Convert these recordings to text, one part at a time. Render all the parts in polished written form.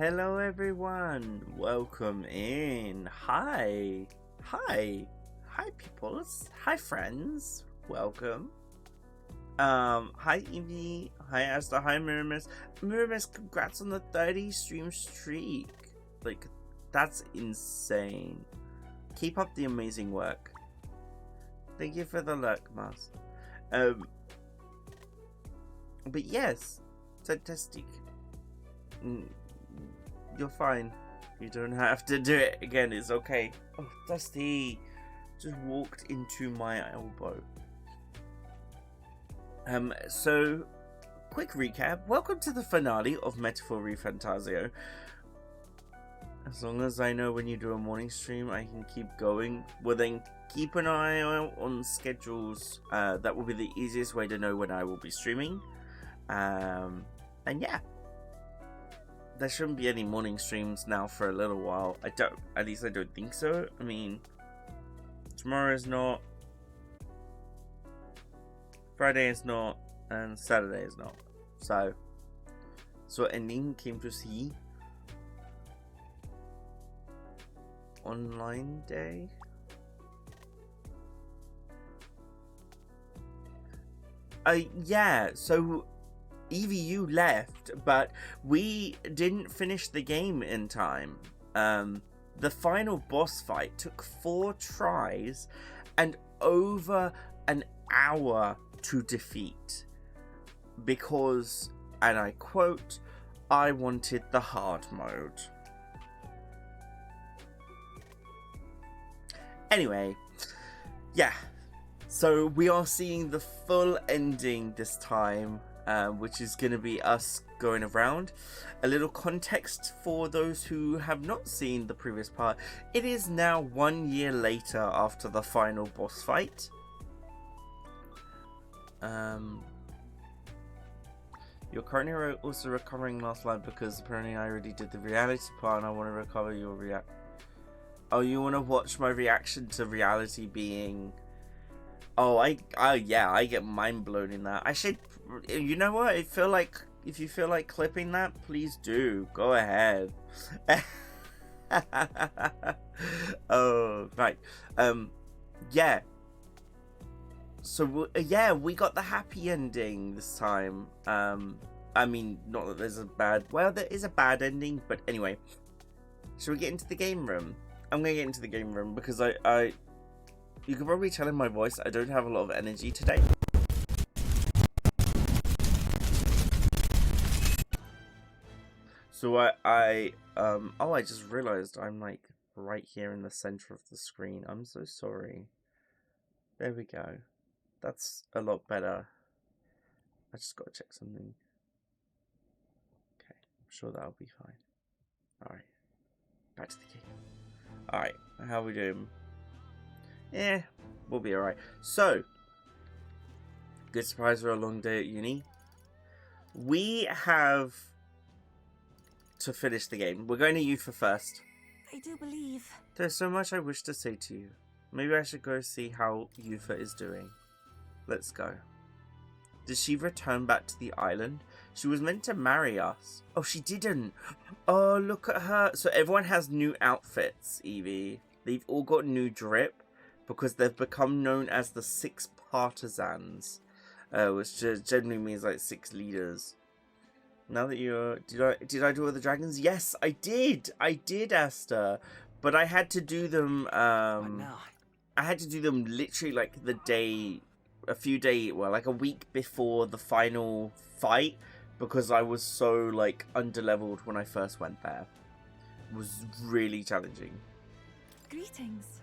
Hello everyone, welcome in. Hi peoples, hi friends, welcome. Hi Evie, hi Asta, hi Miramis. Miramis, congrats on the 30 stream streak. Like, that's insane. Keep up the amazing work. Thank you for the luck, Mars. But yes, fantastic. You're fine. You don't have to do it again. It's okay. Oh, Dusty just walked into my elbow. So, quick recap. Welcome to the finale of Metaphor ReFantazio. As long as I know when you do a morning stream, I can keep going. Well, then keep an eye out on schedules. That will be the easiest way to know when I will be streaming. And yeah. There shouldn't be any morning streams now for a little while. At least I don't think so. I mean, tomorrow is not, Friday is not, and Saturday is not. So ending came to see online day. Yeah, so EVU left, but we didn't finish the game in time. The final boss fight took 4 tries and over an hour to defeat because, and I quote, I wanted the hard mode. Anyway, yeah, so we are seeing the full ending this time. Which is going to be us going around. A little context for those who have not seen the previous part. It is now 1 year later after the final boss fight. You're currently also recovering last life because apparently I already did the reality part and I want to recover your Oh, you want to watch my reaction to reality being... Oh, yeah, I get mind blown in that. I should, you know what? I feel like if you feel like clipping that, please do. Go ahead. Oh, right. Yeah. So yeah, we got the happy ending this time. I mean, not that there's a bad. Well, there is a bad ending, but anyway. Should we get into the game room? I'm gonna get into the game room because you can probably tell in my voice I don't have a lot of energy today. So I just realized I'm like right here in the center of the screen. I'm so sorry. There we go. That's a lot better. I just gotta check something. Okay, I'm sure that'll be fine. Alright. Back to the game. Alright, how are we doing? Yeah, we'll be alright. So, good surprise for a long day at uni. We have to finish the game. We're going to Yufa first. I do believe. There's so much I wish to say to you. Maybe I should go see how Yufa is doing. Let's go. Did she return back to the island? She was meant to marry us. Oh, she didn't. Oh, look at her. So everyone has new outfits, Evie. They've all got new drip. Because they've become known as the 6 partisans, which generally means like 6 leaders. Now that you're, did I do all the dragons? Yes, I did, Asta. But I had to do them. I had to do them literally like like a week before the final fight, because I was so like underleveled when I first went there. It was really challenging. Greetings.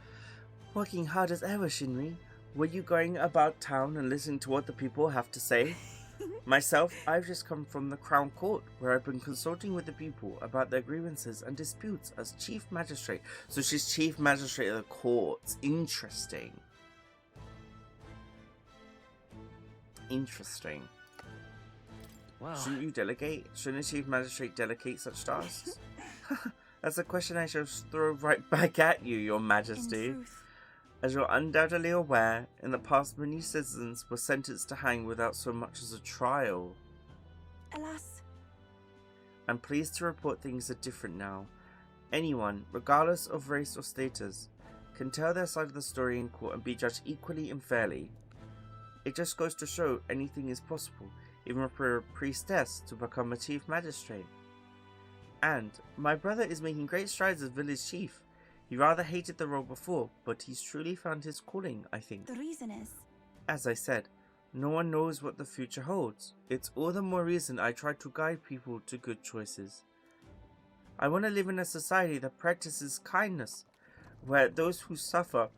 Working hard as ever, Shinri. Were you going about town and listening to what the people have to say? Myself, I've just come from the Crown Court, where I've been consulting with the people about their grievances and disputes as Chief Magistrate. So she's Chief Magistrate of the courts. Interesting. Interesting. Wow. Shouldn't you delegate? Shouldn't a Chief Magistrate delegate such tasks? That's a question I shall throw right back at you, Your Majesty. In truth. As you're undoubtedly aware, in the past many citizens were sentenced to hang without so much as a trial. Alas. I'm pleased to report things are different now. Anyone, regardless of race or status, can tell their side of the story in court and be judged equally and fairly. It just goes to show anything is possible, even for a priestess to become a chief magistrate. And my brother is making great strides as village chief. He rather hated the role before, but he's truly found his calling, I think. The reason is... As I said, no one knows what the future holds. It's all the more reason I try to guide people to good choices. I want to live in a society that practices kindness, where those who suffer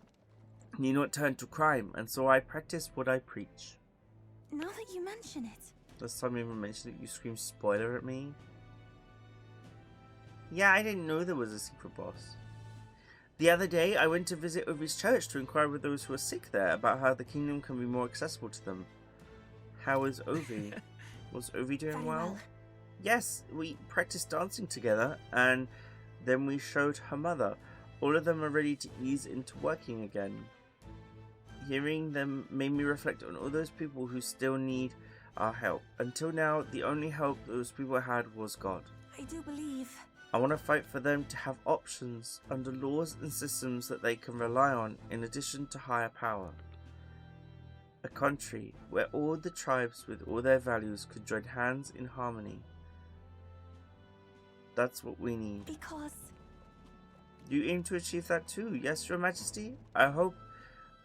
need not turn to crime, and so I practice what I preach. Now that you mention it... Last time you even mentioned it, you screamed spoiler at me. Yeah, I didn't know there was a secret boss. The other day, I went to visit Ovi's church to inquire with those who are sick there about how the kingdom can be more accessible to them. How is Ovi? Was Ovi doing Very well? well. Yes, we practiced dancing together, and then we showed her mother. All of them are ready to ease into working again. Hearing them made me reflect on all those people who still need our help. Until now, the only help those people had was God. I do believe... I want to fight for them to have options under laws and systems that they can rely on in addition to higher power. A country where all the tribes with all their values could join hands in harmony. That's what we need. Because... You aim to achieve that too, yes, Your Majesty? I hope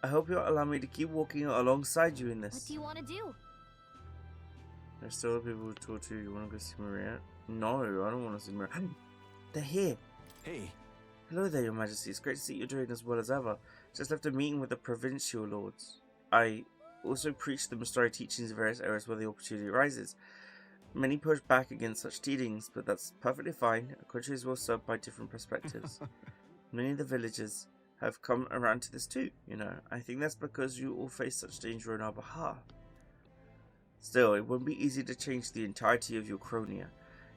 you'll allow me to keep walking alongside you in this. What do you want to do? There's still other people who talk to you. You want to go see Maria? No, I don't want to see Maria. They're here. Hey. Hello there, Your Majesty. It's great to see you're doing as well as ever. Just left a meeting with the provincial lords. I also preach the Mastari teachings in various areas where the opportunity arises. Many push back against such teachings, but that's perfectly fine. A country is well served by different perspectives. Many of the villagers have come around to this too, you know. I think that's because you all face such danger on our behalf. Still, it won't be easy to change the entirety of your Cronia.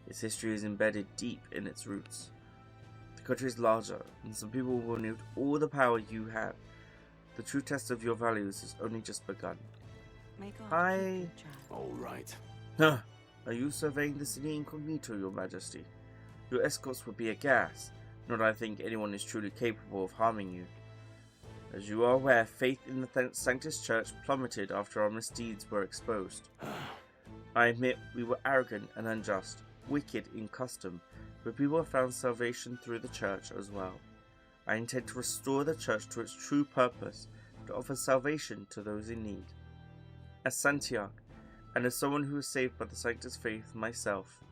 Its history is embedded deep in its roots. The country is larger, and some people will need all the power you have. The true test of your values has only just begun. Hi. All right. Huh. Are you surveying the city incognito, Your Majesty? Your escorts would be aghast. Not that I think anyone is truly capable of harming you. As you are aware, faith in the Sanctus Church plummeted after our misdeeds were exposed. I admit we were arrogant and unjust, wicked in custom, but people have found salvation through the Church as well. I intend to restore the Church to its true purpose, to offer salvation to those in need. As Santiago, and as someone who was saved by the Sanctus faith myself,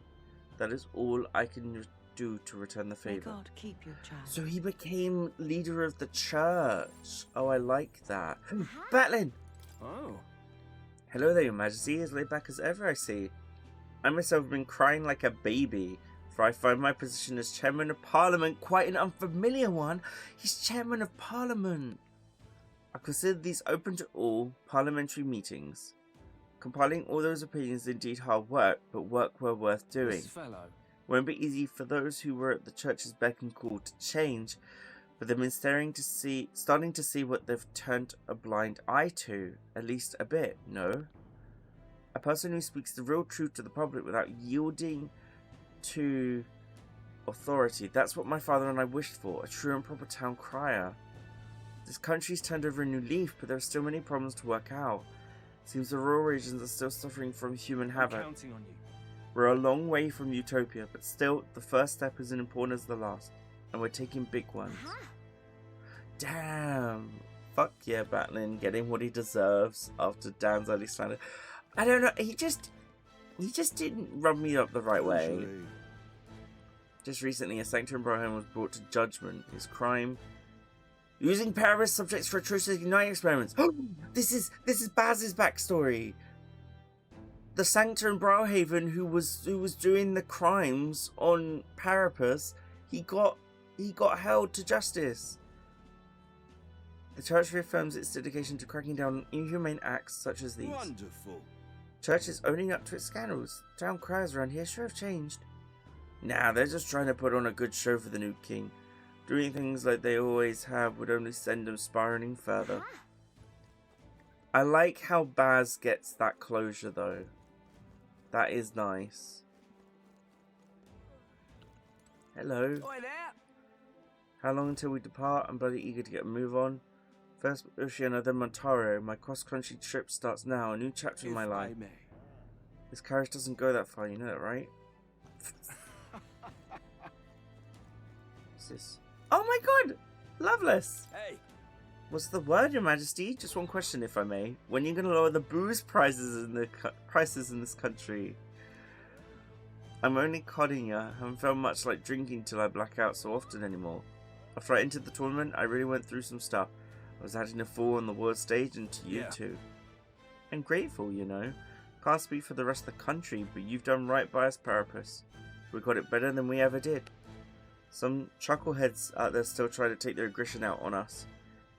that is all I can do to return the favor. God keep you, child. So he became leader of the church. Oh, I like that. Batlin! Oh. Hello there, Your Majesty. As laid back as ever, I see. I myself have been crying like a baby, for I find my position as Chairman of Parliament quite an unfamiliar one. He's Chairman of Parliament. I consider these open to all parliamentary meetings. Compiling all those opinions is indeed hard work, but work well worth doing. This fellow. Won't be easy for those who were at the church's beck and call to change, but they've been starting to see what they've turned a blind eye to, at least a bit, no? A person who speaks the real truth to the public without yielding to authority. That's what my father and I wished for, a true and proper town crier. This country's turned over a new leaf, but there are still many problems to work out. Seems the rural regions are still suffering from human havoc. Counting on you. We're a long way from utopia, but still, the first step is as important as the last, and we're taking big ones. Damn! Fuck yeah, Batlin, getting what he deserves after Dan's early slander. I don't know, he just didn't rub me up the right way. Just recently, a Sanctum Broham was brought to judgment. His crime: using Paris subjects for atrocious Ignite experiments. This is Baz's backstory. The Sanctum Browhaven who was doing the crimes on Parapus, he got held to justice. The church reaffirms its dedication to cracking down on inhumane acts such as these. Wonderful. Church is owning up to its scandals. Town criers around here sure have changed. Nah, they're just trying to put on a good show for the new king. Doing things like they always have would only send them spiraling further. I like how Baz gets that closure though. That is nice. Hello. Oi there! How long until we depart? I'm bloody eager to get a move on. First Oceania, then Montaro. My cross-country trip starts now. A new chapter in my If life. I may. This carriage doesn't go that far, you know that, right? What's this? Oh my god! Loveless! Hey! What's the word, Your Majesty? Just one question, if I may. When are you going to lower the booze prices in this country? I'm only codding you. I haven't felt much like drinking till I black out so often anymore. After I entered the tournament, I really went through some stuff. I was adding a fool on the world stage, and to you too. I'm grateful, you know. Can't speak for the rest of the country, but you've done right by us, Parapus. We got it better than we ever did. Some chuckleheads out there still try to take their aggression out on us.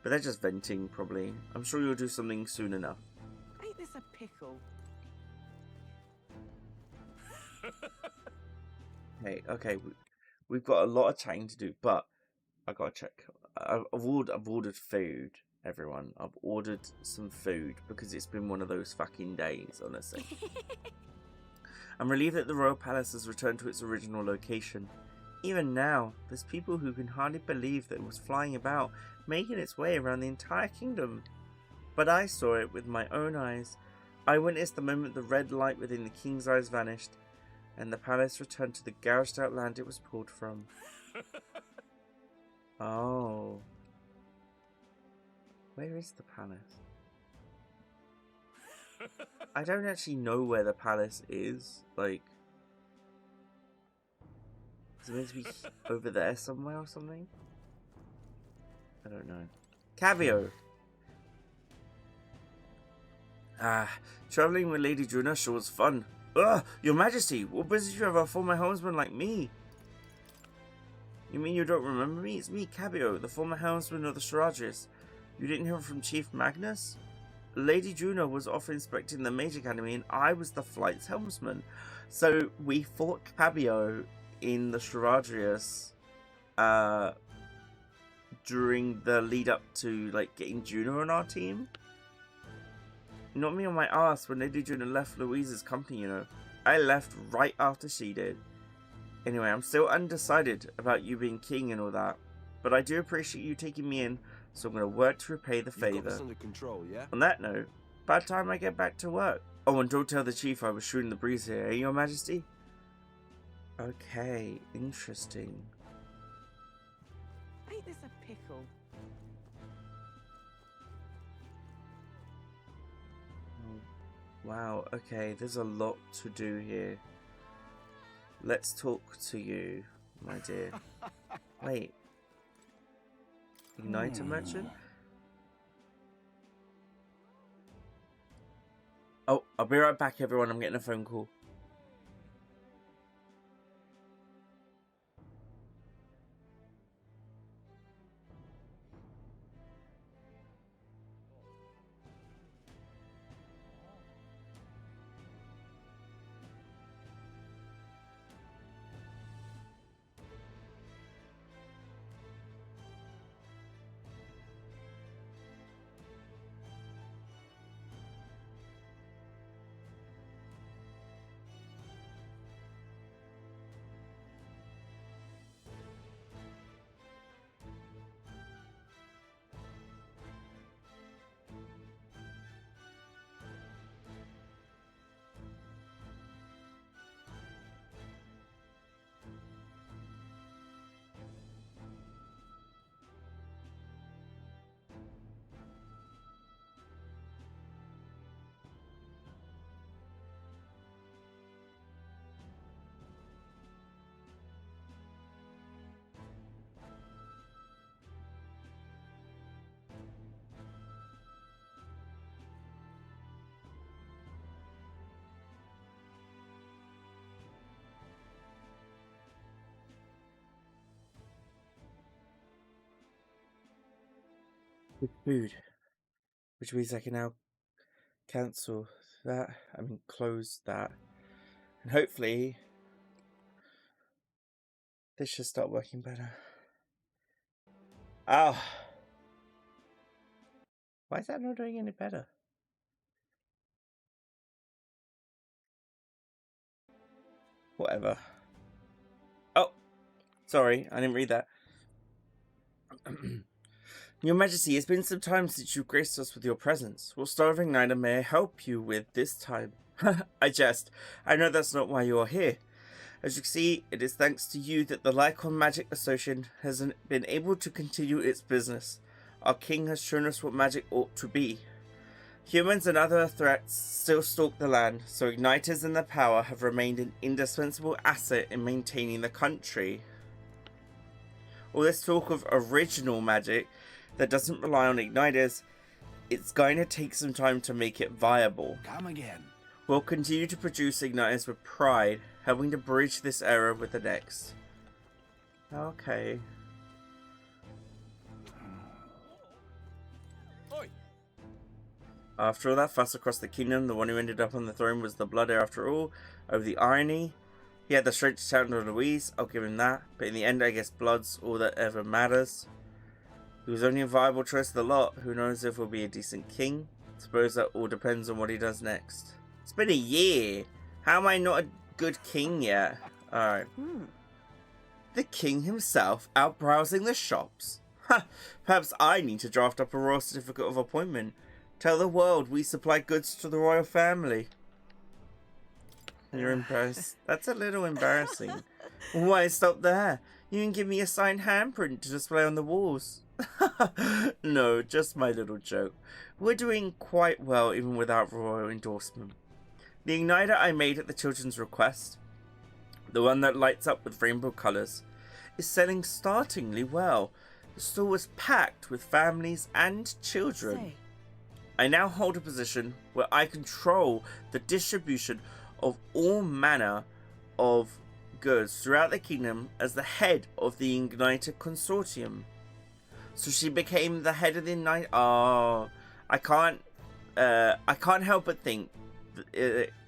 But they're just venting, probably. I'm sure you'll do something soon enough. Ain't this a pickle? Hey, okay, we've got a lot of chatting to do, but I gotta check. I've ordered food, everyone. I've ordered some food because it's been one of those fucking days, honestly. I'm relieved that the Royal Palace has returned to its original location. Even now, there's people who can hardly believe that it was flying about, making its way around the entire kingdom. But I saw it with my own eyes. I witnessed the moment the red light within the king's eyes vanished, and the palace returned to the gouged out land it was pulled from. Oh. Where is the palace? I don't actually know where the palace is. Like, is it meant to be over there somewhere or something? I don't know. Cabio! Travelling with Lady Juna sure was fun. Ugh, Your Majesty, what business you have a former helmsman like me? You mean you don't remember me? It's me, Cabio, the former helmsman of the Shiragius. You didn't hear from Chief Magnus? Lady Juno was off inspecting the Mage Academy and I was the flight's helmsman. So we fought Cabio in the Shiragius during the lead up to like getting Juno on our team. Not me on my ass when Lady Juno left Louise's company, you know. I left right after she did. Anyway, I'm still undecided about you being king and all that, but I do appreciate you taking me in, so I'm going to work to repay the You've got favour. this under control, yeah? On that note, about time I get back to work. Oh, and don't tell the chief I was shooting the breeze here, eh, Your Majesty? Okay, interesting. Ain't this a pickle? Wow, okay, there's a lot to do here. Let's talk to you, my dear. Wait. Igniter merchant? Oh, I'll be right back, everyone. I'm getting a phone call. With food, which means I can now cancel that, close that, and hopefully this should start working better. Oh, why is that not doing any better? Whatever. Oh, Sorry, I didn't read that. Your Majesty, it's been some time since you graced us with your presence. What star of igniter may I help you with this time? I jest. I know that's not why you are here. As you can see, it is thanks to you that the Lycon Magic Association has been able to continue its business. Our king has shown us what magic ought to be. Humans and other threats still stalk the land, so igniters and their power have remained an indispensable asset in maintaining the country. All this talk of original magic that doesn't rely on igniters, it's going to take some time to make it viable. Come again. We'll continue to produce igniters with pride, helping to bridge this era with the next. Okay. Oi. After all that fuss across the kingdom, the one who ended up on the throne was the blood heir after all. Over the irony, he had the strength to challenge Louise, I'll give him that, but in the end I guess blood's all that ever matters. He was only a viable choice of the lot. Who knows if he'll be a decent king? Suppose that all depends on what he does next. It's been a year. How am I not a good king yet? Alright. The king himself out browsing the shops. Ha! Perhaps I need to draft up a royal certificate of appointment. Tell the world we supply goods to the royal family. You're impressed? That's a little embarrassing. Why stop there? You can give me a signed handprint to display on the walls. No, just my little joke. We're doing quite well even without royal endorsement. The igniter I made at the children's request, the one that lights up with rainbow colours, is selling startlingly well. The store was packed with families and children. I now hold a position where I control the distribution of all manner of goods throughout the kingdom as the head of the Igniter Consortium. So she became the head of the Igniter. Oh, I can't help but think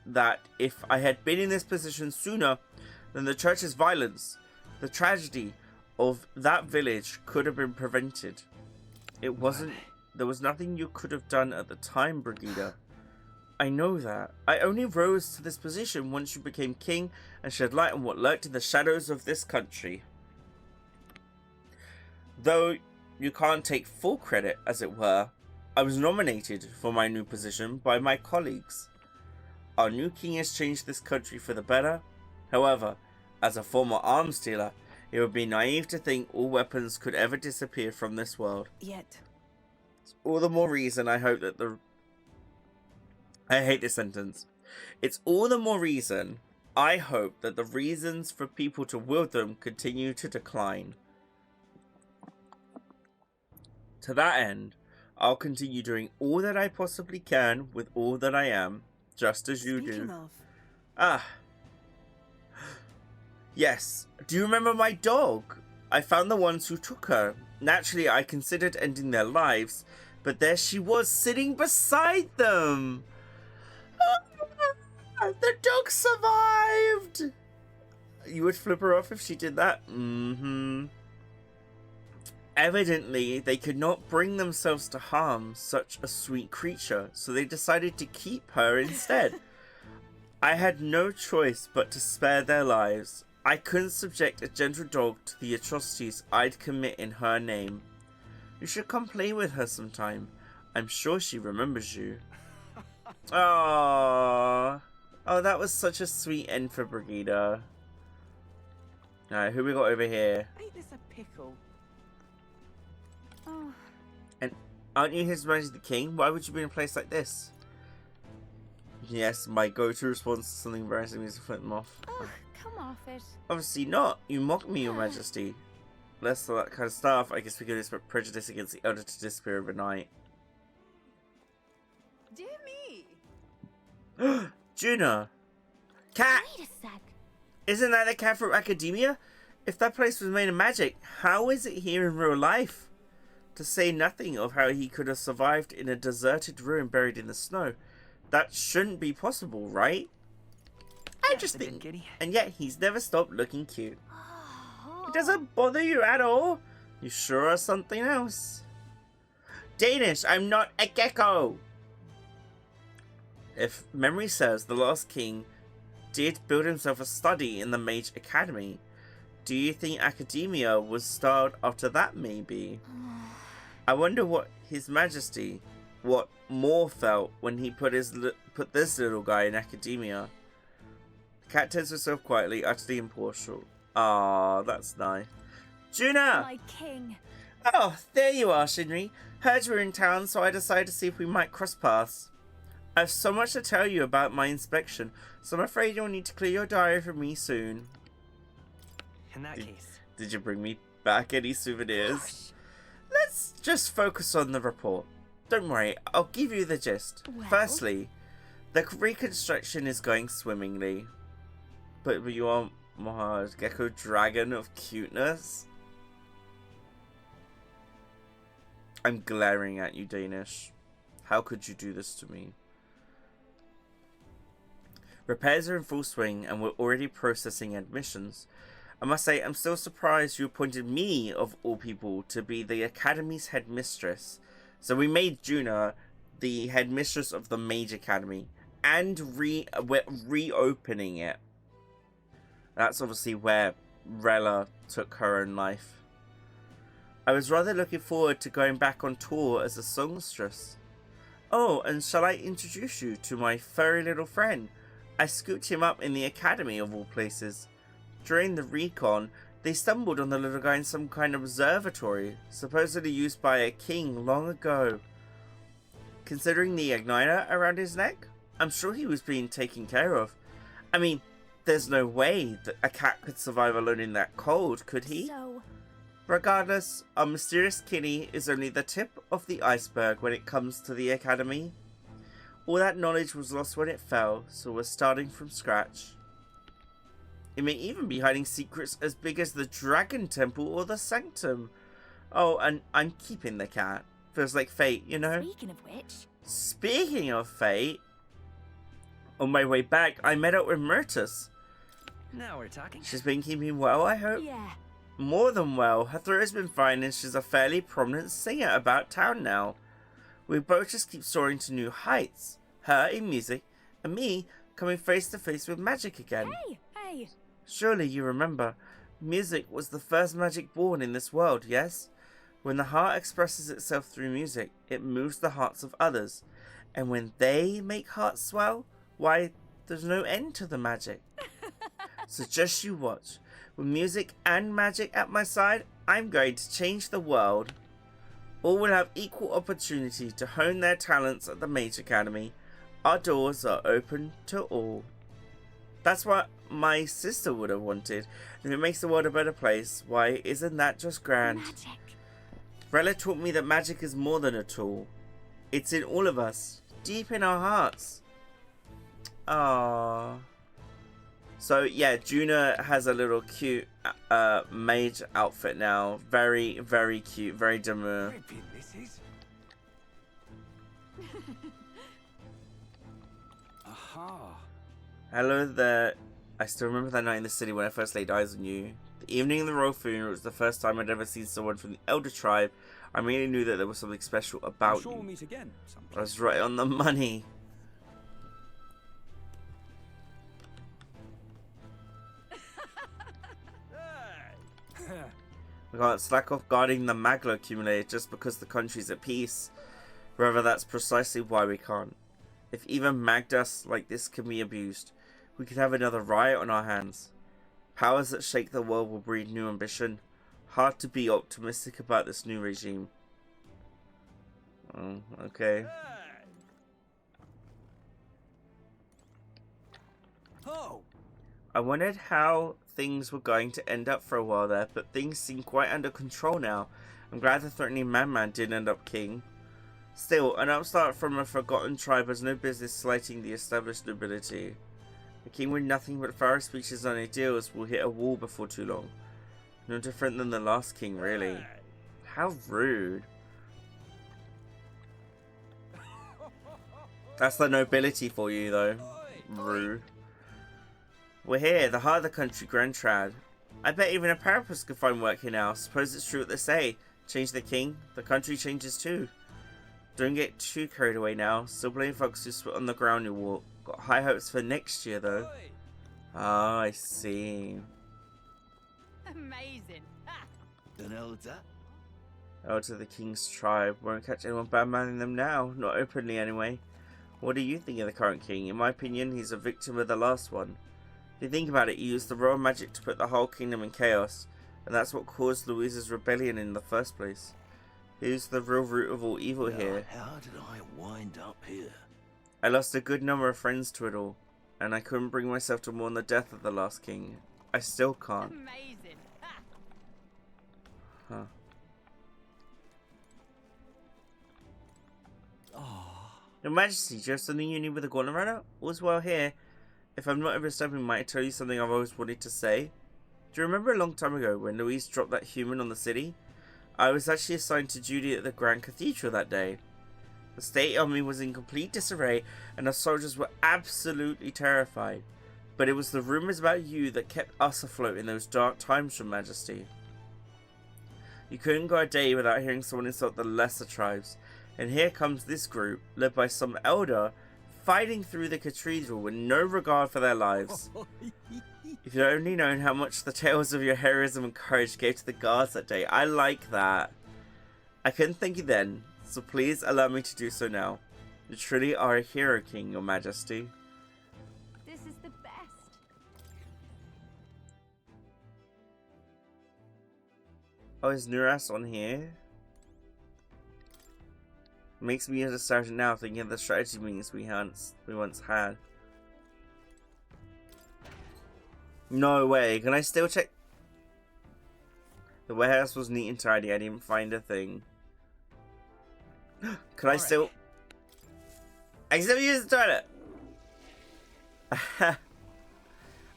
that if I had been in this position sooner, then the church's violence, the tragedy of that village could have been prevented. It wasn't. There was nothing you could have done at the time, Brigida. I know that. I only rose to this position once you became king and shed light on what lurked in the shadows of this country. Though you can't take full credit, as it were, I was nominated for my new position by my colleagues. Our new king has changed this country for the better. However, as a former arms dealer, it would be naive to think all weapons could ever disappear from this world. Yet. It's all the more reason I hope that I hate this sentence. It's all the more reason I hope that the reasons for people to wield them continue to decline. To that end, I'll continue doing all that I possibly can with all that I am, just as you do. Ah. Yes. Do you remember my dog? I found the ones who took her. Naturally, I considered ending their lives, but there she was, sitting beside them. The dog survived! You would flip her off if she did that? Mm-hmm. Evidently, they could not bring themselves to harm such a sweet creature, so they decided to keep her instead. I had no choice but to spare their lives. I couldn't subject a gentle dog to the atrocities I'd commit in her name. You should come play with her sometime. I'm sure she remembers you. Aww. Oh, that was such a sweet end for Brigida. Alright, who we got over here? Ain't this a pickle? Oh, And aren't you His Majesty the King? Why would you be in a place like this? Yes, my go-to response to something embarrassing is to flip them off. oh, come off it. Obviously not. You mock me, Your Majesty. Less of that kind of stuff. I guess we could expect prejudice against the elder to disappear overnight. Dear me. Juna! Cat! Wait a sec. Isn't that the cat from Academia? If that place was made of magic, how is it here in real life? To say nothing of how he could have survived in a deserted ruin buried in the snow. That shouldn't be possible, right? I just think. And yet he's never stopped looking cute. It doesn't bother you at all? You sure are something else. Danish, I'm not a gecko! If memory serves, the last king did build himself a study in the Mage Academy. Do you think academia was started after that, maybe? I wonder what His Majesty, what Moore felt when he put this little guy in academia. The cat turns herself quietly, utterly impartial. Ah, that's nice. Juna! My king. Oh, there you are, Shinri. Heard you were in town, so I decided to see if we might cross paths. I have so much to tell you about my inspection, so I'm afraid you'll need to clear your diary for me soon. In that case. Did you bring me back any souvenirs? Let's just focus on the report. Don't worry, I'll give you the gist. Well? Firstly, the reconstruction is going swimmingly. But you are Mahad Gecko Dragon of Cuteness? I'm glaring at you, Danish. How could you do this to me? Repairs are in full swing and we're already processing admissions. I must say, I'm still surprised you appointed me, of all people, to be the Academy's headmistress. So we made Juna the headmistress of the Mage Academy. And we're reopening it. That's obviously where Rella took her own life. I was rather looking forward to going back on tour as a songstress. Oh, and shall I introduce you to my furry little friend? I scooped him up in the academy of all places. During the recon, they stumbled on the little guy in some kind of observatory, supposedly used by a king long ago. Considering the igniter around his neck, I'm sure he was being taken care of. I mean, there's no way that a cat could survive alone in that cold, could he? So, Regardless, our mysterious kitty is only the tip of the iceberg when it comes to the academy. All that knowledge was lost when it fell, so we're starting from scratch. It may even be hiding secrets as big as the Dragon Temple or the Sanctum. Oh, and I'm keeping the cat. Feels like fate, you know? speaking of which, Speaking of fate, on my way back, I met up with Myrtus. Now we're talking. She's been keeping well, I hope? yeah. More than well. Her throat has been fine and she's a fairly prominent singer about town now. We both just keep soaring to new heights. Her in music, and me coming face to face with magic again. Hey. Surely you remember, music was the first magic born in this world, yes? When the heart expresses itself through music, it moves the hearts of others. And when they make hearts swell, why, there's no end to the magic. So just you watch. With music and magic at my side, I'm going to change the world. All will have equal opportunity to hone their talents at the Mage Academy. Our doors are open to all. That's what my sister would have wanted. If it makes the world a better place, why isn't that just grand? Magic. Rella taught me that magic is more than a tool. It's in all of us, deep in our hearts. Aww. So yeah, Juna has a little cute mage outfit now. Very, very cute, very demure. Repeat, missus. Aha. Hello there. I still remember that night in the city when I first laid eyes on you. The evening of the royal funeral was the first time I'd ever seen someone from the Elder Tribe. I immediately knew that there was something special I'm about sure we'll you. meet again someplace. I was right on the money. We can't slack off guarding the Magla accumulator just because the country's at peace. Rather, that's precisely why we can't. If even Magdus like this can be abused, we could have another riot on our hands. Powers that shake the world will breed new ambition. Hard to be optimistic about this new regime. Oh, okay. Oh. I wondered how things were going to end up for a while there, but things seem quite under control now. I'm glad the threatening man didn't end up king. Still, an upstart from a forgotten tribe has no business slighting the established nobility. A king with nothing but foul speeches and ideals will hit a wall before too long. No different than the last king, really. How rude. That's the nobility for you, though. Rude. We're here, the heart of the country, Grand Trad. I bet even a parapus could find work here now. Suppose it's true what they say. Change the king, the country changes too. Don't get too carried away now. Still plenty folks who spit on the ground you walk. Got high hopes for next year though. Ah, I see. Amazing. Ha! An elder? Elder of the King's tribe. Won't catch anyone bad-mouthing them now. Not openly, anyway. What do you think of the current king? In my opinion, he's a victim of the last one. If you think about it, he used the royal magic to put the whole kingdom in chaos, and that's what caused Louise's rebellion in the first place. Who's the real root of all evil here? How did I wind up here? I lost a good number of friends to it all, and I couldn't bring myself to mourn the death of the last king. I still can't. Amazing. Ha! Huh. Your Majesty, do you have something you need with the Gauntlet Runner? All's well here. If I'm not overstepping, might I tell you something I've always wanted to say? Do you remember a long time ago when Louise dropped that human on the city? I was actually assigned to duty at the Grand Cathedral that day. The state army was in complete disarray and our soldiers were absolutely terrified. But it was the rumours about you that kept us afloat in those dark times, Your Majesty. You couldn't go a day without hearing someone insult the lesser tribes. And here comes this group, led by some elder, fighting through the cathedral with no regard for their lives. If you'd only known how much the tales of your heroism and courage gave to the guards that day. I like that. I couldn't thank you then, so please allow me to do so now. You truly are a hero, King, Your Majesty. This is the best. Oh, is Nuras on here? Makes me nostalgic now thinking of the strategy meetings we once had. No way, can I still check? The warehouse was neat and tidy, I didn't find a thing. Can I still... I can still use the toilet!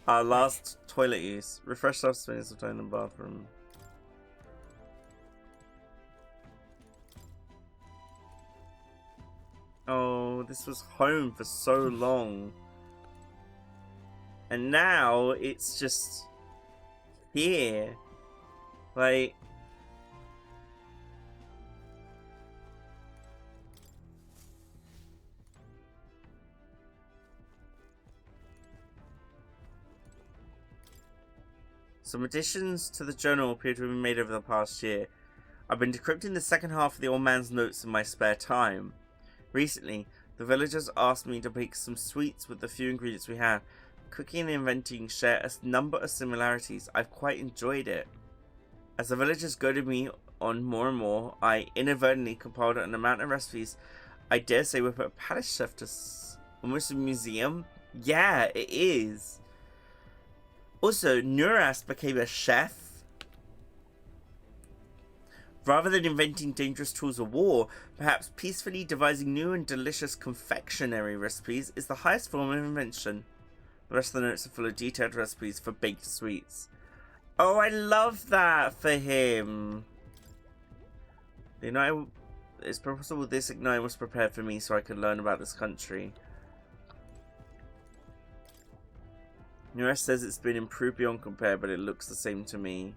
Our last toilet use. Refresh self-space of time in the bathroom. Oh, this was home for so long. And now it's just here. Like, some additions to the journal appear to have been made over the past year. I've been decrypting the second half of the old man's notes in my spare time. Recently, the villagers asked me to bake some sweets with the few ingredients we have. Cooking and inventing share a number of similarities. I've quite enjoyed it. As the villagers goaded me on more and more, I inadvertently compiled an amount of recipes I dare say would put a palace chef to almost a museum. Yeah, it is. Also, Nuras became a chef. Rather than inventing dangerous tools of war, perhaps peacefully devising new and delicious confectionery recipes is the highest form of invention. The rest of the notes are full of detailed recipes for baked sweets. Oh, I love that for him. The Ignite, it's possible this Ignite was prepared for me so I could learn about this country. Nures says it's been improved beyond compare, but it looks the same to me.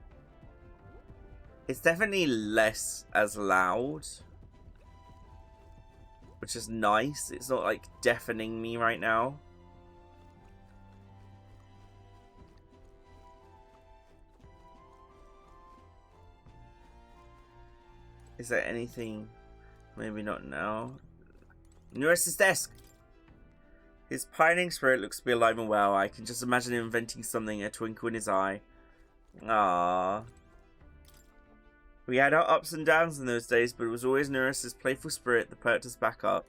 It's definitely less as loud, which is nice. It's not like deafening me right now. Is there anything? Maybe not now. Nures's desk! His pining spirit looks to be alive and well. I can just imagine him inventing something, a twinkle in his eye. Ah. We had our ups and downs in those days, but it was always Nures's playful spirit that perked us back up.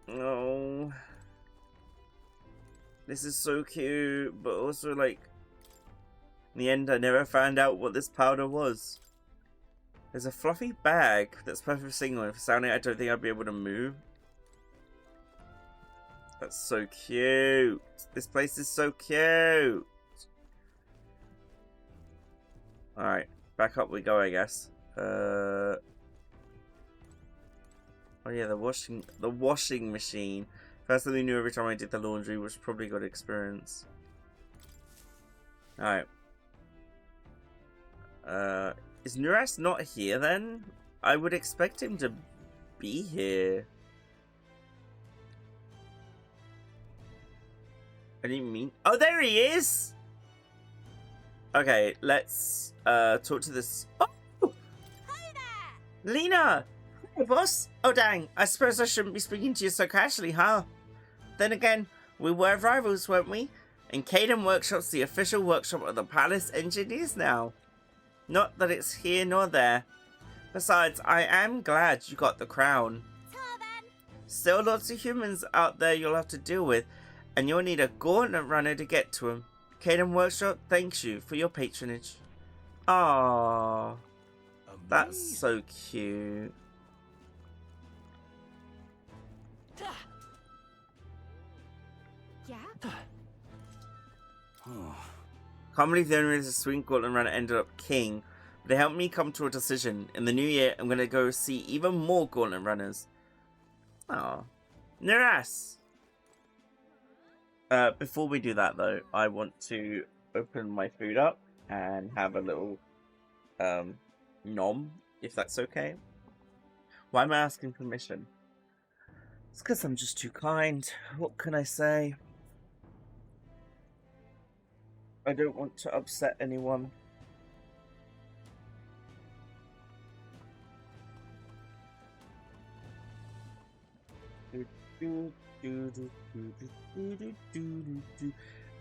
Oh. This is so cute, but also, like, in the end, I never found out what this powder was. There's a fluffy bag that's perfect for singing with. For sounding, I don't think I'd be able to move. That's so cute. This place is so cute. Alright. Back up we go, I guess. Oh yeah, the washing machine. First thing we knew every time I did the laundry, was probably good experience. Alright. Is Nuras not here then? I would expect him to be here. I didn't mean... Oh, there he is! Okay, let's talk to this. Oh, Hi there! Lena! Hey, boss! Oh, dang. I suppose I shouldn't be speaking to you so casually, huh? Then again, we were rivals, weren't we? And Caden Workshop's the official workshop of the Palace Engineers now. Not that it's here nor there. Besides, I am glad you got the crown. Ta then! Still lots of humans out there you'll have to deal with, and you'll need a gauntlet runner to get to them. Caden Workshop thanks you for your patronage. Aww. That's so cute. Yeah? Can't believe the only reason Swing Gauntlet Runner ended up king, but they helped me come to a decision. In the new year, I'm gonna go see even more Gauntlet Runners. Aww. Niras! Before we do that though, I want to open my food up and have a little nom, if that's okay. Why am I asking permission? It's because I'm just too kind. What can I say? I don't want to upset anyone.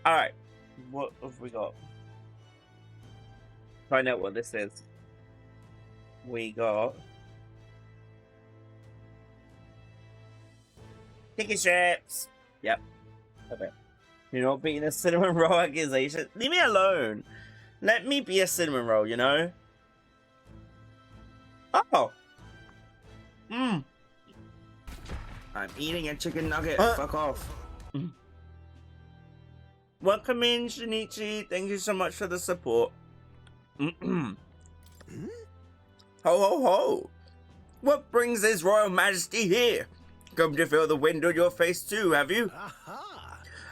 Alright, what have we got? Find out what this is. We got chicken strips. Yep. Okay. You're not beating a cinnamon roll accusation. Leave me alone. Let me be a cinnamon roll, you know? Oh. I'm eating a chicken nugget. Fuck off. Welcome in, Shinichi. Thank you so much for the support. Ho ho ho. What brings his royal majesty here? Come to feel the wind on your face too, have you? Aha!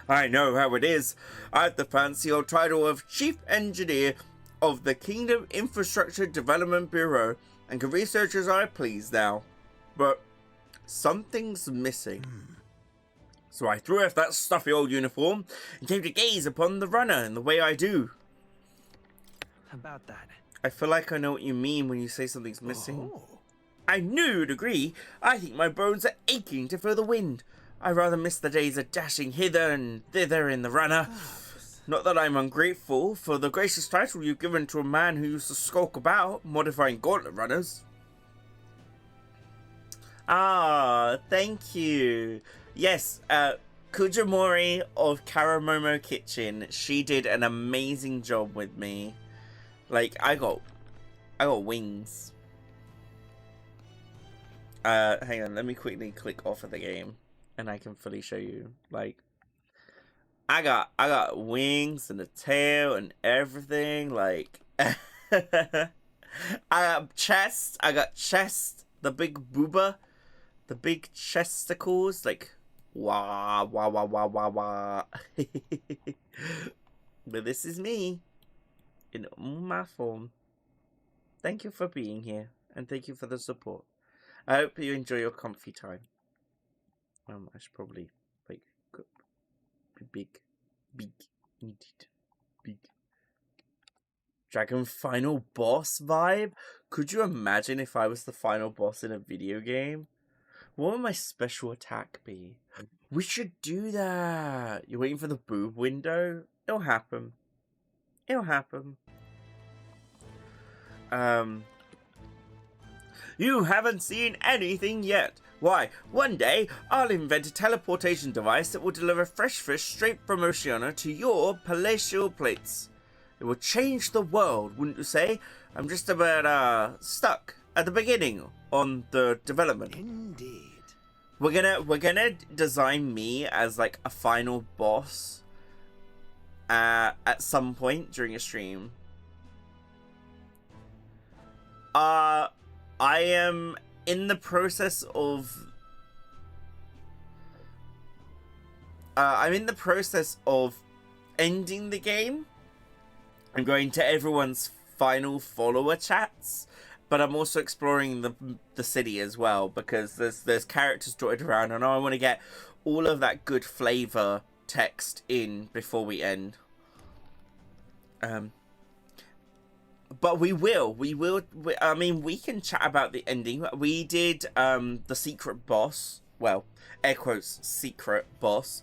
I know how it is. I have the fancy old title of Chief Engineer of the Kingdom Infrastructure Development Bureau and can research as I please now. But something's missing. So I threw off that stuffy old uniform and came to gaze upon the runner in the way I do. About that. I feel like I know what you mean when you say something's missing. Oh. I knew you'd agree. I think my bones are aching to feel the wind. I rather miss the days of dashing hither and thither in the runner. Not that I'm ungrateful for the gracious title you've given to a man who used to skulk about, modifying gauntlet runners. Ah, thank you. Yes, Kujimori of Karamomo Kitchen. She did an amazing job with me. Like, I got wings. Hang on, let me quickly click off of the game and I can fully show you. Like, I got wings and a tail and everything. Like, I got chest, the big booba, the big chesticles, like, wah, wah, wah, wah, wah, wah. But this is me in all my form. Thank you for being here and thank you for the support. I hope you enjoy your comfy time. I should probably like be big, needed, big. Dragon final boss vibe. Could you imagine if I was the final boss in a video game? What would my special attack be? We should do that. You're waiting for the boob window? It'll happen. It'll happen. You haven't seen anything yet. Why, one day I'll invent a teleportation device that will deliver fresh fish straight from Oceania to your palatial plates. It will change the world, wouldn't you say? I'm just about stuck at the beginning on the development. Indeed. We're gonna design me as like a final boss at some point during a stream. I am in the process of ending the game. I'm going to everyone's final follower chats, but I'm also exploring the city as well because there's characters dotted around and I want to get all of that good flavor text in before we end. But we will. I mean, we can chat about the ending. We did the secret boss. Well, air quotes, secret boss.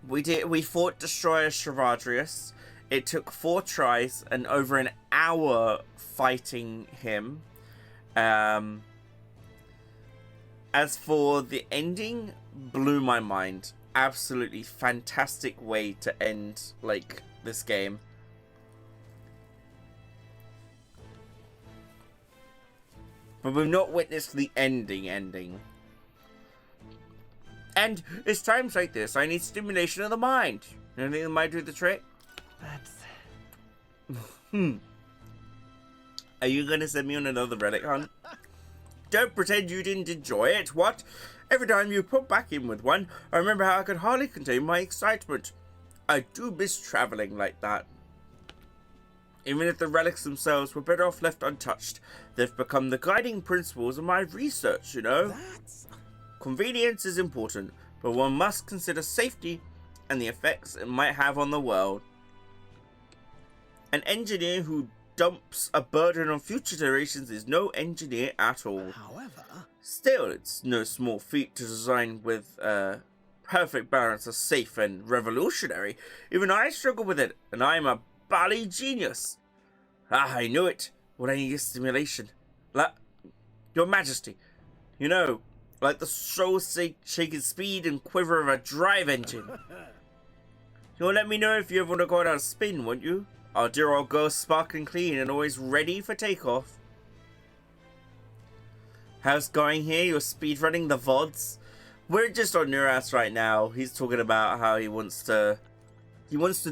We fought Destroyer Shavadrius. It took 4 tries and over an hour fighting him. As for the ending, blew my mind. Absolutely fantastic way to end, like, this game. But we've not witnessed the ending. And it's times like this, I need stimulation of the mind. You think that might do the trick? That's... Are you going to send me on another relic hunt? Don't pretend you didn't enjoy it, what? Every time you put back in with one, I remember how I could hardly contain my excitement. I do miss travelling like that. Even if the relics themselves were better off left untouched, they've become the guiding principles of my research, you know? Convenience is important, but one must consider safety and the effects it might have on the world. An engineer who dumps a burden on future generations is no engineer at all. However, still, it's no small feat to design with a perfect balance of safe and revolutionary. Even I struggle with it, and I'm a bally genius. Ah, I knew it. What I need is stimulation. Your Majesty, you know, like the soul-shaking speed and quiver of a drive engine. You'll let me know if you ever want to go on a spin, won't you? Our dear old girl's sparkling clean and always ready for takeoff. How's going here? You're speedrunning the VODs? We're just on Neuras right now. He's talking about how he wants to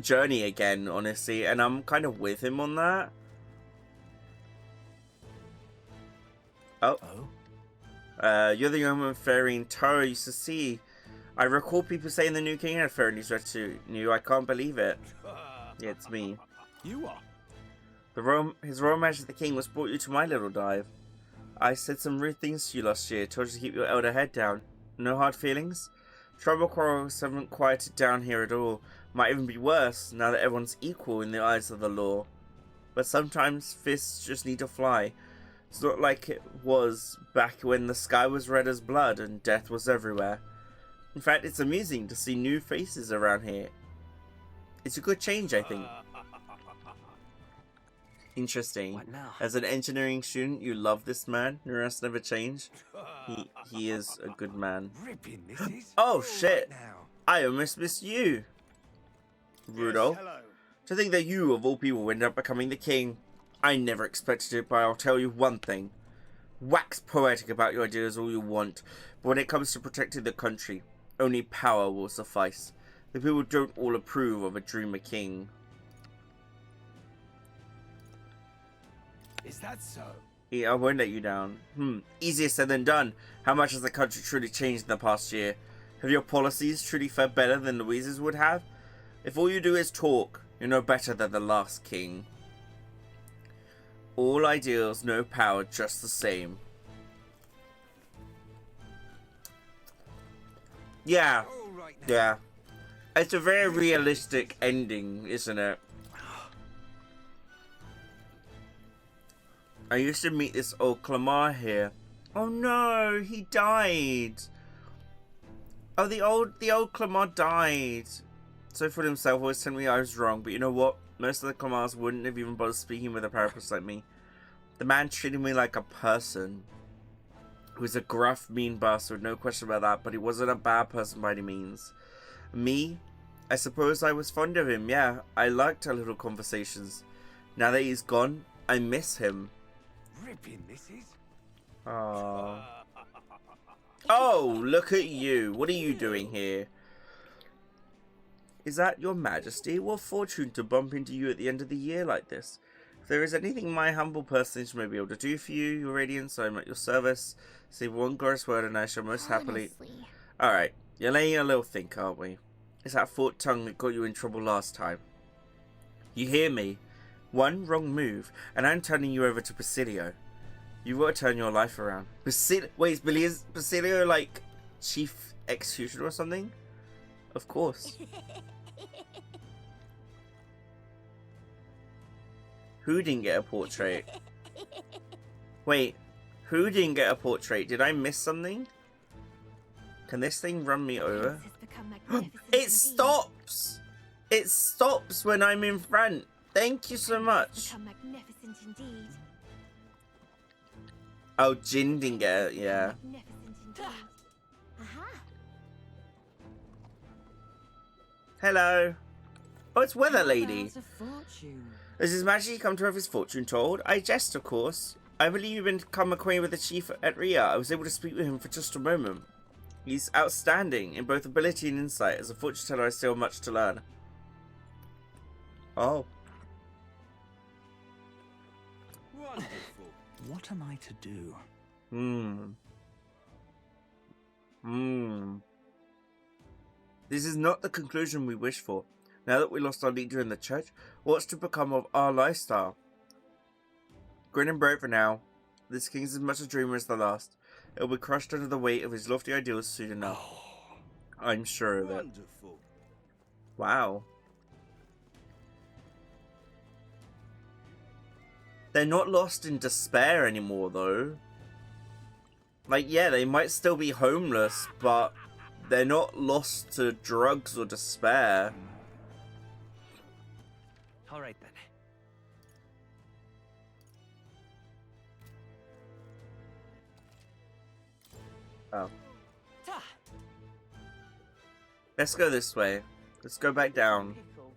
journey again, honestly, and I'm kind of with him on that. Oh. You're the young fairy in Taro used to see. I recall people saying the new king had a fairy in his retinue. I can't believe it. Yeah, it's me. you are. His Royal Majesty the King was brought you to my little dive. I said some rude things to you last year, told you to keep your elder head down. No hard feelings? Trouble quarrels haven't quieted down here at all. Might even be worse, now that everyone's equal in the eyes of the law. But sometimes fists just need to fly. It's not like it was back when the sky was red as blood and death was everywhere. In fact, it's amusing to see new faces around here. It's a good change, I think. Interesting. What now? As an engineering student, you love this man. Neuras never changed. He is a good man. Ripping this is. Oh shit! Now. I almost missed you, Rudolph. Yes, hello. To think that you, of all people, ended up becoming the king. I never expected it, but I'll tell you one thing. Wax poetic about your ideas all you want, but when it comes to protecting the country, only power will suffice. The people don't all approve of a dreamer king. Is that so? Yeah, I won't let you down. Easier said than done. How much has the country truly changed in the past year? Have your policies truly fared better than Louise's would have? If all you do is talk, you're no better than the last king. All ideals, no power, just the same. Yeah, All right now. yeah. It's a very realistic ending, isn't it? I used to meet this old Clamar here. Oh no, he died. Oh, the old Clamar died. So for himself, always telling me I was wrong, but you know what? Most of the Clamars wouldn't have even bothered speaking with a paraphrase like me. The man treated me like a person. He was a gruff, mean bastard, no question about that, but he wasn't a bad person by any means. Me? I suppose I was fond of him, yeah. I liked our little conversations. Now that he's gone, I miss him. Ripping this is. Aww. Oh, look at you. What are you doing here? Is that your Majesty? What fortune to bump into you at the end of the year like this. If there is anything my humble personage may be able to do for you, your radiance, I am at your service. Save one glorious word and I shall most happily... Honestly. Alright, you're laying a little think, aren't we? It's that forked tongue that got you in trouble last time. You hear me? One wrong move, and I'm turning you over to Basilio. You've got to turn your life around. Wait, is Basilio like chief executioner or something? Of course. Who didn't get a portrait? Wait, who didn't get a portrait? Did I miss something? Can this thing run me over? It stops! It stops when I'm in front. Thank you so much. Magnificent indeed. Oh, Jin didn't get it, yeah. Magnificent indeed. Aha. Hello. Oh, it's Weather Lady. About a fortune. Has His Majesty come to have his fortune told? I jest, of course. I believe you've become acquainted with the chief at Ria. I was able to speak with him for just a moment. He's outstanding in both ability and insight. As a fortune teller, I still have much to learn. Oh. Wonderful. What am I to do? This is not the conclusion we wish for. Now that we lost our leader in the church, what's to become of our lifestyle? Grin and bear it for now. This king is as much a dreamer as the last. It will be crushed under the weight of his lofty ideals soon enough. I'm sure of it. Wonderful. Wow. They're not lost in despair anymore, though. Like, yeah, they might still be homeless, but they're not lost to drugs or despair. All right then. Oh. Ta. Let's go this way. Let's go back down. Pickle.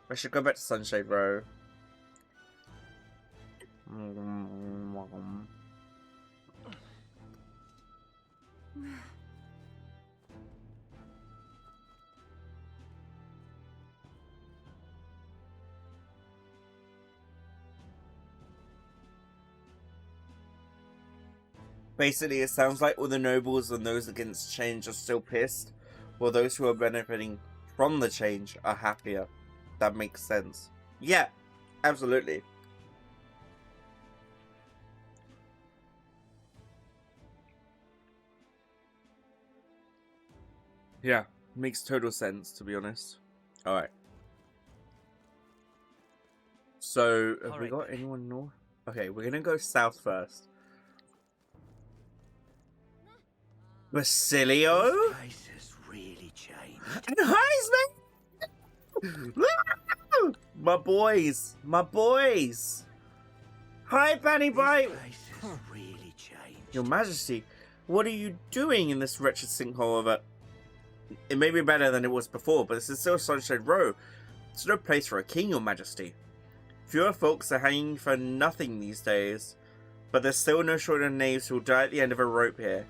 I should go back to Sunshade Row. Basically, it sounds like all the nobles and those against change are still pissed, while those who are benefiting from the change are happier. That makes sense. Yeah, absolutely. Yeah, makes total sense, to be honest. Alright. So, have we Alright. got anyone north? Okay, we're gonna go south first. Basilio? This place has really changed. And Heisman! My boys! My boys! Hi, Bunny Bite! This place has really changed. Your Majesty, what are you doing in this wretched sinkhole of it? It may be better than it was before, but this is still Sunshade Row. It's no place for a king, Your Majesty. Fewer folks are hanging for nothing these days, but there's still no shortage of knaves who'll die at the end of a rope here.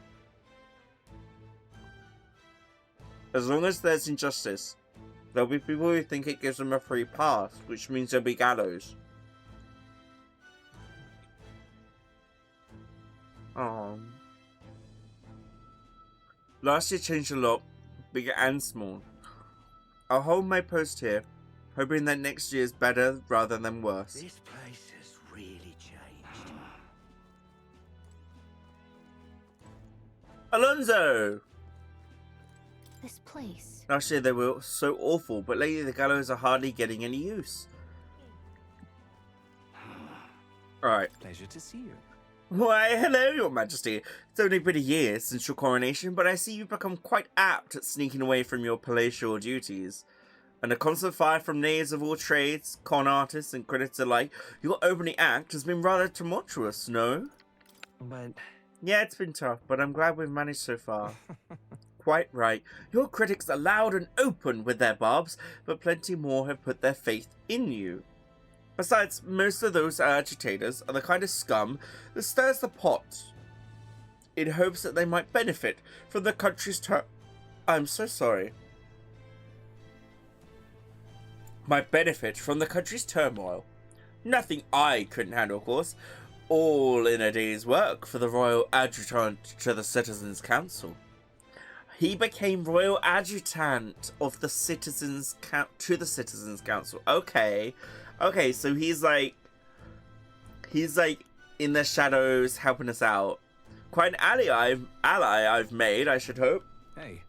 As long as there's injustice, there'll be people who think it gives them a free pass, which means there'll be gallows. Last year changed a lot, big and small. I'll hold my post here, hoping that next year is better rather than worse. This place has really changed. Alonso! This place. Last year they were so awful, but lately the gallows are hardly getting any use. Alright. Pleasure to see you. Why, hello, Your Majesty. It's only been a year since your coronation, but I see you've become quite apt at sneaking away from your palatial duties. And a constant fire from knaves of all trades, con artists and critics alike, your opening act has been rather tumultuous, no? But Yeah, it's been tough, but I'm glad we've managed so far. Quite right. Your critics are loud and open with their barbs, but plenty more have put their faith in you. Besides, most of those agitators are the kind of scum that stirs the pot in hopes that they might benefit from the country's I'm so sorry. Might benefit from the country's turmoil. Nothing I couldn't handle, of course. All in a day's work for the Royal Adjutant to the Citizens' Council. He became Royal Adjutant of the Citizens' to the Citizens' Council. Okay. Okay, so he's like in the shadows helping us out. Quite an ally I've made, I should hope. hey,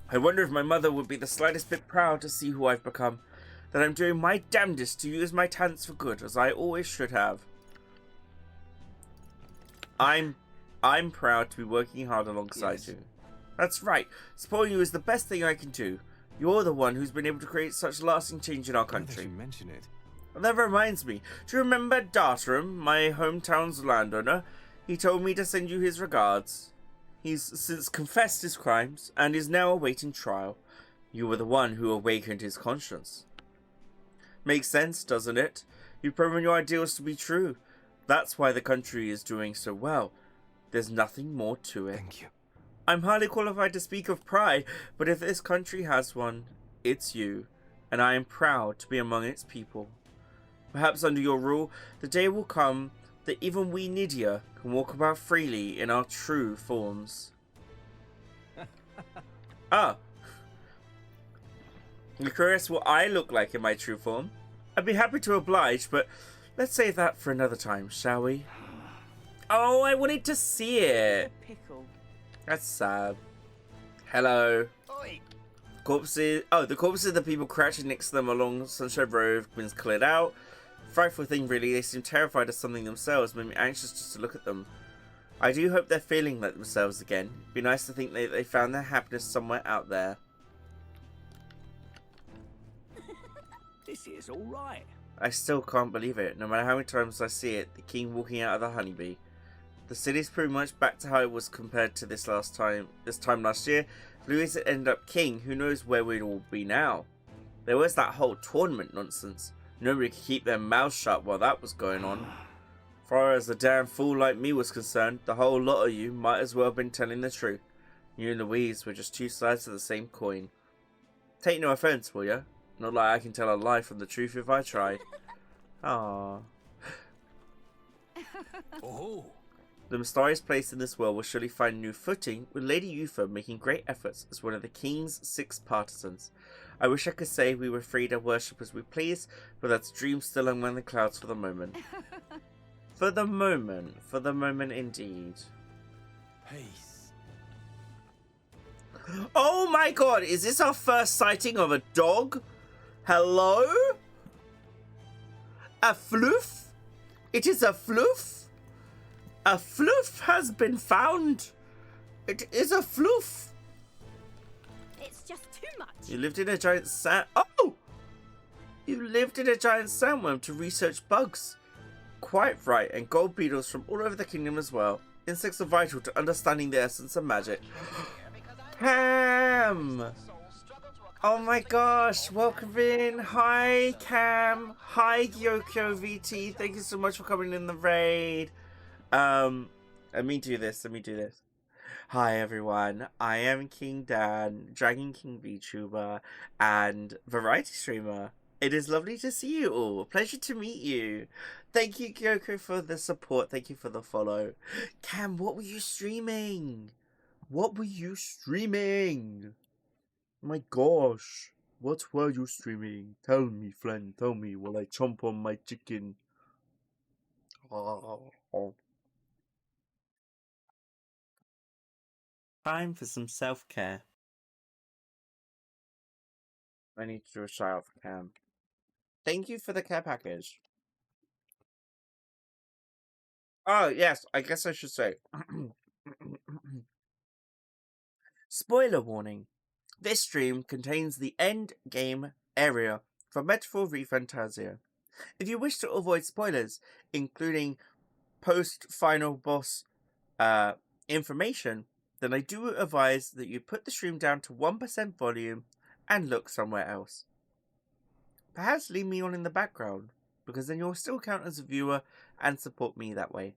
I wonder if my mother would be the slightest bit proud to see who I've become. that I'm doing my damnedest to use my talents for good, as I always should have. I'm proud to be working hard alongside you. That's right. Supporting you is the best thing I can do. You're the one who's been able to create such lasting change in our country. Now that you mention it. That reminds me. Do you remember Dartram, my hometown's landowner? He told me to send you his regards. He's since confessed his crimes and is now awaiting trial. You were the one who awakened his conscience. Makes sense, doesn't it? You've proven your ideals to be true. That's why the country is doing so well. There's nothing more to it. Thank you. I'm hardly qualified to speak of pride, but if this country has one, it's you, and I am proud to be among its people. Perhaps under your rule, the day will come that even we Nydia can walk about freely in our true forms. Ah. You're curious what I look like in my true form? I'd be happy to oblige, but let's save that for another time, shall we? Oh, I wanted to see it. Pickle. That's sad. Hello. Oi! Corpses. Oh, the corpses of the people crouching next to them along Sunshine Road have been cleared out. Frightful thing, really. They seem terrified of something themselves, made me anxious just to look at them. I do hope they're feeling like themselves again. It'd be nice to think they found their happiness somewhere out there. This is all right. I still can't believe it. No matter how many times I see it, the king walking out of the honeybee. The city's pretty much back to how it was compared to this time last year. If Louis had ended up king, who knows where we'd all be now. There was that whole tournament nonsense. Nobody could keep their mouths shut while that was going on. As far as a damn fool like me was concerned, the whole lot of you might as well have been telling the truth. You and Louise were just two sides of the same coin. Take no offense, will ya? Not like I can tell a lie from the truth if I tried. Aww. Oh. The mysterious place in this world will surely find new footing, with Lady Uther making great efforts as one of the King's 6 partisans. I wish I could say we were free to worship as we please, but that's a dream still among the clouds for the moment. For the moment indeed. Peace. Oh my god, is this our first sighting of a dog? Hello? A floof? It is a floof? A floof has been found. It is a floof. It's just too much. You lived in a giant Oh! You lived in a giant sandworm to research bugs. Quite right, and gold beetles from all over the kingdom as well. Insects are vital to understanding the essence of magic. Cam! Oh my gosh, welcome in. Hi, Cam. Hi, Gyokyo VT. Thank you so much for coming in the raid. Let me do this. Hi everyone, I am King Dan, Dragon King VTuber, and variety streamer. It is lovely to see you all. Pleasure to meet you. Thank you, Gyoko, for the support. Thank you for the follow. Cam, what were you streaming? My gosh, what were you streaming? Tell me, friend, tell me while I chomp on my chicken. Oh. Time for some self-care. I need to do a shout out for Cam. Thank you for the care package. Oh, yes, I guess I should say. Spoiler warning. This stream contains the end game area for Metaphor ReFantazio. If you wish to avoid spoilers, including post-final boss information, then I do advise that you put the stream down to 1% volume and look somewhere else. Perhaps leave me on in the background, because then you'll still count as a viewer and support me that way.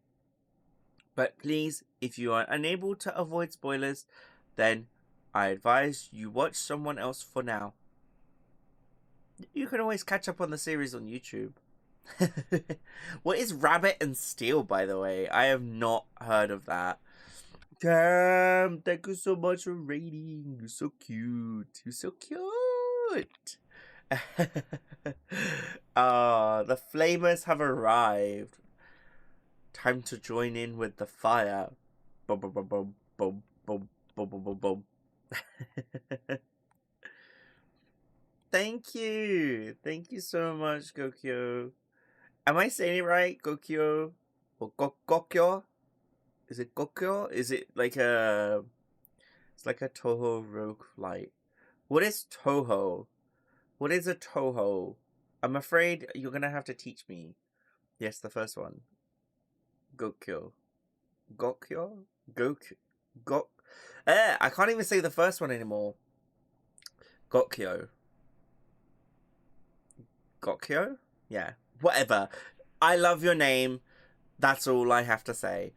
But please, if you are unable to avoid spoilers, then I advise you watch someone else for now. You can always catch up on the series on YouTube. What is Rabbit and Steel, by the way? I have not heard of that. Cam, thank you so much for raiding. You're so cute. The flamers have arrived. Time to join in with the fire. Boom, boom, boom, boom, boom, boom, boom, boom, boom, boom. Thank you. Thank you so much, Gokyo. Am I saying it right? Gokyo? Or Gokyo? Is it Gokyo? Is it like a... It's like a Toho roguelite. What is Toho? What is a Toho? I'm afraid you're gonna have to teach me. Yes, the first one. Gokyo. Gokyo? Gok... I can't even say the first one anymore. Gokyo. Gokyo? Yeah. Whatever. I love your name. That's all I have to say.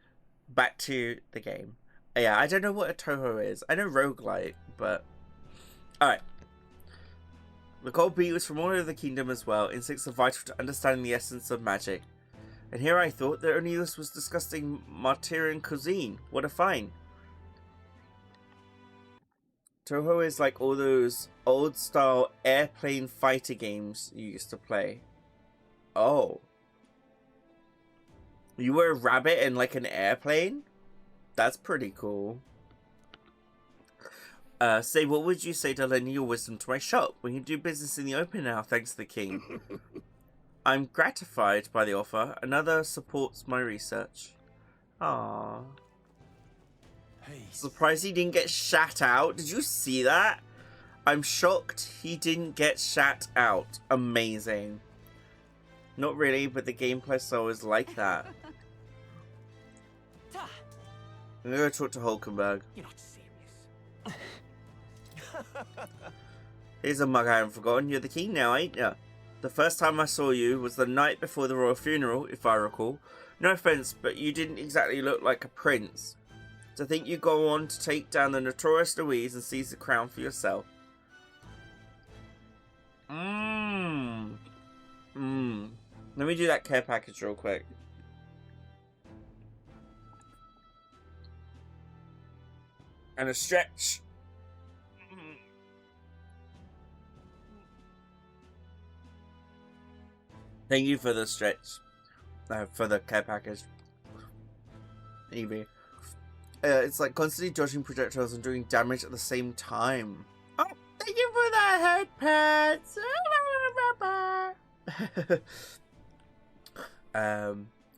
Back to the game. Yeah, I don't know what a Toho is. I know roguelite, but... Alright. The gold beat was from all over the kingdom as well. Instincts are vital to understanding the essence of magic. And here I thought that only this was disgusting Martyrian cuisine. What a find. Toho is like all those old style airplane fighter games you used to play. Oh. You were a rabbit in like an airplane? That's pretty cool. Say, what would you say to lending your wisdom to my shop? We can do business in the open now, thanks to the king. I'm gratified by the offer. Another supports my research. Aww. Surprised he didn't get shat out. Did you see that? I'm shocked he didn't get shat out. Amazing. Not really, but the gameplay style is like that. I'm gonna go talk to Hulkenberg. You're not serious. Here's a mug I haven't forgotten. You're the king now, ain't ya? The first time I saw you was the night before the royal funeral, if I recall. No offense, but you didn't exactly look like a prince. To think you go on to take down the notorious Louise and seize the crown for yourself. Let me do that care package real quick. And a stretch. Thank you for the stretch. For the care package. Evie. It's like constantly dodging projectiles and doing damage at the same time. Oh, thank you for the head pats.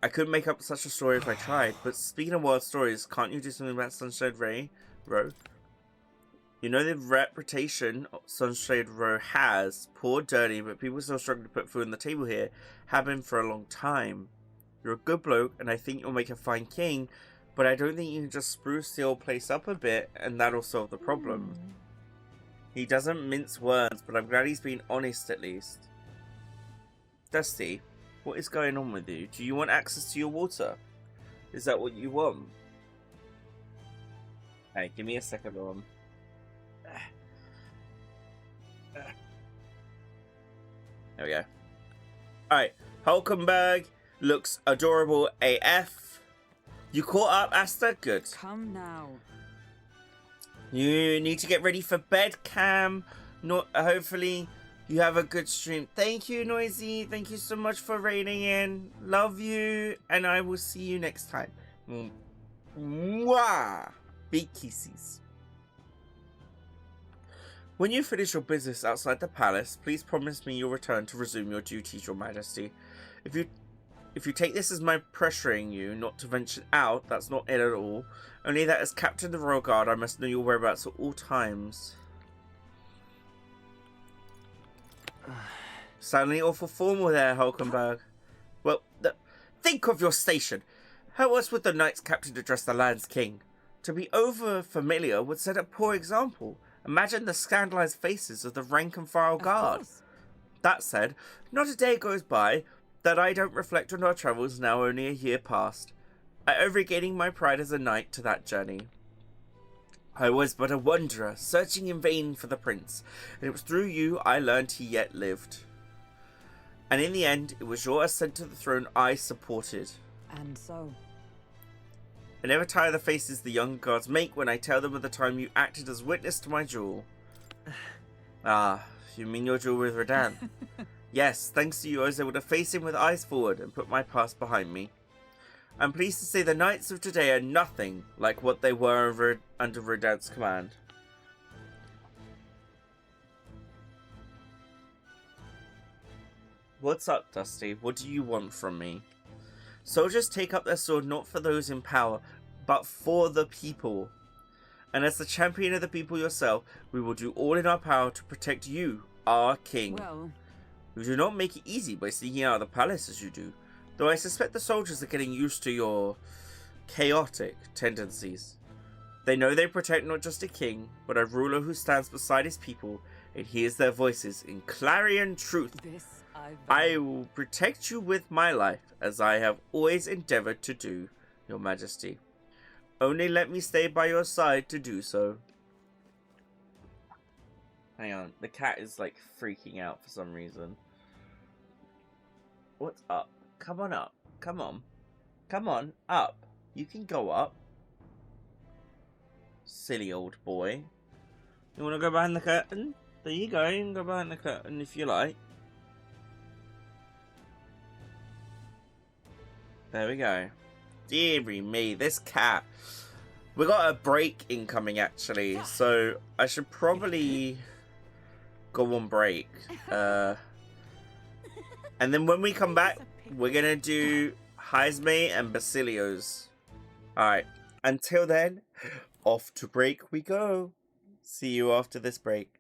I couldn't make up such a story if I tried, but speaking of wild stories, can't you do something about Sunshade Row? You know the reputation Sunshade Row has, poor dirty, but people still struggle to put food on the table here, have been for a long time. You're a good bloke, and I think you'll make a fine king, but I don't think you can just spruce the old place up a bit, and that'll solve the problem. He doesn't mince words, but I'm glad he's being honest at least. Dusty, what is going on with you? Do you want access to your water? Is that what you want? Hey, give me a second, Mom. There we go. Alright, Hulkenberg looks adorable AF. You caught up, Asta? Good. Come now. You need to get ready for bed, Cam. Not hopefully you have a good stream. Thank you, Noisy. Thank you so much for raiding in. Love you, and I will see you next time. Mwah! Big kisses. When you finish your business outside the palace, please promise me you'll return to resume your duties, Your Majesty. If you take this as my pressuring you not to venture out, that's not it at all. Only that as Captain of the Royal Guard, I must know your whereabouts at all times. Sounding awful formal there, Hulkenberg. Well, think of your station. How else would the Knights Captain address the land's king? To be over-familiar would set a poor example. Imagine the scandalized faces of the rank-and-file guard. That said, not a day goes by that I don't reflect on our travels now only a year past. I owe regaining my pride as a knight to that journey. I was but a wanderer, searching in vain for the prince, and it was through you I learned he yet lived. And in the end, it was your ascent to the throne I supported. And so? I never tire the faces the young guards make when I tell them of the time you acted as witness to my duel. Ah, you mean your duel with Redan? Yes, thanks to you I was able to face him with eyes forward and put my past behind me. I'm pleased to say the knights of today are nothing like what they were under Redan's command. What's up, Dusty? What do you want from me? Soldiers take up their sword not for those in power, but for the people. And as the champion of the people yourself, we will do all in our power to protect you, our king. Well, You do not make it easy by sneaking out of the palace as you do, though I suspect the soldiers are getting used to your chaotic tendencies. They know they protect not just a king, but a ruler who stands beside his people and hears their voices in clarion truth. this I will protect you with my life, as I have always endeavored to do, your majesty. Only let me stay by your side to do so. Hang on, the cat is like freaking out for some reason. What's up? Come on up. Come on. Come on, up. You can go up. Silly old boy. You want to go behind the curtain? There you go. You can go behind the curtain if you like. There we go. Deary me, this cat. We got a break incoming actually, so I should probably go on break. And then when we come back, we're gonna do Heisme and Basilio's. Alright, until then, off to break we go. See you after this break.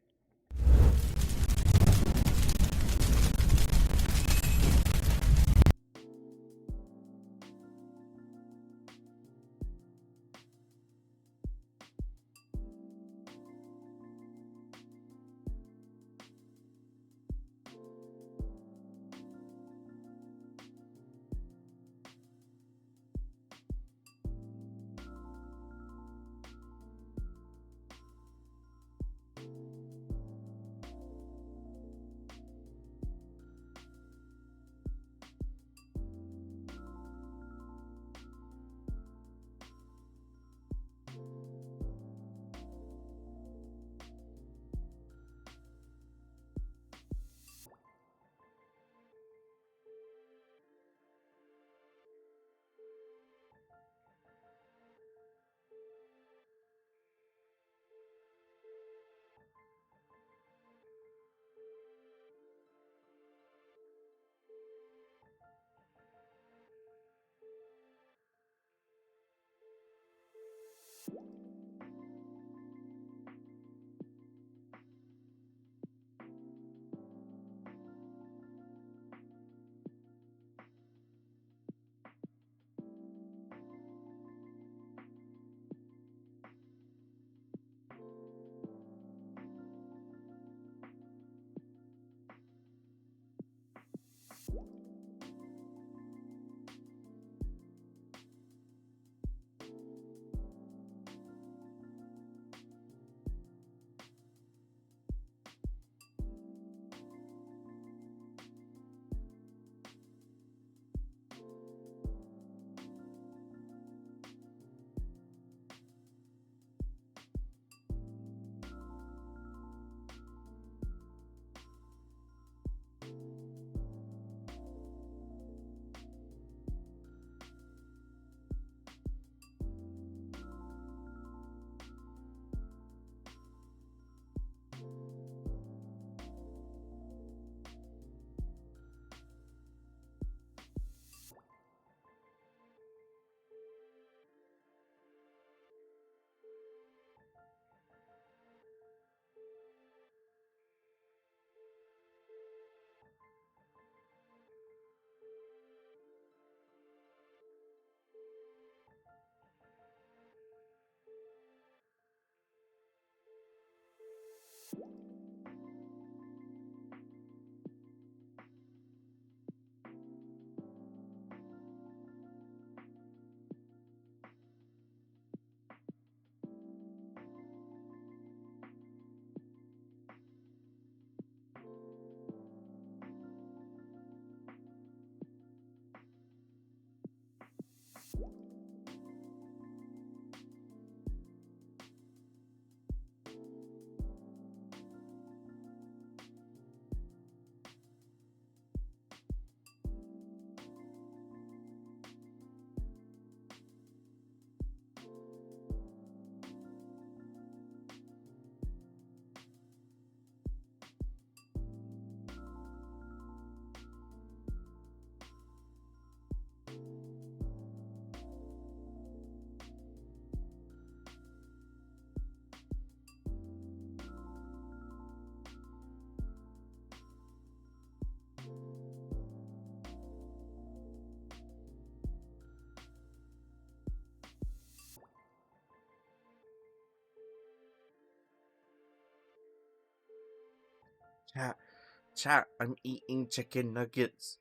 Chat, I'm eating chicken nuggets.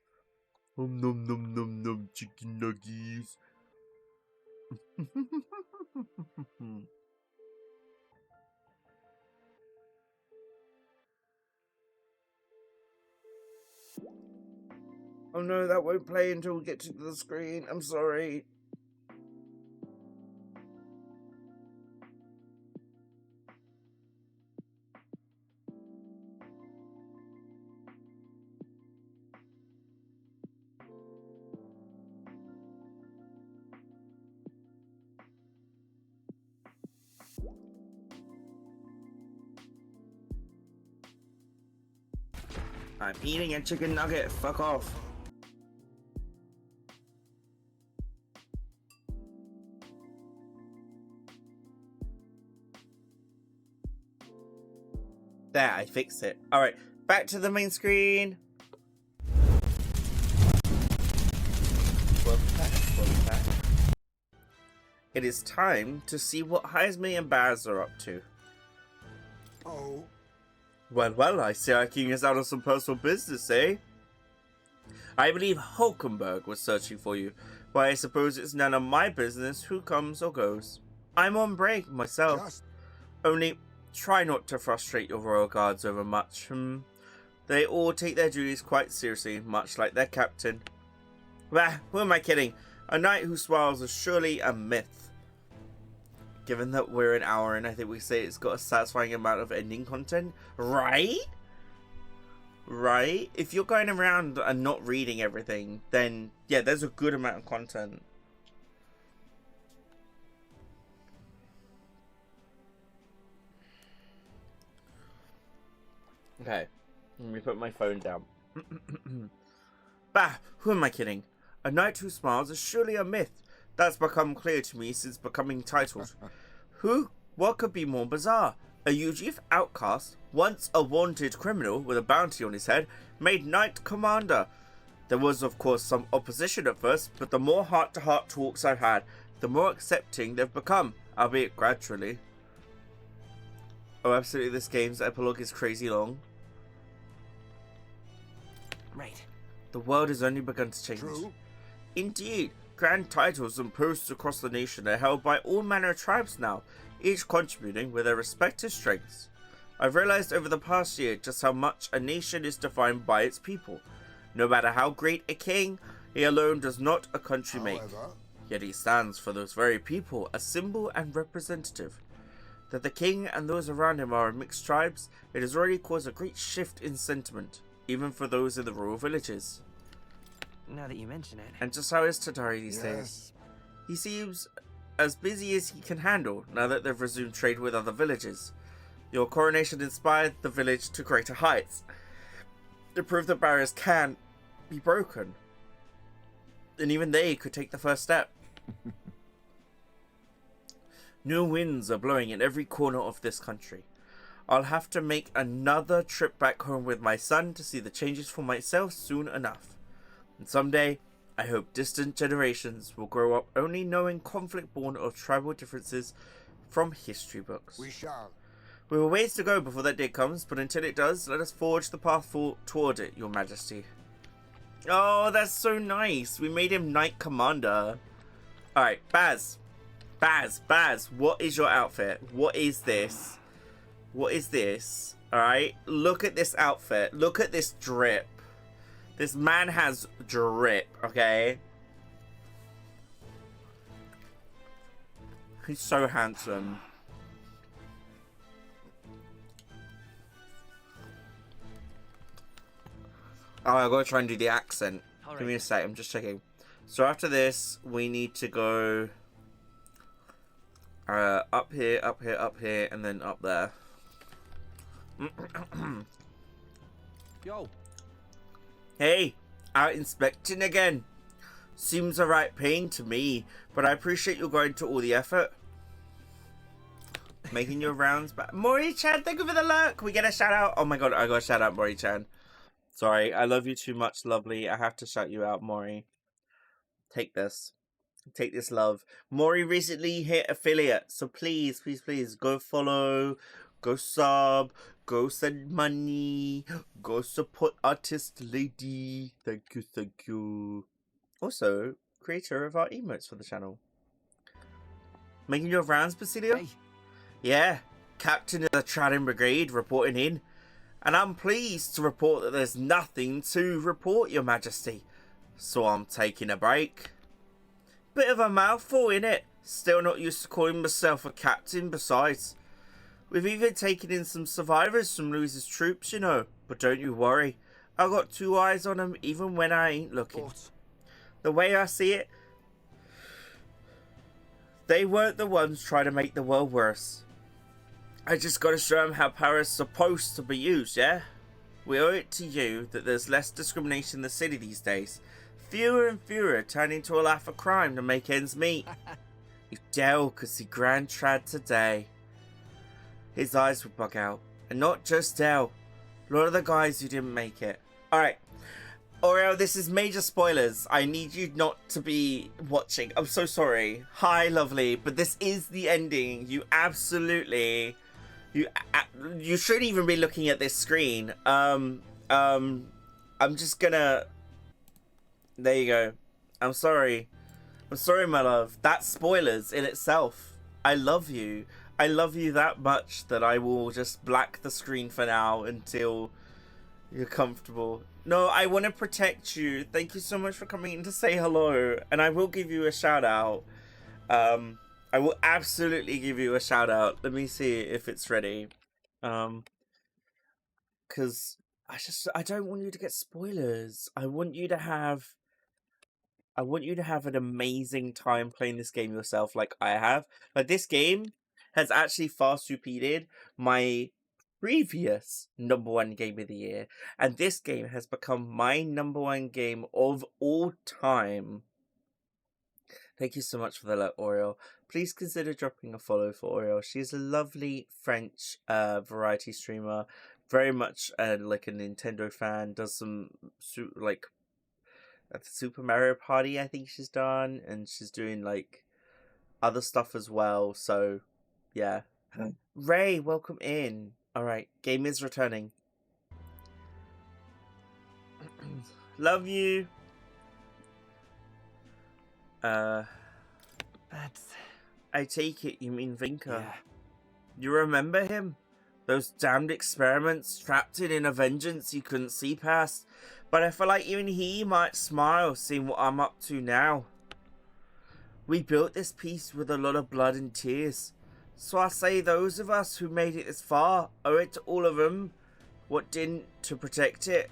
Nom nom nom nom nom chicken nuggets. Oh no, that won't play until we get to the screen. I'm sorry. I'm eating a chicken nugget. Fuck off. There, I fixed it. Alright, back to the main screen. Welcome back. Welcome back. It is time to see what Heisme and Baz are up to. Oh. Well, I see our king is out on some personal business, eh? I believe Hulkenberg was searching for you. Why, I suppose it's none of my business who comes or goes. I'm on break myself. Only, try not to frustrate your royal guards over much. They all take their duties quite seriously, much like their captain. Bah, who am I kidding? A knight who smiles is surely a myth. Given that we're an hour in, I think we say it's got a satisfying amount of ending content. Right? Right? If you're going around and not reading everything, then yeah, there's a good amount of content. Okay, let me put my phone down. Bah, who am I kidding? A knight who smiles is surely a myth. That's become clear to me since becoming titled. What could be more bizarre? A UGF outcast, once a wanted criminal with a bounty on his head, made knight commander. There was of course some opposition at first, but the more heart-to-heart talks I've had, the more accepting they've become, albeit gradually. Oh, absolutely, this game's epilogue is crazy long. Right. The world has only begun to change. True. Indeed, grand titles and posts across the nation are held by all manner of tribes now, each contributing with their respective strengths. I've realized over the past year just how much a nation is defined by its people. No matter how great a king, he alone does not a country make. Yet he stands for those very people, a symbol and representative. That the king and those around him are mixed tribes, it has already caused a great shift in sentiment, even for those in the rural villages. Now that you mention it. And just how is Tadari these days? He seems as busy as he can handle now that they've resumed trade with other villages. Your coronation inspired the village to greater heights. To prove that barriers can be broken. And even they could take the first step. New winds are blowing in every corner of this country. I'll have to make another trip back home with my son to see the changes for myself soon enough. And someday, I hope distant generations will grow up only knowing conflict born of tribal differences from history books. We shall. We have a ways to go before that day comes, but until it does, let us forge the path toward it, Your Majesty. Oh, that's so nice. We made him Knight Commander. Alright, Baz, what is your outfit? What is this? What is this? Alright, look at this outfit. Look at this drip. This man has drip, okay? He's so handsome. Oh, I gotta try and do the accent. All Give me right. a sec, I'm just checking. So after this, we need to go up here, and then up there. Yo. Hey, out inspecting again. Seems a right pain to me, but I appreciate you going to all the effort. Making your rounds back. Mori-chan, thank you for the lurk. We get a shout out. Oh my god, I got a shout out, Mori-chan. Sorry, I love you too much, lovely. I have to shout you out, Mori. Take this. Take this love. Mori recently hit affiliate, so please, please, please go follow, go sub, Go send money. Go support artist lady. Thank you, thank you. Also, creator of our emotes for the channel. Making your rounds, Basilio? Hey. Yeah, captain of the Trading Brigade reporting in. And I'm pleased to report that there's nothing to report, Your Majesty. So I'm taking a break. Bit of a mouthful, innit? Still not used to calling myself a captain, besides. We've even taken in some survivors from Louis's troops, you know. But don't you worry. I got 2 eyes on them even when I ain't looking. What? The way I see it, they weren't the ones trying to make the world worse. I just gotta show them how power is supposed to be used, yeah? We owe it to you that there's less discrimination in the city these days. Fewer and fewer turn into a laugh of crime to make ends meet. If Dell could see Grand Trad today, his eyes would bug out. And not just Dell. A lot of the guys who didn't make it. Alright. Oreo, this is major spoilers. I need you not to be watching. I'm so sorry. Hi, lovely. But this is the ending. You absolutely... You shouldn't even be looking at this screen. I'm just gonna... There you go. I'm sorry. I'm sorry, my love. That's spoilers in itself. I love you. I love you that much that I will just black the screen for now until you're comfortable. No, I want to protect you. Thank you so much for coming in to say hello. And I will give you a shout out. I will absolutely give you a shout out. Let me see if it's ready. Because I don't want you to get spoilers. I want you to have an amazing time playing this game yourself like I have. Like, this game has actually far superseded my previous #1 game of the year, and this game has become my #1 game of all time. Thank you so much for the like, Oriel. Please consider dropping a follow for Oriel. She is a lovely French variety streamer, very much like a Nintendo fan. Does some like at the Super Mario Party, I think she's done, and she's doing like other stuff as well. So yeah. Ray, welcome in. Alright, game is returning. Love you. That's... I take it you mean Vinka. Yeah. You remember him? Those damned experiments trapped in a vengeance you couldn't see past. But I feel like even he might smile seeing what I'm up to now. We built this piece with a lot of blood and tears. So I say those of us who made it this far owe it to all of them what didn't to protect it.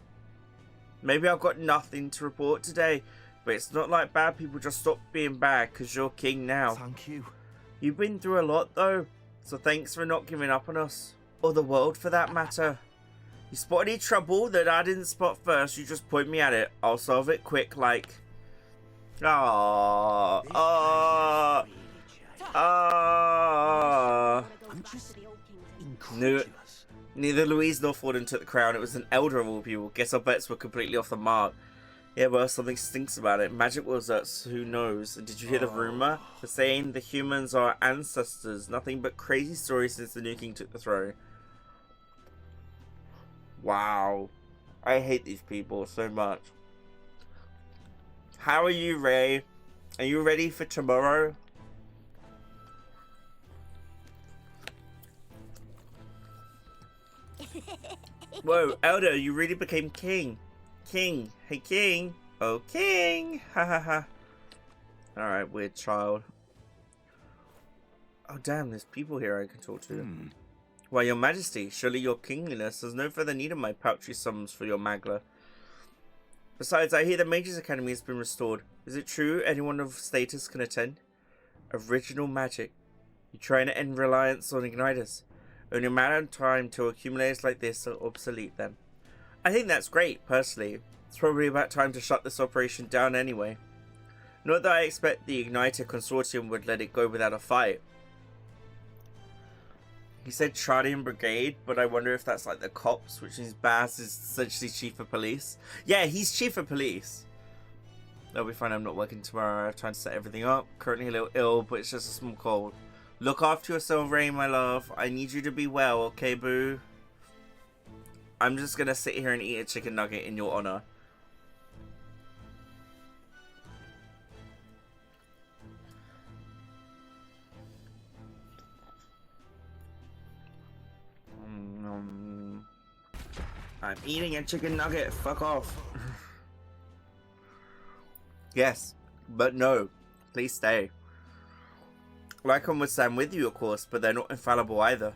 Maybe I've got nothing to report today, but it's not like bad people just stop being bad because you're king now. Thank you. You've been through a lot though, so thanks for not giving up on us. Or the world for that matter. You spot any trouble that I didn't spot first, you just point me at it. I'll solve it quick like... Neither Louise nor Forden took the crown. It was an elder of all people. Guess our bets were completely off the mark. Yeah, well, something stinks about it. Magic was us. Who knows? And did you hear the rumor? The saying the humans are our ancestors. Nothing but crazy stories since the new king took the throne. Wow. I hate these people so much. How are you, Ray? Are you ready for tomorrow? Whoa, Elder, you really became king. King. Hey, king. Oh, king. Ha ha ha. Alright, weird child. Oh, damn, there's people here I can talk to. Why, your majesty, surely your kingliness has no further need of my paltry sums for your magler. Besides, I hear the Mages Academy has been restored. Is it true anyone of status can attend? Original magic. You're trying to end reliance on igniters. Only a matter of time till accumulators like this are obsolete then. I think that's great, personally. It's probably about time to shut this operation down anyway. Not that I expect the Igniter Consortium would let it go without a fight. He said Trading Brigade, but I wonder if that's like the cops, which means Baz is essentially chief of police. Yeah, he's chief of police. That'll be fine, I'm not working tomorrow. I have time to set everything up. Currently a little ill, but it's just a small cold. Look after yourself, Ray, my love. I need you to be well, okay, boo? I'm just gonna sit here and eat a chicken nugget in your honor. I'm eating a chicken nugget. Fuck off. Yes, but no. Please stay. Lycon would stand with you, of course, but they're not infallible either.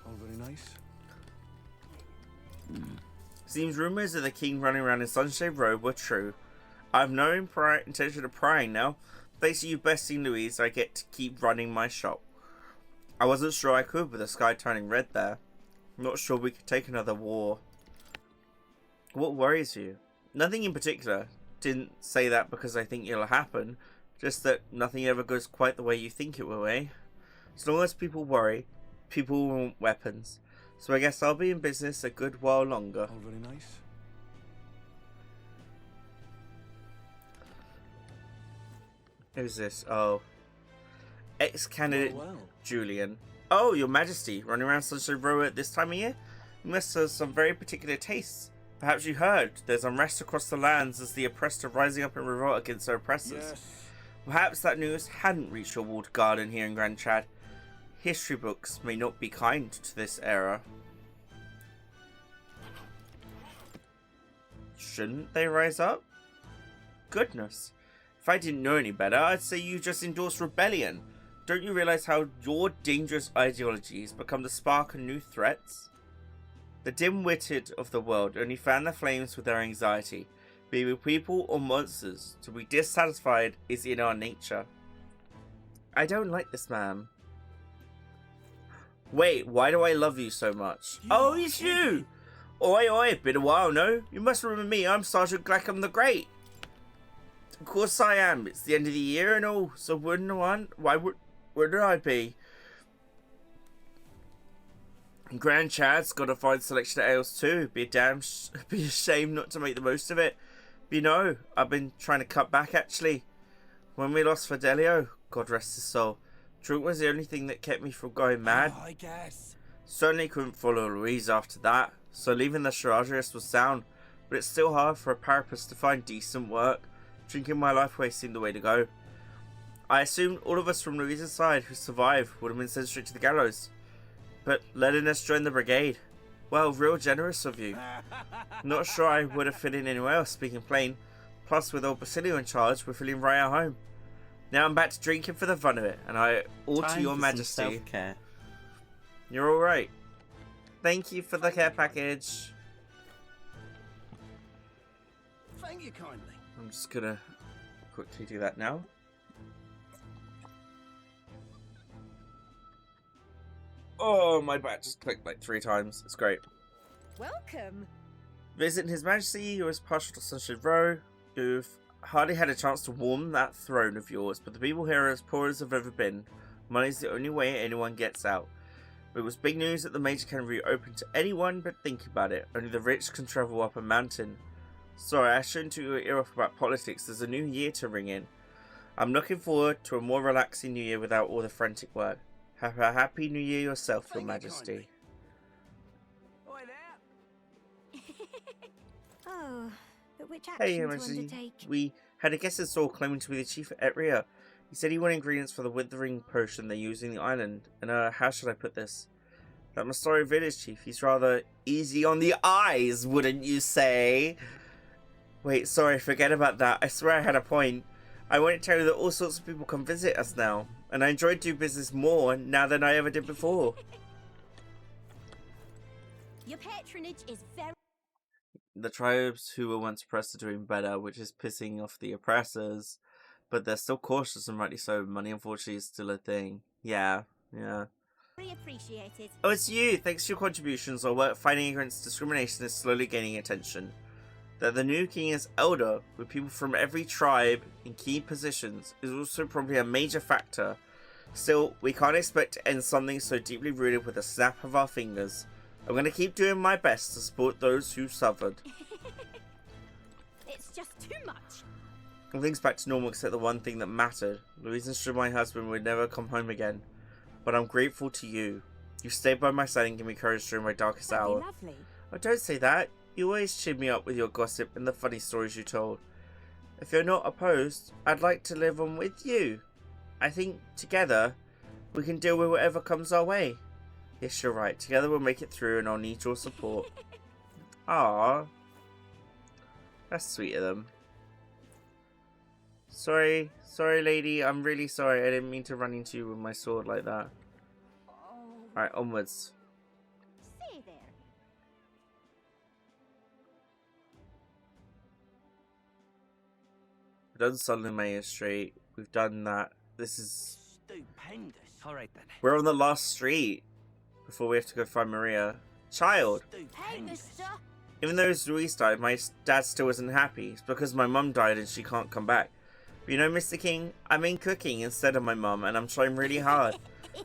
All very nice. Seems rumors of the king running around in Sunshade Road were true. I have no intention of prying now. Thanks to you besting Louise, I get to keep running my shop. I wasn't sure I could with the sky turning red there. Not sure we could take another war. What worries you? Nothing in particular. Didn't say that because I think it'll happen. Just that nothing ever goes quite the way you think it will, eh? As long as people worry, people want weapons. So I guess I'll be in business a good while longer. All very nice. Who's this? Oh. Ex-candidate Well. Julian. Oh, your majesty, running around Sunshine Row at this time of year? You must have some very particular tastes. Perhaps you heard, there's unrest across the lands as the oppressed are rising up in revolt against their oppressors. Yes. Perhaps that news hadn't reached your walled garden here in Grand Chad. History books may not be kind to this era. Shouldn't they rise up? Goodness. If I didn't know any better, I'd say you just endorsed rebellion. Don't you realize how your dangerous ideologies become the spark of new threats? The dim-witted of the world only fan the flames with their anxiety. Be we people or monsters, to be dissatisfied is in our nature. I don't like this man. Wait, why do I love you so much? Oh, it's you! Oi, oi, been a while, no? You must remember me, I'm Sergeant Glackham the Great. Of course I am, it's the end of the year and all, so wouldn't I be? Grand Chad's got a fine selection of ales too. Be a shame not to make the most of it. But you know, I've been trying to cut back actually. When we lost Fidelio, God rest his soul, drink was the only thing that kept me from going mad. I guess. Certainly couldn't follow Louise after that, so leaving the Charagerist was sound. But it's still hard for a parapist to find decent work. Drinking my life away seemed the way to go. I assumed all of us from Louise's side who survived would have been sent straight to the gallows. But letting us join the brigade, well, real generous of you. Not sure I would have fit in anywhere else, speaking plain. Plus, with old Basilio in charge, we're feeling right at home. Now I'm back to drinking for the fun of it, and I all to your majesty. Self-care. You're alright. Thank you for the care package. Thank you kindly. I'm just gonna quickly do that now. Oh, my bat just clicked like 3 times. It's great. Welcome. Visiting His Majesty, who is partial to Sunshine Row. You've hardly had a chance to warm that throne of yours, but the people here are as poor as they've ever been. Money's the only way anyone gets out. It was big news that the Major can reopen to anyone, but think about it. Only the rich can travel up a mountain. Sorry, I shouldn't took your ear off about politics. There's a new year to ring in. I'm looking forward to a more relaxing new year without all the frantic work. Have a happy new year yourself, Your Majesty. Oi there. Oh, but which Hey, action Your to Majesty. undertake? We had a guest in store claiming to be the chief of Etria. He said he wanted ingredients for the withering potion they use in the island. And how should I put this? That Mastorio village chief, he's rather easy on the eyes, wouldn't you say? Wait, sorry, forget about that. I swear I had a point. I want to tell you that all sorts of people come visit us now. And I enjoy doing business more now than I ever did before. Your patronage is very... The tribes who were once oppressed are doing better, which is pissing off the oppressors. But they're still cautious, and rightly so. Money, unfortunately, is still a thing. Yeah. appreciated. Oh, it's you! Thanks to your contributions, our work fighting against discrimination is slowly gaining attention. That the new king is elder, with people from every tribe in key positions, is also probably a major factor. Still, we can't expect to end something so deeply rooted with a snap of our fingers. I'm going to keep doing my best to support those who suffered. It's just too much. Things back to normal except the one thing that mattered. Louise and my husband would never come home again. But I'm grateful to you. You stayed by my side and give me courage during my darkest That'd hour. be lovely. Oh, don't say that. You always cheer me up with your gossip and the funny stories you told. If you're not opposed, I'd like to live on with you. I think together we can deal with whatever comes our way. Yes, you're right. Together we'll make it through and I'll need your support. Ah, that's sweet of them. Sorry, lady. I'm really sorry. I didn't mean to run into you with my sword like that. Alright, onwards. Say there. We've done Sunland Mayor Street. We've done that. This is... Stupendous. Alright then. We're on the last street before we have to go find Maria. Child! Hey, Stupendous. mister. Even though Louise died, my dad still isn't happy. It's because my mum died and she can't come back. But you know, Mr. King, I'm in cooking instead of my mum and I'm trying really hard.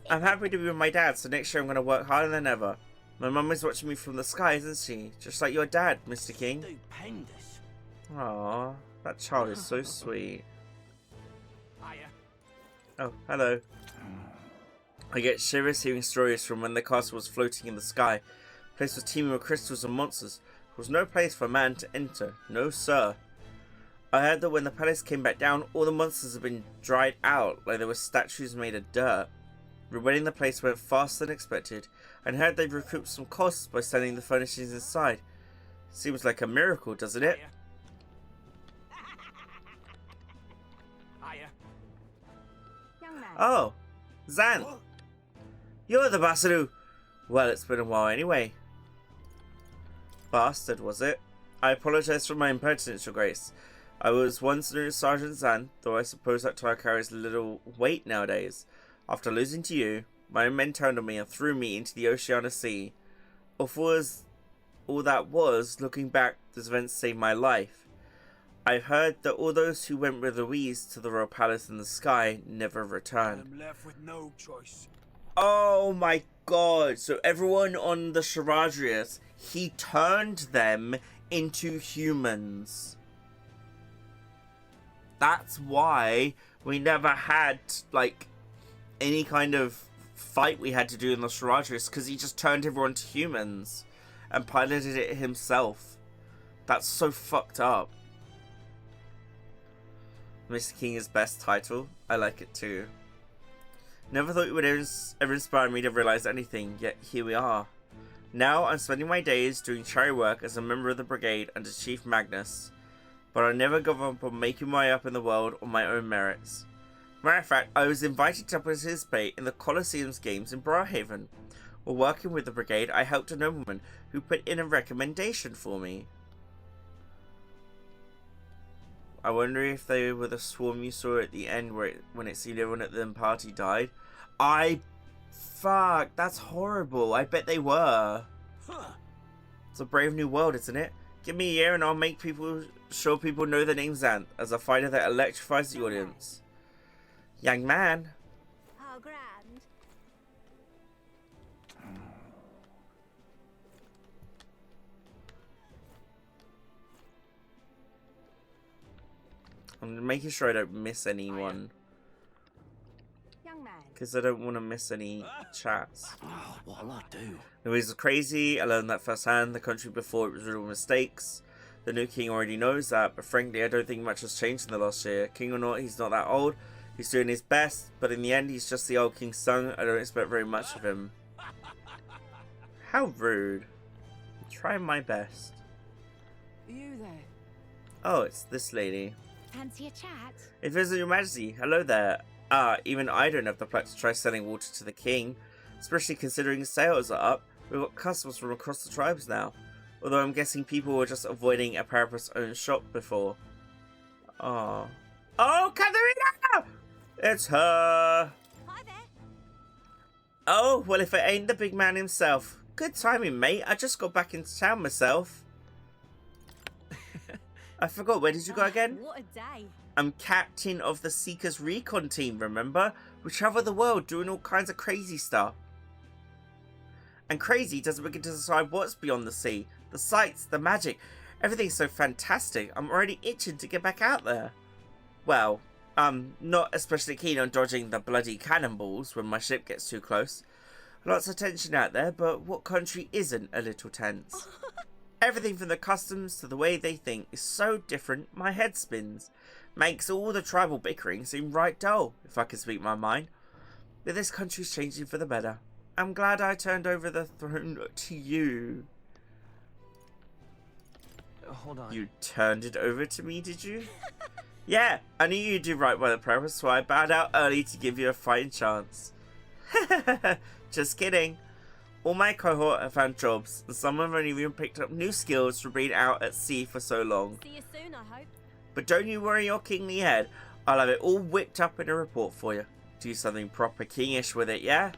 I'm happy to be with my dad, so next year I'm going to work harder than ever. My mum is watching me from the sky, isn't she? Just like your dad, Mr. King. Stupendous. Aww, that child is so sweet. Hiya. Oh, hello. I get shivers hearing stories from when the castle was floating in the sky. The place was teeming with crystals and monsters. There was no place for man to enter. No, sir. I heard that when the palace came back down, all the monsters had been dried out, like they were statues made of dirt. Rebuilding the place went faster than expected, and heard they've recouped some costs by selling the furnishings inside. Seems like a miracle, doesn't it? Hiya. Young man. Oh, Zan, you're the Bastard. Well, it's been a while anyway. Bastard, was it? I apologise for my impertinence, Your Grace. I was once known as Sergeant Zan, though I suppose that title carries little weight nowadays. After losing to you, my own men turned on me and threw me into the Oceania Sea. Awful as all that was, looking back, those events saved my life. I've heard that all those who went with Louise to the royal palace in the sky never returned. I'm left with no choice. Oh my god, so everyone on the Charadrius, he turned them into humans. That's why we never had, like, any kind of fight we had to do in the Charadrius, because he just turned everyone to humans and piloted it himself. That's so fucked up. Mr. King is best title. I like it too. Never thought it would ever inspire me to realize anything, yet here we are. Now I'm spending my days doing charity work as a member of the brigade under Chief Magnus, but I never give up on making my way up in the world on my own merits. Matter of fact, I was invited to participate in the Colosseum's games in Broadhaven. While working with the brigade, I helped a nobleman who put in a recommendation for me. I wonder if they were the swarm you saw at the end when it seemed everyone at the party died. Fuck, that's horrible. I bet they were. Huh. It's a brave new world, isn't it? Give me a year and I'll make sure people know the name Zant as a fighter that electrifies the audience. Young man. How grand. I'm making sure I don't miss anyone, Young man. because I don't want to miss any chats. Oh, what'll I do? Louise is crazy. I learned that firsthand. The country before it was riddled with mistakes. The new king already knows that, but frankly I don't think much has changed in the last year. King or not, he's not that old. He's doing his best, but in the end he's just the old king's son. I don't expect very much of him. How rude. I'm trying my best. Are you there? Oh, it's this lady. Fancy a chat? If it's your majesty, hello there. Even I don't have the pluck to try selling water to the king. Especially considering sales are up. We've got customers from across the tribes now. Although I'm guessing people were just avoiding a Parapet's own shop before. Oh. Oh, Katharina! It's her! Hi there. Oh, well if it ain't the big man himself. Good timing, mate. I just got back into town myself. I forgot, where did you go again? What a day. I'm captain of the Seekers Recon team, remember? We travel the world doing all kinds of crazy stuff. And crazy doesn't begin to decide what's beyond the sea. The sights, the magic, everything's so fantastic. I'm already itching to get back out there. Well, I'm not especially keen on dodging the bloody cannonballs when my ship gets too close. Lots of tension out there, but what country isn't a little tense? Everything from the customs to the way they think is so different, my head spins. Makes all the tribal bickering seem right dull, if I can speak my mind. But this country's changing for the better. I'm glad I turned over the throne to you. Hold on. You turned it over to me, did you? Yeah, I knew you'd do right by the purpose, so I bowed out early to give you a fighting chance. Just kidding. All my cohort have found jobs, and some have only even picked up new skills from being out at sea for so long. See you soon, I hope. But don't you worry your kingly head. I'll have it all whipped up in a report for you. Do something proper kingish with it, yeah?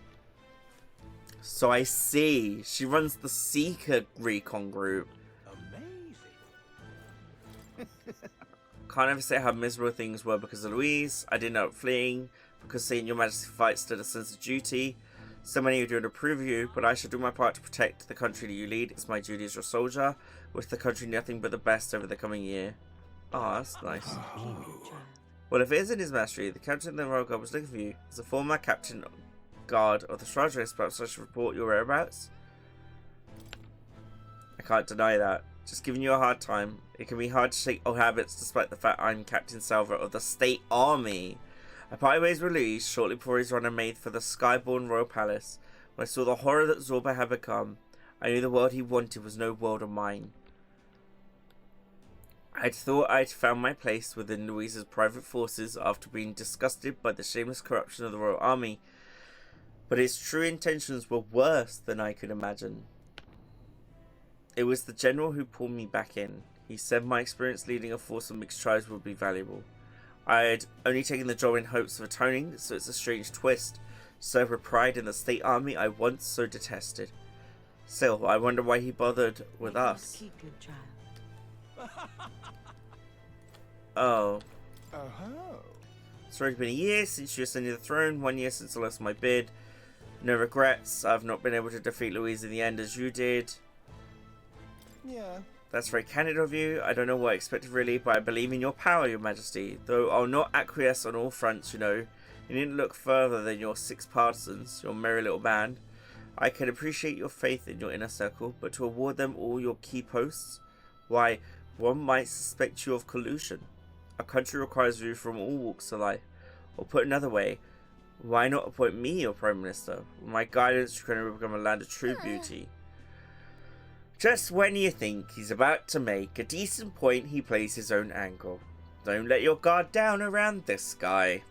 So I see. She runs the Seeker Recon group. Amazing. Can't ever say how miserable things were because of Louise. I didn't end up fleeing because seeing your majesty fight stood a sense of duty. So many of you would approve of you, but I shall do my part to protect the country that you lead. It's my duty as your soldier. Wish the country nothing but the best over the coming year. Oh, that's nice. Well, if it isn't his mastery, the captain of the Royal Guard was looking for you. As a former captain guard of the Stride Race, perhaps I should report your whereabouts? I can't deny that. Just giving you a hard time. It can be hard to shake old habits despite the fact I'm Captain Salver of the State Army. I parted ways with Louise shortly before his runner made for the Skyborn Royal Palace. When I saw the horror that Zorba had become, I knew the world he wanted was no world of mine. I'd thought I'd found my place within Louise's private forces after being disgusted by the shameless corruption of the Royal Army, but its true intentions were worse than I could imagine. It was the general who pulled me back in. He said my experience leading a force of mixed tribes would be valuable. I had only taken the job in hopes of atoning, so it's a strange twist. Serve with pride in the state army I once so detested. Still, I wonder why he bothered with us. Keep good child. Oh. Oh. So it's been a year since you ascended the throne, 1 year since I lost my bid. No regrets, I've not been able to defeat Louise in the end as you did. Yeah. That's very candid of you. I don't know what I expected really, but I believe in your power, your majesty. Though I'll not acquiesce on all fronts, you know. You needn't look further than your 6 partisans, your merry little band. I can appreciate your faith in your inner circle, but to award them all your key posts? Why, one might suspect you of collusion. A country requires you from all walks of life. Or put another way, why not appoint me your Prime Minister? With my guidance, you can become a land of true beauty. Just when you think he's about to make a decent point, he plays his own angle. Don't let your guard down around this guy.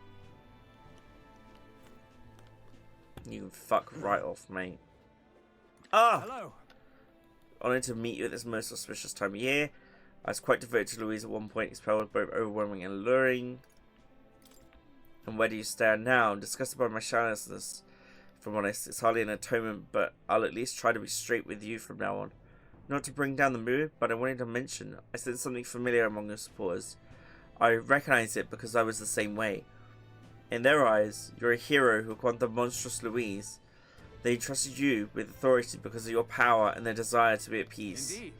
You can fuck right off, mate. Ah! Hello. Honoured to meet you at this most auspicious time of year. I was quite devoted to Louise at one point. His power was both overwhelming and alluring. And where do you stand now? I'm disgusted by my shallowness. If I'm honest, it's hardly an atonement, but I'll at least try to be straight with you from now on. Not to bring down the mood, but I wanted to mention, I said something familiar among your supporters. I recognise it because I was the same way. In their eyes, you're a hero who caught the monstrous Louise. They entrusted you with authority because of your power and their desire to be at peace. Indeed.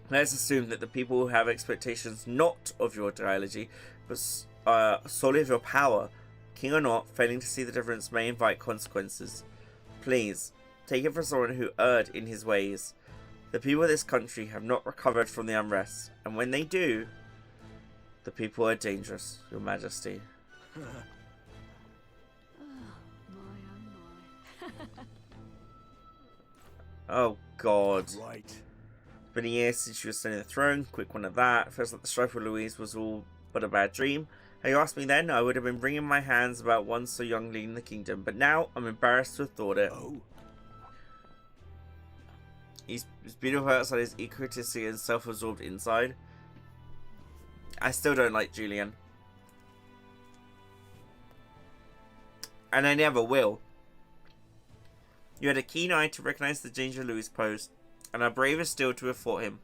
Let's assume that the people who have expectations not of your ideology, but solely of your power, king or not, failing to see the difference may invite consequences. Please, take it from someone who erred in his ways. The people of this country have not recovered from the unrest, and when they do, the people are dangerous, your majesty. Oh, my. Oh god. Right. It's been a year since you were standing on the throne, quick one at that. Feels like the strife with Louise was all but a bad dream. Had you asked me then, I would have been wringing my hands about one so young leading the kingdom, but now I'm embarrassed to have thought it. Oh. He's beautiful outside, his egotistic and self-absorbed inside. I still don't like Julian. And I never will. You had a keen eye to recognise the danger Louis posed, and are braver still to have fought him.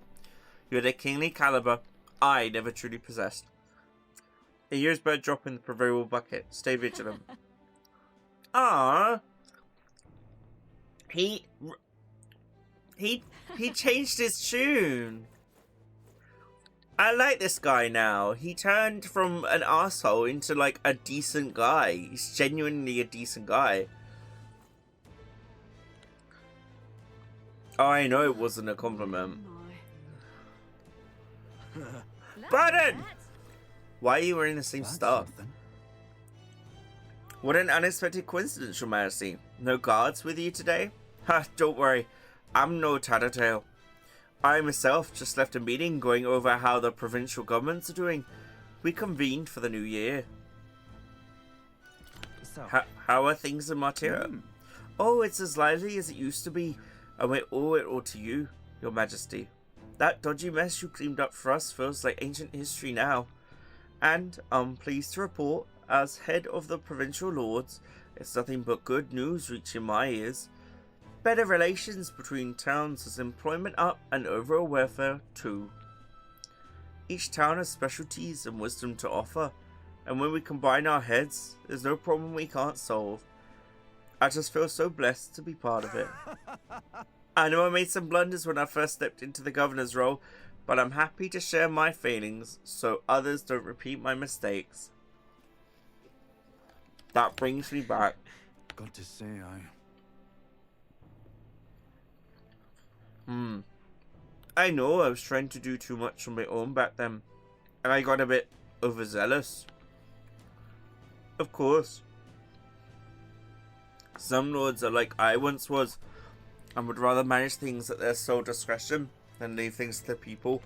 You had a kingly calibre I never truly possessed. A year's bird drop in the proverbial bucket. Stay vigilant. Ah, He changed his tune. I like this guy now. He turned from an asshole into like a decent guy. He's genuinely a decent guy. Oh, I know it wasn't a compliment. My. Button! That. Why are you wearing the same That's stuff? something. What an unexpected coincidence, Your Majesty. No guards with you today? Ha, don't worry. I'm no tattletale. I myself just left a meeting going over how the provincial governments are doing. We convened for the new year. So, How are things in Martyra? Oh, it's as lively as it used to be. And we owe it all to you, Your Majesty. That dodgy mess you cleaned up for us feels like ancient history now. And I'm pleased to report, as head of the provincial lords, it's nothing but good news reaching my ears. Better relations between towns as employment up and overall welfare too. Each town has specialties and wisdom to offer, and when we combine our heads, there's no problem we can't solve. I just feel so blessed to be part of it. I know I made some blunders when I first stepped into the governor's role, but I'm happy to share my feelings so others don't repeat my mistakes. That brings me back. Got to say, I know I was trying to do too much on my own back then, and I got a bit overzealous. Of course. Some lords are like I once was, and would rather manage things at their sole discretion than leave things to the people.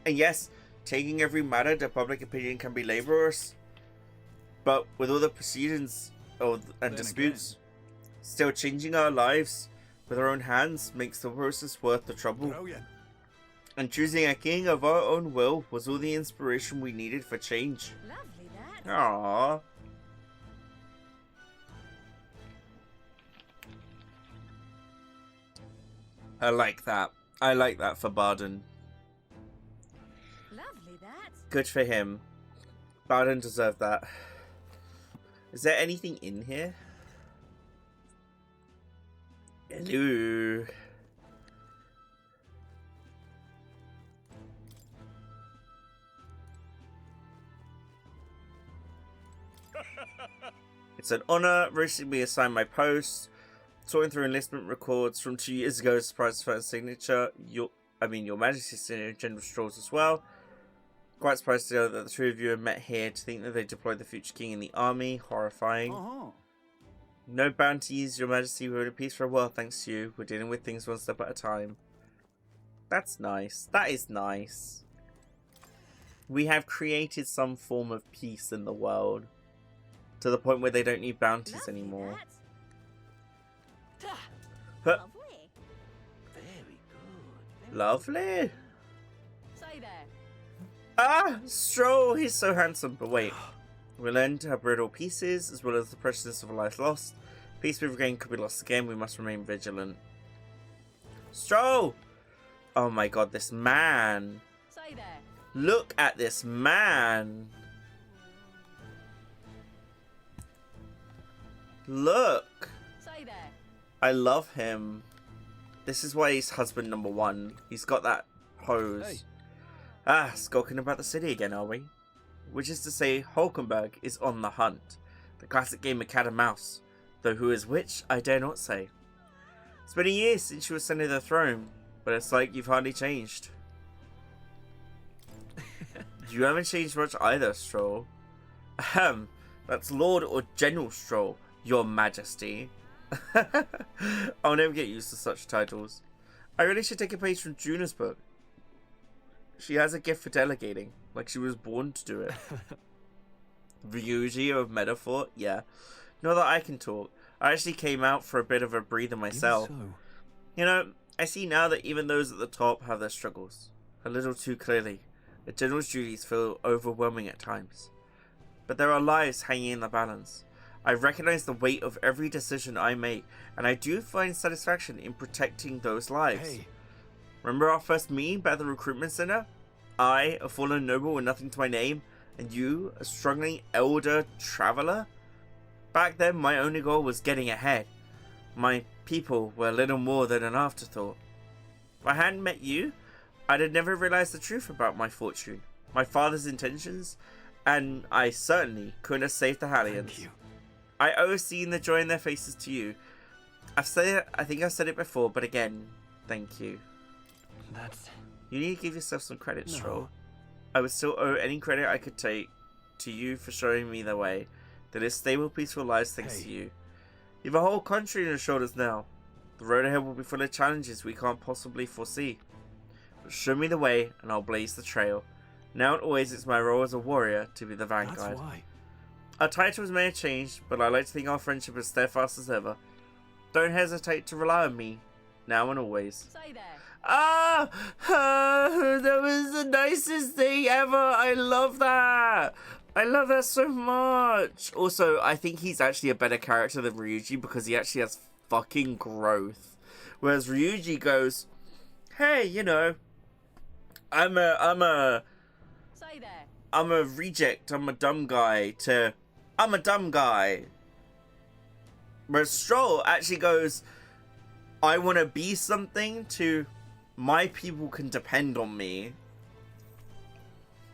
And yes, taking every matter to public opinion can be laborious, but with all the proceedings and disputes, still changing our lives with our own hands makes the process worth the trouble. brilliant. And choosing a king of our own will was all the inspiration we needed for change. Lovely that. Aww. I like that. I like that for Barden. Lovely that. Good for him. Barden deserved that. Is there anything in here? Hello. It's an honor. Recently assigned my post. Sorting through enlistment records from 2 years ago. Surprised for signature. Your Majesty's signature, General Strolls as well. Quite surprised to know that the two of you have met here to think that they deployed the future king in the army. Horrifying. No bounties, Your Majesty. We're at peace for a while, thanks to you. We're dealing with things one step at a time. That's nice. That is nice. We have created some form of peace in the world. To the point where they don't need bounties Lovely anymore. that. Huh. Lovely. Very good. Lovely. Say there. Ah, Stroll, he's so handsome. But wait, we learned to have brittle pieces, as well as the preciousness of a life lost. Peace we've regained could be lost again. We must remain vigilant. Stroll! Oh my god, this man. Say there. Look at this man. Look. Say there. I love him. This is why he's husband number one. He's got that pose. Hey. Ah, skulking about the city again, are we? Which is to say, Hulkenberg is on the hunt. The classic game of cat and mouse. Though who is which, I dare not say. It's been a year since you were sent to the throne, but it's like you've hardly changed. You haven't changed much either, Stroll. Ahem, that's Lord or General Stroll, Your Majesty. I'll never get used to such titles. I really should take a page from Juna's book. She has a gift for delegating, like she was born to do it. Ryuji of metaphor, yeah. Not that I can talk. I actually came out for a bit of a breather myself. You know, I see now that even those at the top have their struggles. A little too clearly. The general's duties feel overwhelming at times. But there are lives hanging in the balance. I recognize the weight of every decision I make, and I do find satisfaction in protecting those lives. Hey. Remember our first meeting by the recruitment center? I, a fallen noble with nothing to my name, and you, a struggling elder traveler? Back then, my only goal was getting ahead. My people were little more than an afterthought. If I hadn't met you, I'd have never realized the truth about my fortune, my father's intentions, and I certainly couldn't have saved the Hallions. Thank you. I owe seeing the joy in their faces to you. I think I've said it before, but again, Thank you. That's... You need to give yourself some credit, No. Stroll. I would still owe any credit I could take to you for showing me the way. That is stable, peaceful lives thanks to you. You have a whole country on your shoulders now. The road ahead will be full of challenges we can't possibly foresee. But show me the way, and I'll blaze the trail. Now and always, it's my role as a warrior to be the vanguard. That's why. Our titles may have changed, but I like to think our friendship is steadfast as ever. Don't hesitate to rely on me, now and always. Stay there. That was the nicest thing ever. I love that. I love that so much. Also, I think he's actually a better character than Ryuji because he actually has fucking growth. Whereas Ryuji goes, hey, you know, I'm a Stay there. reject, I'm a dumb guy, to I'm a dumb guy. Whereas Stroll actually goes, I want to be something, to my people can depend on me.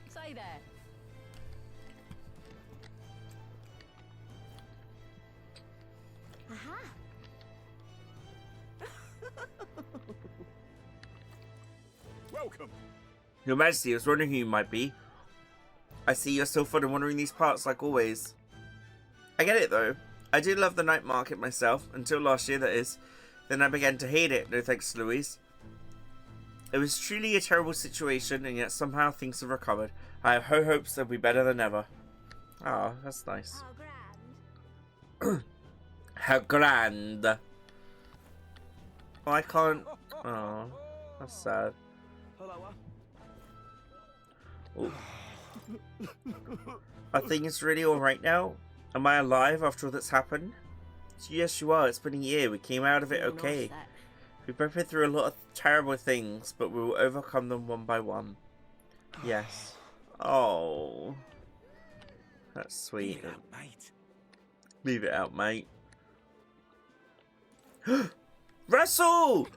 Stay there. Aha. Welcome. Your Majesty, I was wondering who you might be. I see you're still fond of wandering these parts like always. I get it though. I did love the night market myself, until last year that is. Then I began to hate it, no thanks to Louise. It was truly a terrible situation, and yet somehow things have recovered. I have high hopes they'll be better than ever. Ah, that's nice. How grand. How grand. Oh, I can't. Oh, that's sad. Ooh. I think it's really alright now. Am I alive after all that's happened? Yes, you are. It's been a year. We came out of it okay. We both been through a lot of terrible things, but we will overcome them one by one. Yes. Oh. That's sweet. Leave it out, mate. Leave it out, mate. Russell!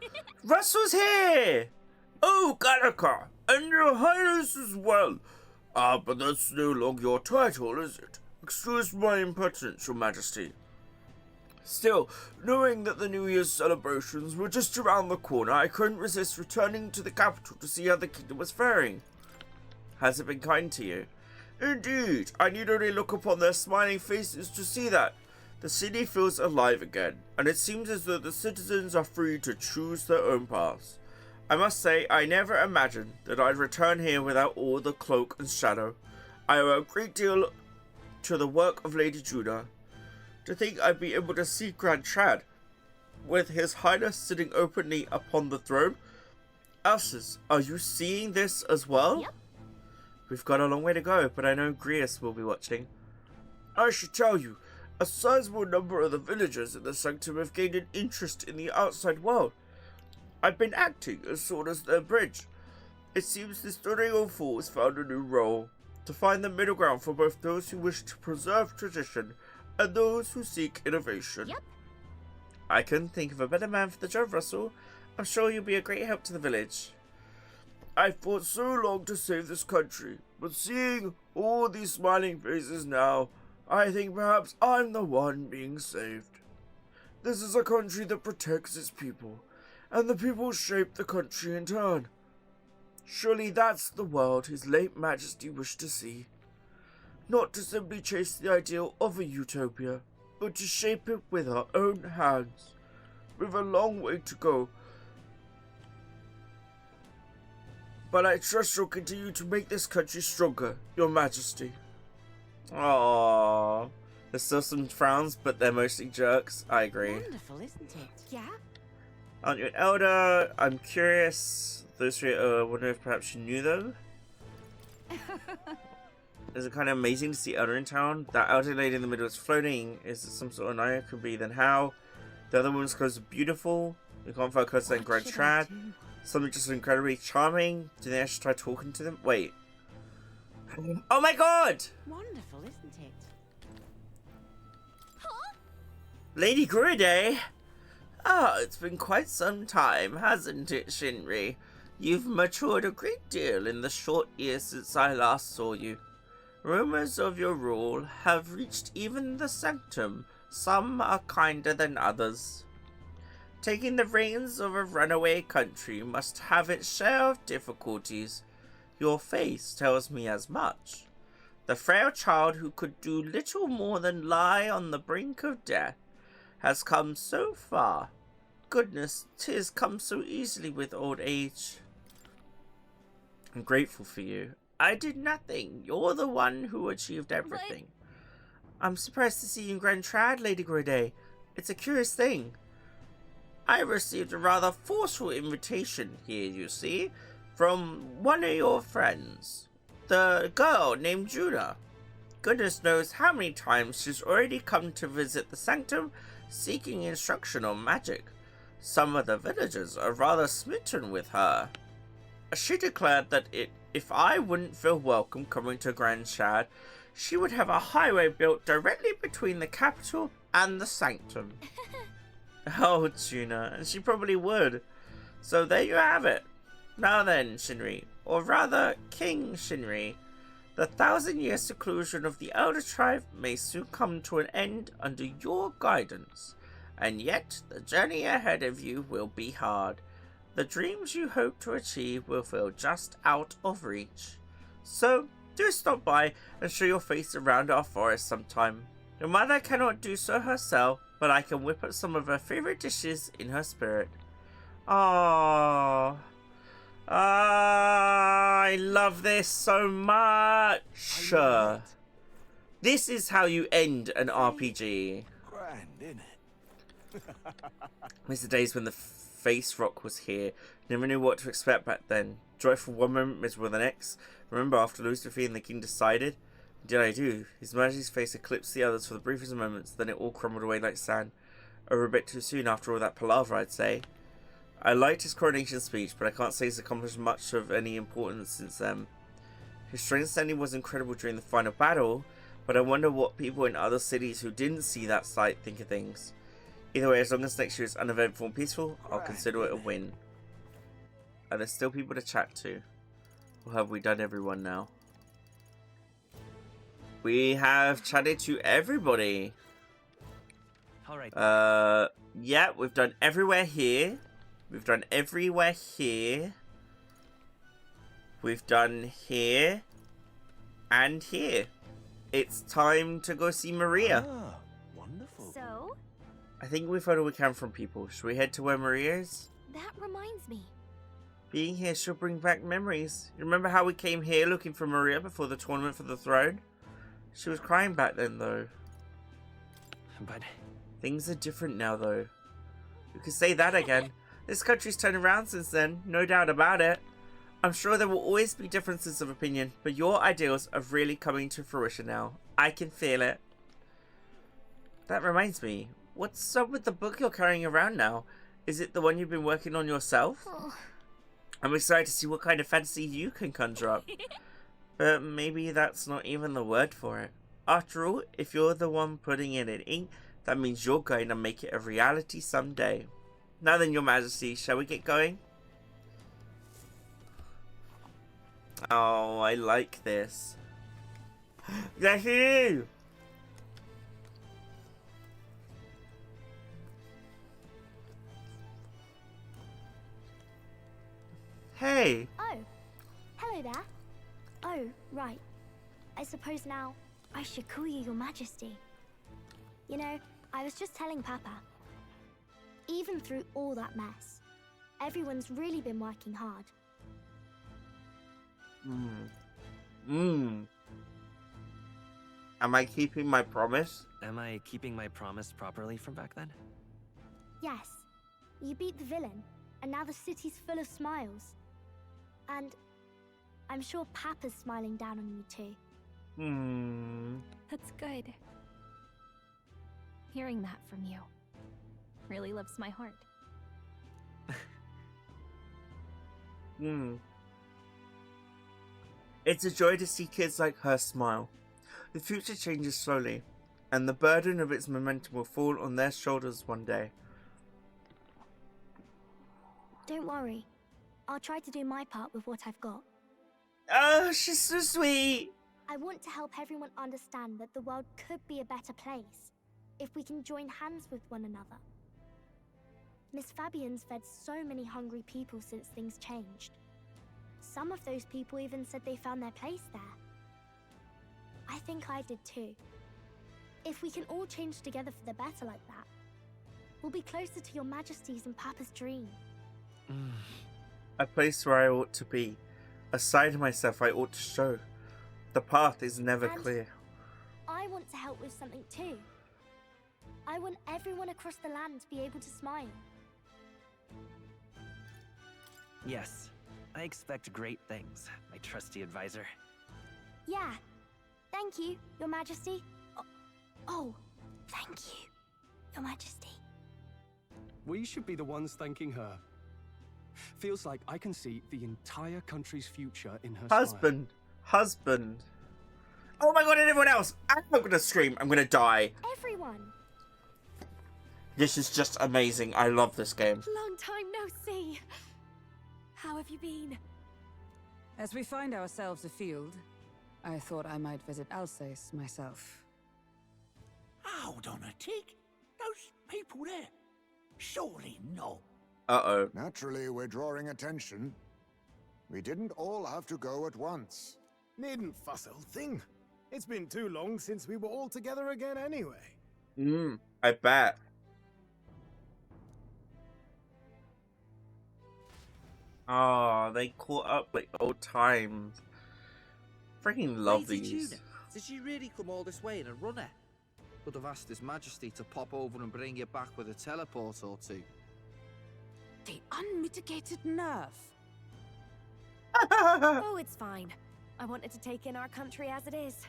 Russell's here! Oh, Gallica! And your highness as well. Ah, but that's no longer your title, is it? Excuse my impertinence, your majesty. Still, knowing that the New Year's celebrations were just around the corner, I couldn't resist returning to the capital to see how the kingdom was faring. Has it been kind to you? Indeed, I need only look upon their smiling faces to see that. The city feels alive again, and it seems as though the citizens are free to choose their own paths. I must say, I never imagined that I'd return here without all the cloak and shadow. I owe a great deal to the work of Lady Judah. To think I'd be able to see Grand Trad, with His Highness sitting openly upon the throne. Elses, are you seeing this as well? Yep. We've got a long way to go, but I know Grius will be watching. I should tell you, a sizable number of the villagers in the sanctum have gained an interest in the outside world. I've been acting as sort as their bridge. It seems this Dormant fool has found a new role, to find the middle ground for both those who wish to preserve tradition and those who seek innovation. Yep. I couldn't think of a better man for the job, Russell. I'm sure you'll be a great help to the village. I fought so long to save this country, but seeing all these smiling faces now, I think perhaps I'm the one being saved. This is a country that protects its people, and the people shape the country in turn. Surely that's the world His late Majesty wished to see. Not to simply chase the ideal of a utopia, but to shape it with our own hands. We've a long way to go, but I trust you'll continue to make this country stronger, Your Majesty. Aww. There's still some frowns, but they're mostly jerks. I agree. Wonderful, isn't it? Yeah. Aren't you an elder? I'm curious. Those three, I wonder if perhaps you knew them? Is it kind of amazing to see Elder in town? That elder lady in the middle is floating. Is it some sort of Naya? Could be, then how? The other woman's clothes are beautiful. You can't find clothes like Grand What should I Trad. do? Something just incredibly charming. Do they actually try talking to them? Wait. Oh my god! Wonderful, isn't it? Lady Gruide? Ah, it's been quite some time, hasn't it, Shinri? You've matured a great deal in the short years since I last saw you. Rumors of your rule have reached even the sanctum. Some are kinder than others. Taking the reins of a runaway country must have its share of difficulties. Your face tells me as much. The frail child who could do little more than lie on the brink of death has come so far. Goodness, 'tis come so easily with old age. I'm grateful for you. I did nothing. You're the one who achieved everything. I'm surprised to see you in Grand Trad, Lady Grade. It's a curious thing. I received a rather forceful invitation here, you see, from one of your friends. The girl named Juna. Goodness knows how many times she's already come to visit the sanctum seeking instruction on magic. Some of the villagers are rather smitten with her. She declared that if I wouldn't feel welcome coming to Grand Shad, she would have a highway built directly between the capital and the sanctum. Oh, Juna, and she probably would. So there you have it. Now then, Shinri, or rather, King Shinri, the 1,000-year seclusion of the Elder Tribe may soon come to an end under your guidance. And yet, the journey ahead of you will be hard. The dreams you hope to achieve will feel just out of reach. So, do stop by and show your face around our forest sometime. Your mother cannot do so herself, but I can whip up some of her favorite dishes in her spirit. Aww. I love this so much. This is how you end an RPG. Grand, innit? These are the days when the face rock was here. Never knew what to expect back then. Joyful one moment, miserable the next. Remember after Lucifer and the king decided? Did I do? His Majesty's face eclipsed the others for the briefest of moments, then it all crumbled away like sand. Over a bit too soon after all that palaver, I'd say. I liked his coronation speech, but I can't say he's accomplished much of any importance since then. His strength standing was incredible during the final battle, but I wonder what people in other cities who didn't see that sight think of things. Either way, as long as next year is uneventful and peaceful, I'll consider it a win. Are there still people to chat to? Or have we done everyone now? We have chatted to everybody. Alright. Yeah, we've done everywhere here. We've done everywhere here. We've done here. And here. It's time to go see Maria. Ah, wonderful. So, I think we've heard all we can from people. Should we head to where Maria is? that reminds me. Being here should bring back memories. You remember how we came here looking for Maria before the tournament for the throne? She was crying back then, though. But Things are different now, though. You could say that again. This country's turned around since then, no doubt about it. I'm sure there will always be differences of opinion, but your ideals are really coming to fruition now. I can feel it. That reminds me, what's up with the book you're carrying around now? Is it the one you've been working on yourself? Oh, I'm excited to see what kind of fantasy you can conjure up. But maybe that's not even the word for it. After all, if you're the one putting it in ink, that means you're going to make it a reality someday. Now then, Your Majesty, shall we get going? Oh, I like this. That's you! Hey! oh, hello there. Oh, right. I suppose now I should call you Your Majesty. You know, I was just telling Papa. Even through all that mess, everyone's really been working hard. Am I keeping my promise? am I keeping my promise properly from back then? Yes, you beat the villain, and now the city's full of smiles. And I'm sure Papa's smiling down on you too. That's good. Hearing that from you really lifts my heart. It's a joy to see kids like her smile. The future changes slowly, and the burden of its momentum will fall on their shoulders one day. Don't worry. I'll try to do my part with what I've got. Oh, she's so sweet! I want to help everyone understand that the world could be a better place if we can join hands with one another. Miss Fabian's fed so many hungry people since things changed. Some of those people even said they found their place there. I think I did too. If we can all change together for the better like that, we'll be closer to your Majesty's and Papa's dream. A place where I ought to be. A side of myself I ought to show. The path is never And clear. I want to help with something too. I want everyone across the land to be able to smile. Yes, I expect great things, my trusty advisor. Yeah. Thank you, Your Majesty. Oh, thank you, Your Majesty. We should be the ones thanking her. Feels like I can see the entire country's future in her Husband. Husband. Oh my god, and everyone else. I'm not gonna scream. I'm gonna die. Everyone. This is just amazing. I love this game. Long time no see. How have you been? As we find ourselves afield, I thought I might visit Alsace myself. Hold on a tick. Those people there. Surely not. Uh-oh. Naturally, we're drawing attention. We didn't all have to go at once. Needn't fuss, old thing. It's been too long since we were all together again anyway. I bet. Oh, they caught up like old times. Freaking love Lady these. Juna, did she really come all this way in a runner? Would have asked His Majesty to pop over and bring you back with a teleport or two. The unmitigated nerve. Oh, it's fine. I wanted to take in our country as it is.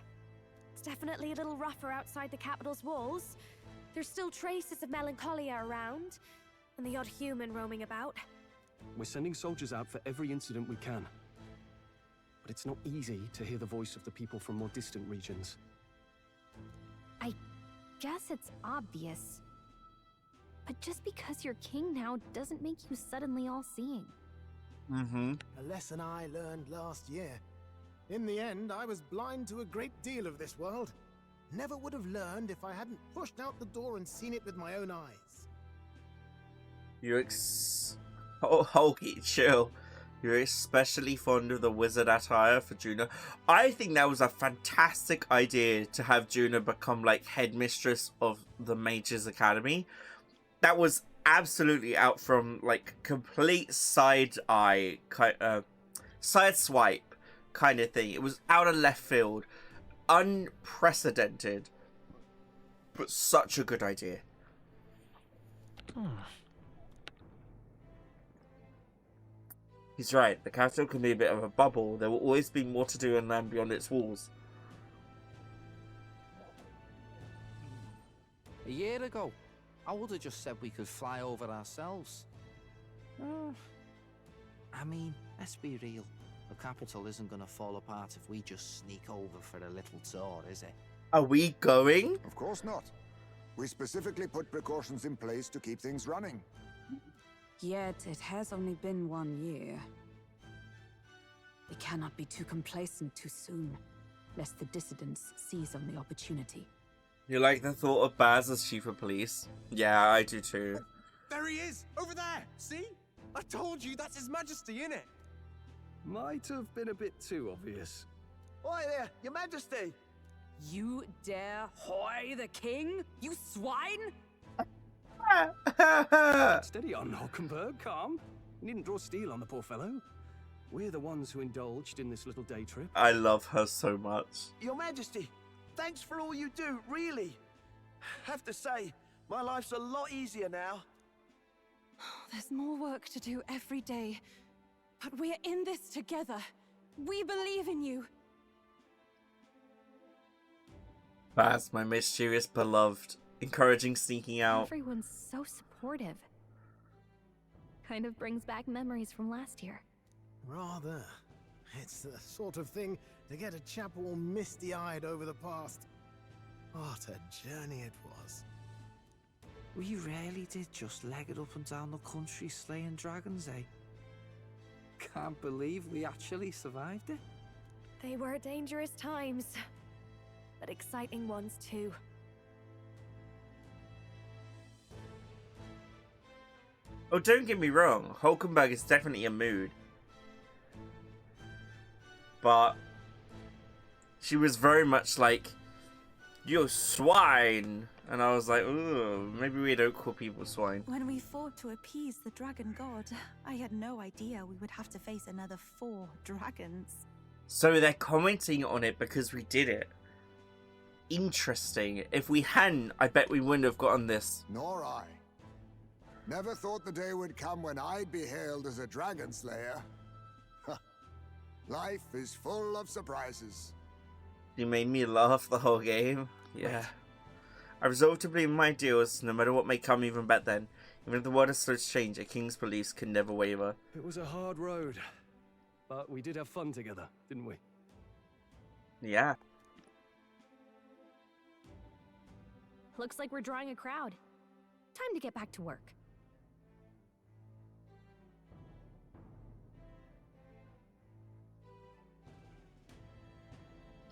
It's definitely a little rougher outside the capital's walls. There's still traces of melancholia around, and the odd human roaming about. We're sending soldiers out for every incident we can. But it's not easy to hear the voice of the people from more distant regions. I guess it's obvious. But just because you're king now doesn't make you suddenly all-seeing. A lesson I learned last year. In the end, I was blind to a great deal of this world. Never would have learned if I hadn't pushed out the door and seen it with my own eyes. Holgi, chill. You're especially fond of the wizard attire for Juna. I think that was a fantastic idea to have Juna become like headmistress of the Mages Academy. That was absolutely out from like complete side swipe kind of thing. It was out of left field, unprecedented, but such a good idea. He's right. The capital can be a bit of a bubble. There will always be more to do in land beyond its walls. A year ago, I would have just said we could fly over ourselves. I mean, let's be real. The capital isn't going to fall apart if we just sneak over for a little tour, is it? Are we going? Of course not. We specifically put precautions in place to keep things running. Yet it has only been 1 year. We cannot be too complacent too soon, lest the dissidents seize on the opportunity. You like the thought of Baz as chief of police? Yeah, I do too. There he is! Over there! See? I told you that's His Majesty, innit? Might have been a bit too obvious. Oi there, Your Majesty! You dare hoy the king? You swine! Steady on, Hulkenberg, calm. You needn't draw steel on the poor fellow. We're the ones who indulged in this little day trip. I love her so much. Your Majesty, thanks for all you do, really. Have to say, my life's a lot easier now. There's more work to do every day. But we're in this together. We believe in you. Baz, my mischievous beloved. Encouraging sneaking out. Everyone's so supportive. Kind of brings back memories from last year. Rather. It's the sort of thing to get a chap all misty-eyed over the past. What a journey it was. We really did just leg it up and down the country slaying dragons, eh? Can't believe we actually survived it. They were dangerous times, but exciting ones too. Oh, don't get me wrong, Hulkenberg is definitely a mood. But she was very much like, you swine! And I was like, ooh, maybe we don't call people swine. When we fought to appease the dragon god, I had no idea we would have to face another 4 dragons. So they're commenting on it because we did it. Interesting. If we hadn't, I bet we wouldn't have gotten this. Nor I. Never thought the day would come when I'd be hailed as a dragon slayer. Life is full of surprises. You made me laugh the whole game. Yeah. I resolved to believe in my ideals, no matter what may come even back then. Even if the world has slowed to change, a king's beliefs can never waver. It was a hard road, but we did have fun together, didn't we? Yeah. Looks like we're drawing a crowd. Time to get back to work.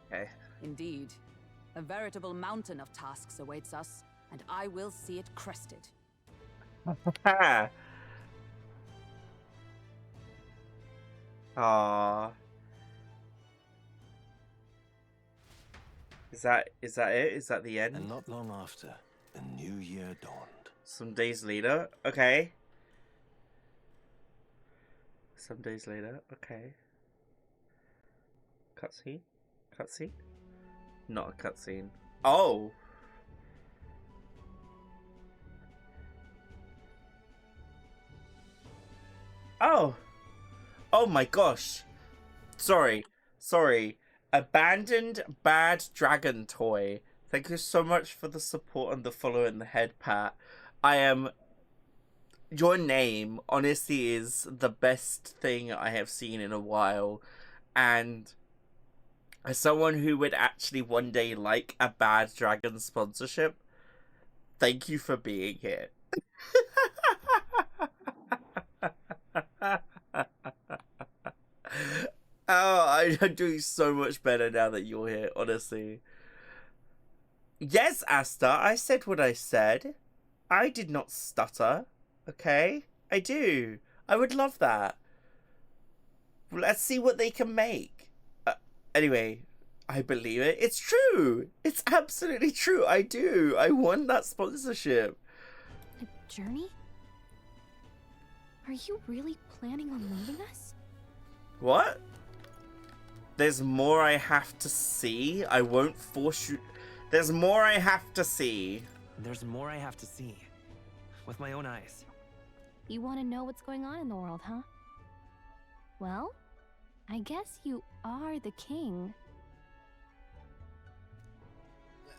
Okay. Indeed. A veritable mountain of tasks awaits us, and I will see it crested. Aww. Is that it? Is that the end? And not long after, a new year dawned. Some days later? Okay. Some days later? Okay. Cutscene? Cutscene? Not a cutscene. Oh! Oh! Oh my gosh! Sorry. Abandoned bad dragon toy. Thank you so much for the support and the follow and the head pat. Your name, honestly, is the best thing I have seen in a while. And as someone who would actually one day like a bad dragon sponsorship, thank you for being here. Oh, I'm doing so much better now that you're here, honestly. Yes, Asta, I said what I said. I did not stutter, okay? I do. I would love that. Let's see what they can make. Anyway, I believe it. It's true. It's absolutely true. I do. I want that sponsorship. A journey? Are you really planning on leaving us? What? There's more I have to see. I won't force you. There's more I have to see. There's more I have to see. With my own eyes. You want to know what's going on in the world, huh? Well, I guess you are the king.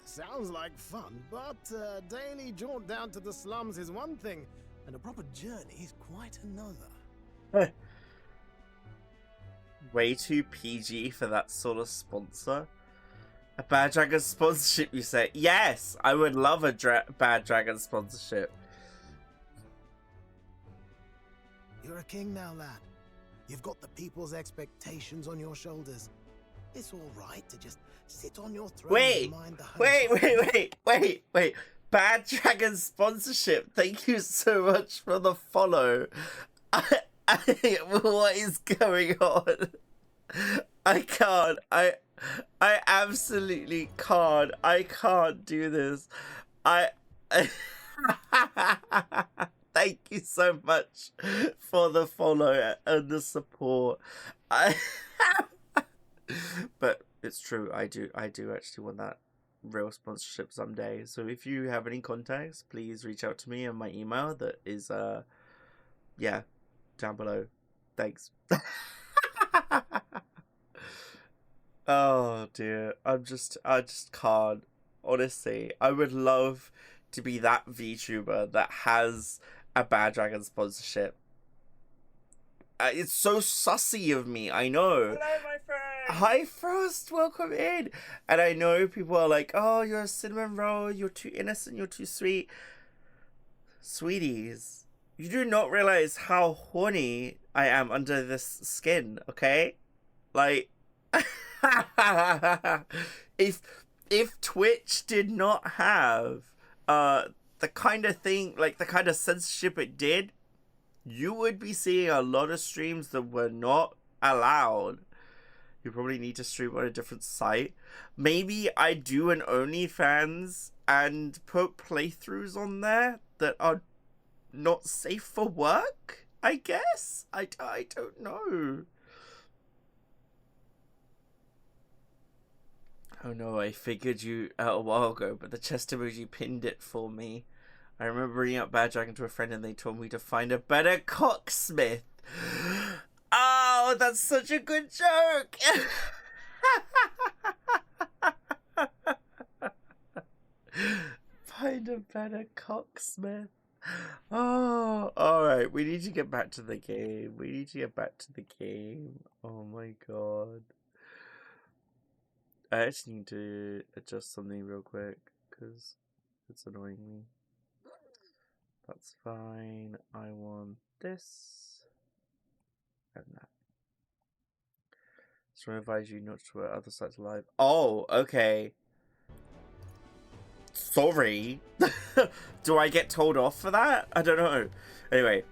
Sounds like fun, but a daily jaunt down to the slums is one thing, and a proper journey is quite another. Way too PG for that sort of sponsor. A Bad Dragon sponsorship, you say? Yes, I would love a Bad Dragon sponsorship. You're a king now, lad. You've got the people's expectations on your shoulders. It's all right to just sit on your throne and mind the home. Wait. Bad Dragon sponsorship. Thank you so much for the follow. What is going on? I can't. I absolutely can't. I can't do this. Thank you so much for the follow and the support. But it's true. I do actually want that real sponsorship someday. So if you have any contacts, please reach out to me on my email that is yeah, down below. Thanks. Oh dear, I just can't. Honestly, I would love to be that VTuber that has a Bad Dragon sponsorship. It's so sussy of me, I know. Hello, my friend. Hi, Frost. Welcome in. And I know people are like, oh, you're a cinnamon roll. You're too innocent. You're too sweet. Sweeties, you do not realize how horny I am under this skin, okay? Like, if Twitch did not have the kind of thing, like the kind of censorship it did, you would be seeing a lot of streams that were not allowed. You probably need to stream on a different site. Maybe I do an OnlyFans and put playthroughs on there that are not safe for work, I guess? I don't know. Oh no, I figured you out a while ago, but the chest emoji pinned it for me. I remember bringing up Bad Dragon to a friend and they told me to find a better cocksmith. Oh, that's such a good joke. Find a better cocksmith. Oh, alright. We need to get back to the game. Oh my god. I actually need to adjust something real quick because it's annoying me. That's fine. I want this and that. Just want to advise you not to wear other sites live. Oh, okay. Sorry. Do I get told off for that? I don't know. Anyway.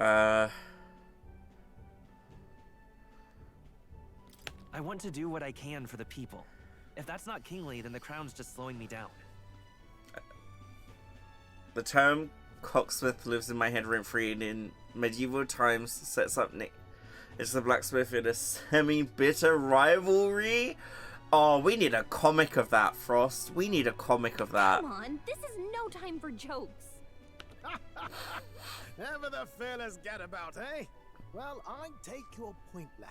I want to do what I can for the people. If that's not kingly, then the crown's just slowing me down. The term cocksmith lives in my head rent-free, and in medieval times sets up it's the blacksmith in a semi-bitter rivalry. Oh, we need a comic of that, Frost. We need a comic of that. Come on, this is no time for jokes. Ever the fearless gadabout, eh? Well, I take your point, lad.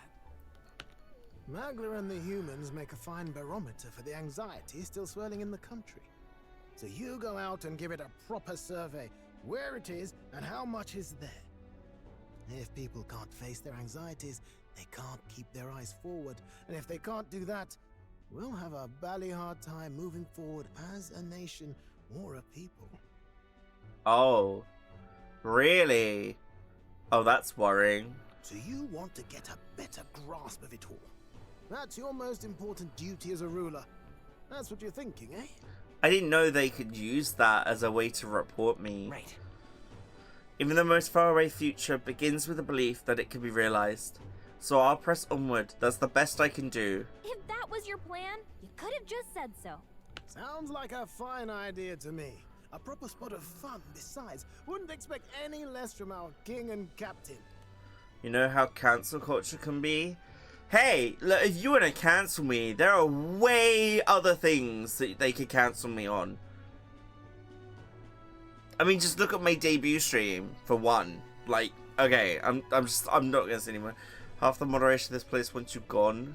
Magla and the humans make a fine barometer for the anxiety still swirling in the country. So you go out and give it a proper survey, where it is and how much is there. If people can't face their anxieties, they can't keep their eyes forward. And if they can't do that, we'll have a bally hard time moving forward as a nation or a people. Oh, really? Oh, that's worrying. So you want to get a better grasp of it all. That's your most important duty as a ruler. That's what you're thinking, eh? I didn't know they could use that as a way to report me. Right. Even the most faraway future begins with the belief that it can be realized. So I'll press onward. That's the best I can do. If that was your plan, you could have just said so. Sounds like a fine idea to me. A proper spot of fun, besides. Wouldn't expect any less from our king and captain. You know how cancel culture can be? Hey, look, if you want to cancel me, there are way other things that they could cancel me on. I mean, just look at my debut stream, for one. Like, okay, I'm not gonna say anymore. Half the moderation of this place once you're gone.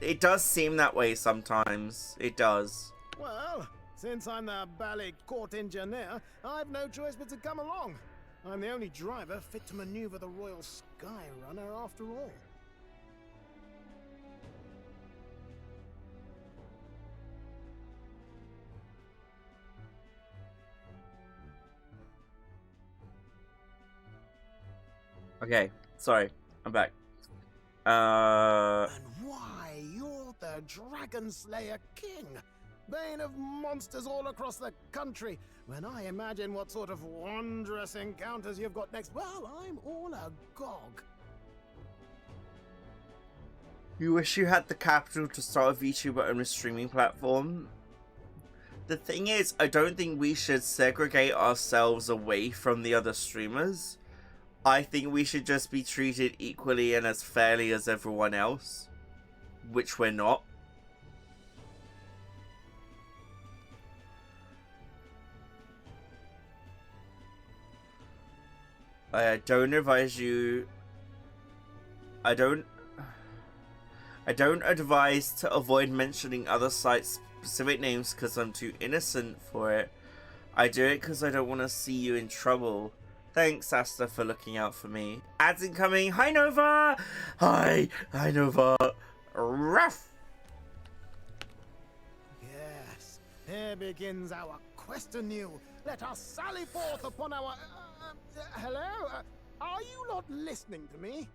It does seem that way sometimes. It does. Well, since I'm the bally court engineer, I've no choice but to come along. I'm the only driver fit to maneuver the Royal Skyrunner after all. Okay, sorry, I'm back. And why, you're the Dragon Slayer King, bane of monsters all across the country. When I imagine what sort of wondrous encounters you've got next, well, I'm all agog. You wish you had the capital to start a VTuber on a streaming platform? The thing is, I don't think we should segregate ourselves away from the other streamers. I think we should just be treated equally and as fairly as everyone else, which we're not. I don't advise you. I don't advise to avoid mentioning other sites' specific names because I'm too innocent for it. I do it because I don't want to see you in trouble. Thanks, Asta, for looking out for me. Ads incoming. Hi, Nova. Hi Nova. Ruff. Yes, here begins our quest anew. Let us sally forth upon our... hello? Are you not listening to me?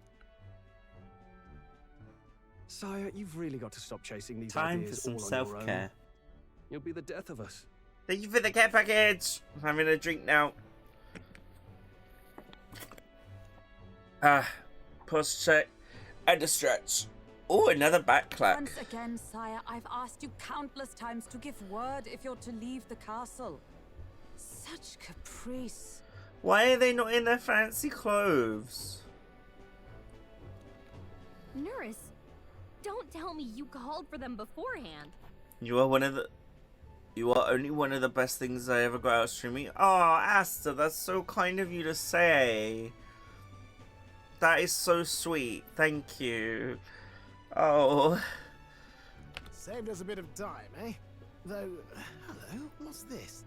Sire, you've really got to stop chasing these Time ideas for some all on your self-care. own. You'll be the death of us. Thank you for the care package. I'm having a drink now. Pause check. And a stretch. Oh, another back clack. Once again, sire, I've asked you countless times to give word if you're to leave the castle. Such caprice. Why are they not in their fancy clothes? Nurse, don't tell me you called for them beforehand. You are only one of the best things I ever got out of streaming. Oh, Asta, that's so kind of you to say. That is so sweet. Thank you. Oh. Saved us a bit of time, eh? Though, hello, what's this?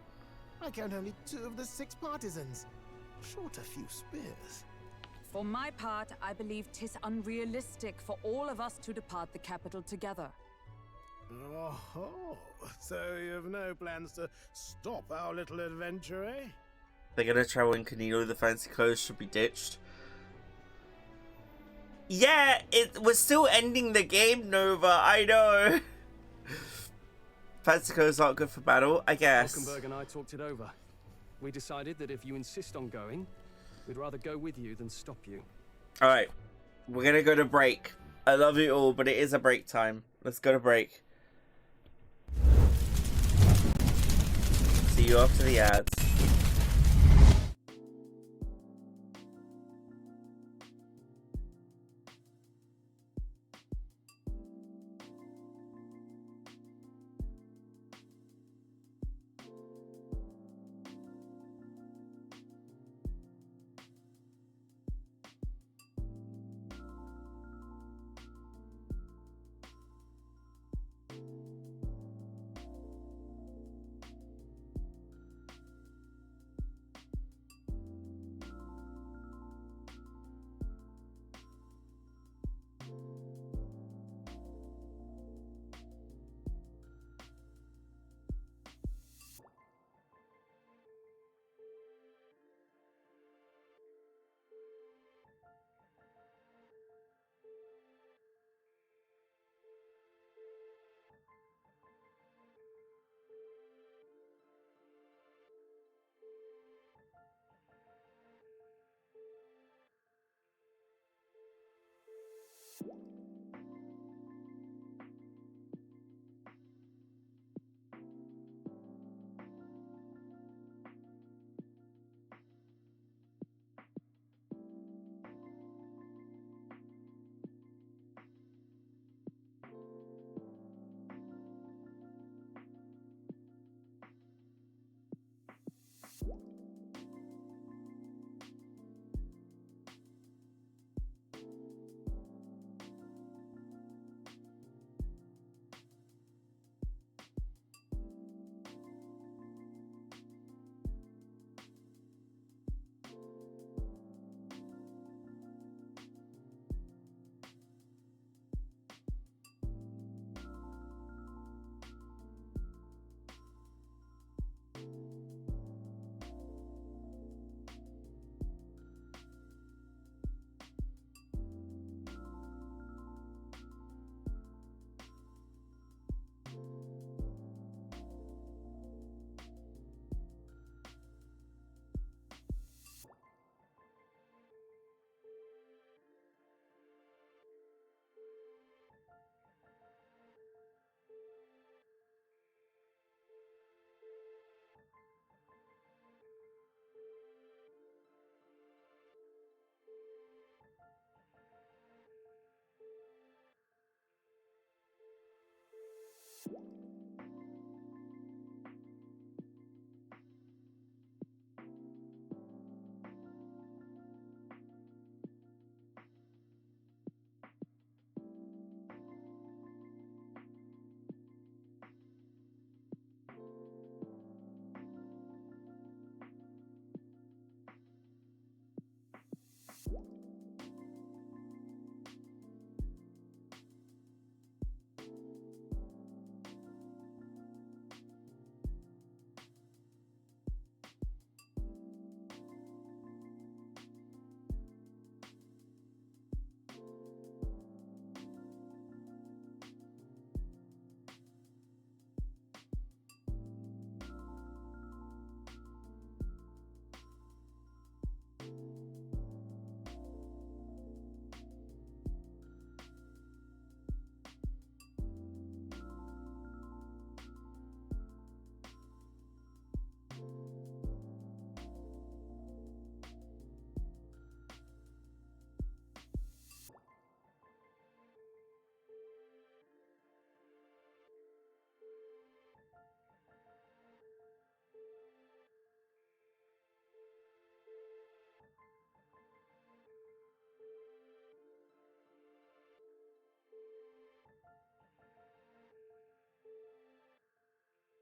I count only 2 of the 6 partisans. Short a few spears. For my part, I believe 'tis unrealistic for all of us to depart the capital together. Oh, so you have no plans to stop our little adventure, eh? They're gonna travel incognito. The fancy clothes should be ditched. Yeah, we're still ending the game, Nova. I know. Fancy clothes aren't good for battle, I guess. Falkenberg and I talked it over. We decided that if you insist on going, we'd rather go with you than stop you. Alright, we're gonna go to break. I love you all, but it is a break time. Let's go to break. See you after the ads.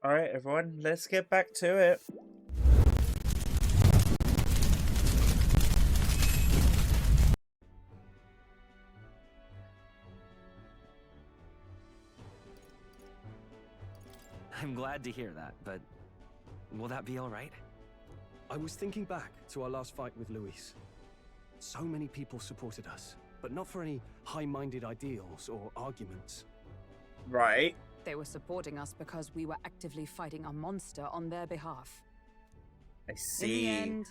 Alright, everyone, let's get back to it. I'm glad to hear that, but will that be all right? I was thinking back to our last fight with Luis. So many people supported us, but not for any high-minded ideals or arguments. Right. They were supporting us because we were actively fighting a monster on their behalf. I see. In the end,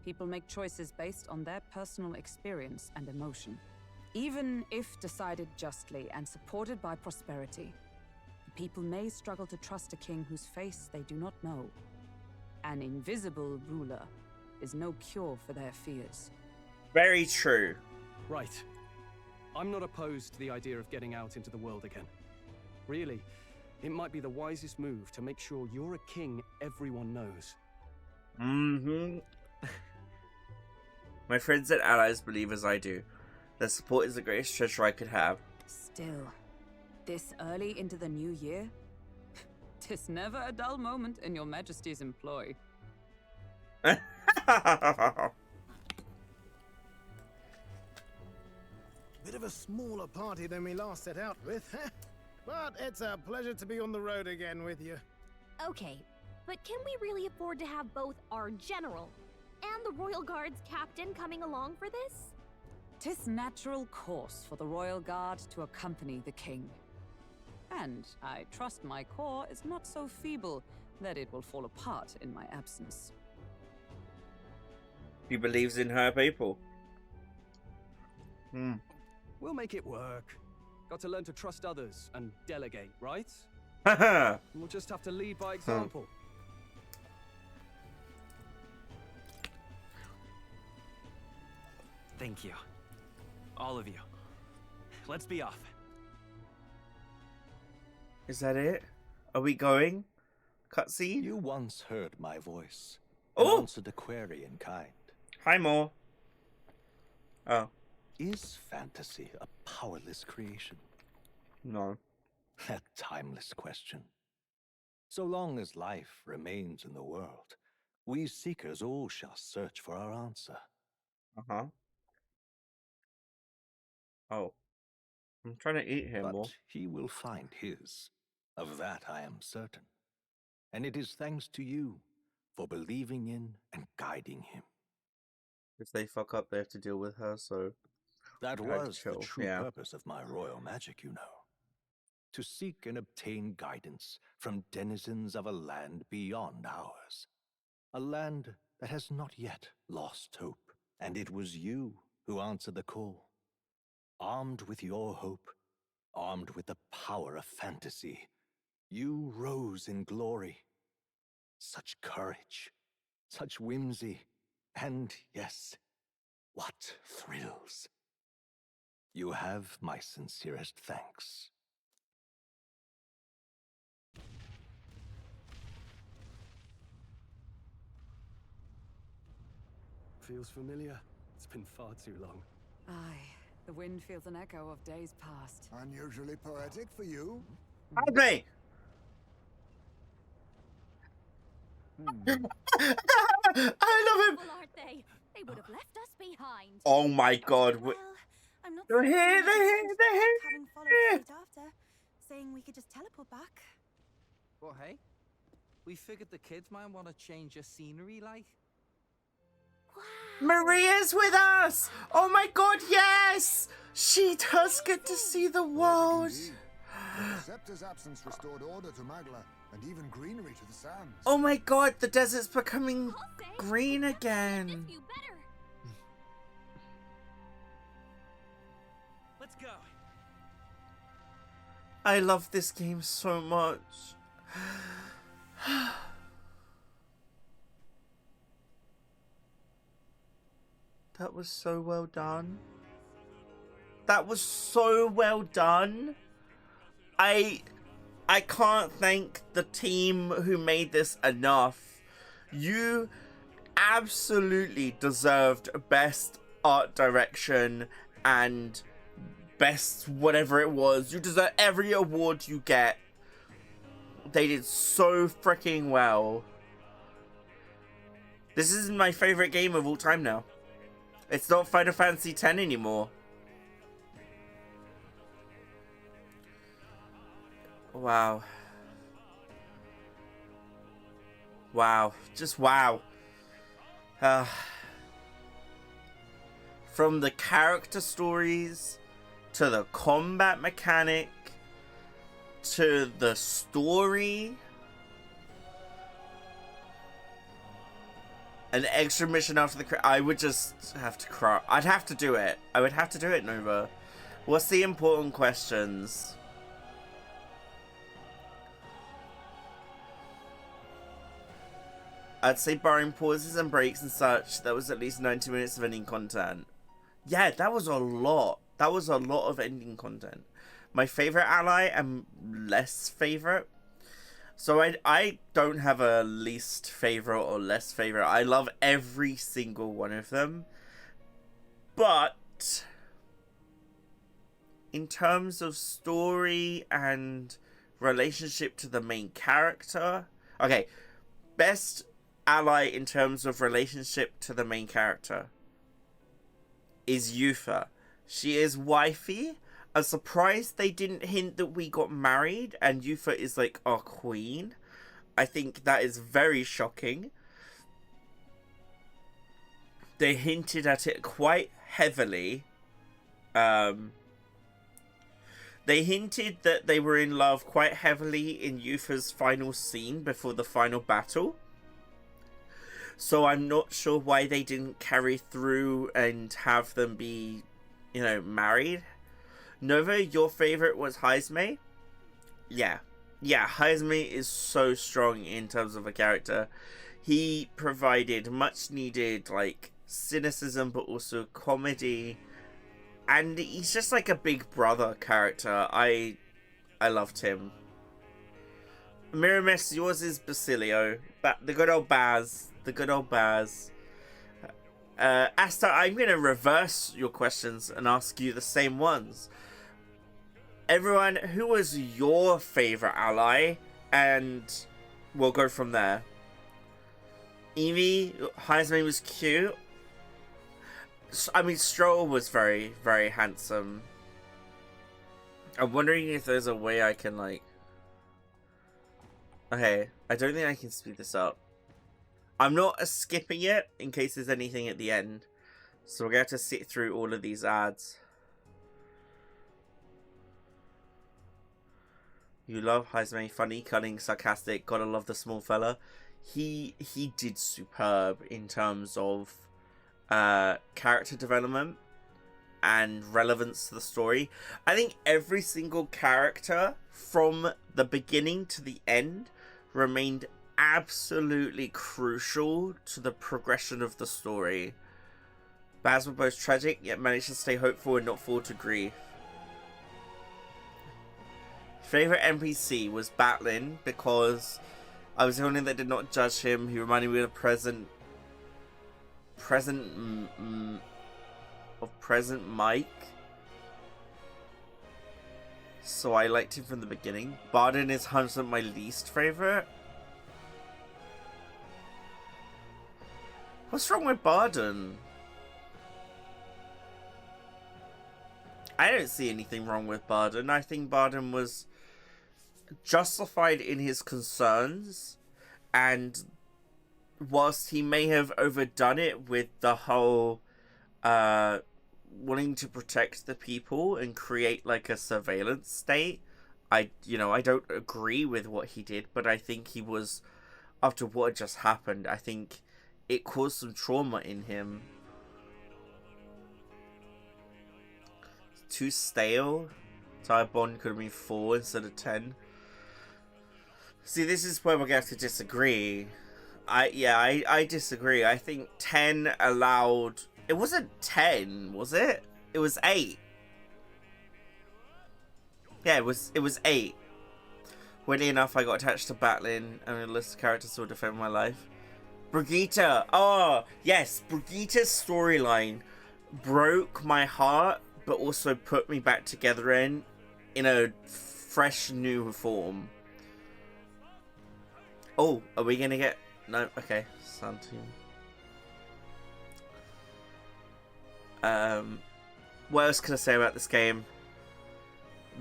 people make choices based on their personal experience and emotion. Even if decided justly and supported by prosperity, the people may struggle to trust a king whose face they do not know. An invisible ruler is no cure for their fears. Very true. Right. I'm not opposed to the idea of getting out into the world again. Really, it might be the wisest move to make sure you're a king everyone knows. Mm-hmm. My friends and allies believe as I do. Their support is the greatest treasure I could have. Still, this early into the new year? 'Tis never a dull moment in your majesty's employ. Bit of a smaller party than we last set out with, huh? But it's a pleasure to be on the road again with you. Okay, but can we really afford to have both our general and the Royal Guard's captain coming along for this? 'Tis natural course for the Royal Guard to accompany the king. And I trust my corps is not so feeble that it will fall apart in my absence. He believes in her people. We'll make it work. Got to learn to trust others and delegate, right? Haha. We'll just have to lead by example. Thank you. All of you. Let's be off. Is that it? Are we going? Cutscene? You once heard my voice. Oh! Answered a query in kind. Hi, Mo. Oh. Is fantasy a powerless creation? No. A timeless question. So long as life remains in the world, we seekers all shall search for our answer. Uh-huh. Oh. I'm trying to eat him, But Mo. he will find his. Of that I am certain. And it is thanks to you for believing in and guiding him. If they fuck up, they have to deal with her, so... That I'd was the chill, true yeah. purpose of my royal magic, you know. To seek and obtain guidance from denizens of a land beyond ours. A land that has not yet lost hope. And it was you who answered the call. Armed with your hope, armed with the power of fantasy, you rose in glory. Such courage, such whimsy, and yes, what thrills. You have my sincerest thanks. Feels familiar. It's been far too long. Aye, the wind feels an echo of days past. Unusually poetic for you. Padme! I love him! Well, aren't they? They would have left us behind. Oh my god. Well, I'm not They're here, they're here, they're here! having followed straight after, saying we could just teleport back. Well, hey, we figured the kids might want to change your scenery, like. Maria's with us! Oh my god, yes! She does get to see the world! The scepter's absence restored order to Magla, and even greenery to the sands. Oh my god, the desert's becoming green again. Let's go. I love this game so much. That was so well done. That was so well done. I can't thank the team who made this enough. You absolutely deserved best art direction and best whatever it was. You deserve every award you get. They did so freaking well. This is my favorite game of all time now. It's not Final Fantasy X anymore. Wow. Wow. Just wow. From the character stories, to the combat mechanic, to the story. An extra mission after the... I would just have to cry. I'd have to do it. I would have to do it, Nova. What's the important questions? I'd say barring pauses and breaks and such, that was at least 90 minutes of ending content. Yeah, that was a lot. That was a lot of ending content. My favorite ally and less favorite. So I don't have a least favorite or less favorite. I love every single one of them. But in terms of story and relationship to the main character. Okay, best ally in terms of relationship to the main character is Yufa. She is wifey. I'm surprised they didn't hint that we got married and Yufa is like our queen. I think that is very shocking. They hinted at it quite heavily. They hinted that they were in love quite heavily in Yufa's final scene before the final battle. So I'm not sure why they didn't carry through and have them be, you know, married. Nova, your favorite was Heisme? Yeah. Yeah, Heisme is so strong in terms of a character. He provided much needed, like, cynicism, but also comedy. And he's just like a big brother character. I loved him. Miramis, yours is Basilio. The good old Baz. The good old Baz. Asta, I'm going to reverse your questions and ask you the same ones. Everyone, who was your favorite ally? And we'll go from there. Evie, Heisman was cute. I mean, Stroll was very, very handsome. I'm wondering if there's a way I can, like... Okay, I don't think I can speed this up. I'm not skipping it in case there's anything at the end. So we're going to have to sit through all of these ads. You love Heisman, funny, cunning, sarcastic, gotta love the small fella. He did superb in terms of character development and relevance to the story. I think every single character from the beginning to the end remained absolutely crucial to the progression of the story. Baz was both tragic, yet managed to stay hopeful and not fall to grief. Favorite NPC was Batlin because I was the only that did not judge him. He reminded me of present Mike. So I liked him from the beginning. Barden is 100% my least favorite. What's wrong with Barden? I don't see anything wrong with Barden. I think Barden was justified in his concerns, and whilst he may have overdone it with the whole wanting to protect the people and create like a surveillance state, I don't agree with what he did, but I think he was, after what had just happened, I think it caused some trauma in him. Too stale. So our bond could have been 4 instead of 10. See, this is where we're going to have to disagree. I disagree. I think 10 allowed... It wasn't 10, was it? It was 8. Yeah, it was 8. Weirdly enough, I got attached to Batlin and a list of characters who will defend my life. Brigitte! Oh, yes, Brigitte's storyline broke my heart, but also put me back together in a fresh new form. Oh, are we gonna get... No, okay. Sound team. What else can I say about this game?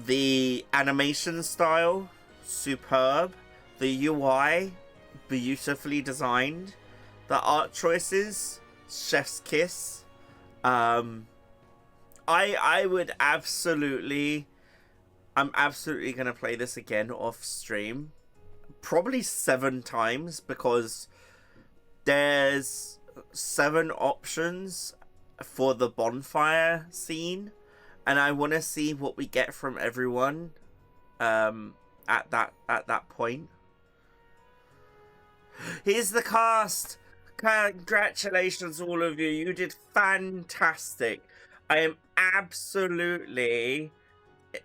The animation style, superb. The UI, beautifully designed. The art choices, chef's kiss. I would absolutely... I'm absolutely going to play this again off stream. Probably 7 times, because there's 7 options for the bonfire scene, and I want to see what we get from everyone at that point. Here's the cast. Congratulations, all of you. You did fantastic. I am absolutely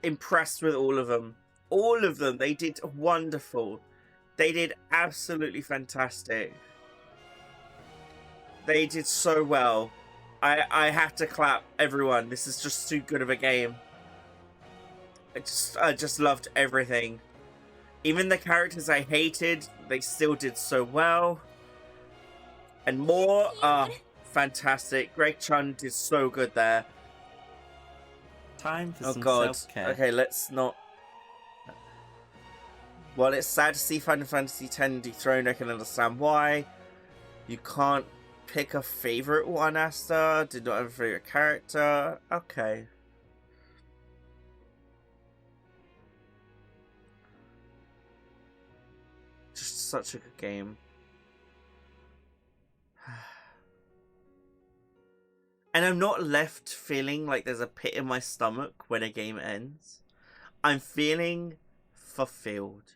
impressed with all of them. All of them. They did wonderful. They did absolutely fantastic. They did so well. I have to clap everyone. This is just too good of a game. I just loved everything. Even the characters I hated, they still did so well. And more, fantastic. Greg Chun did so good there. Time for Oh some god. self-care. Okay, let's not... While it's sad to see Final Fantasy X dethroned, I can understand why. You can't pick a favorite one, Asta. Did not have a favorite character. Okay. Just such a good game. And I'm not left feeling like there's a pit in my stomach when a game ends. I'm feeling fulfilled.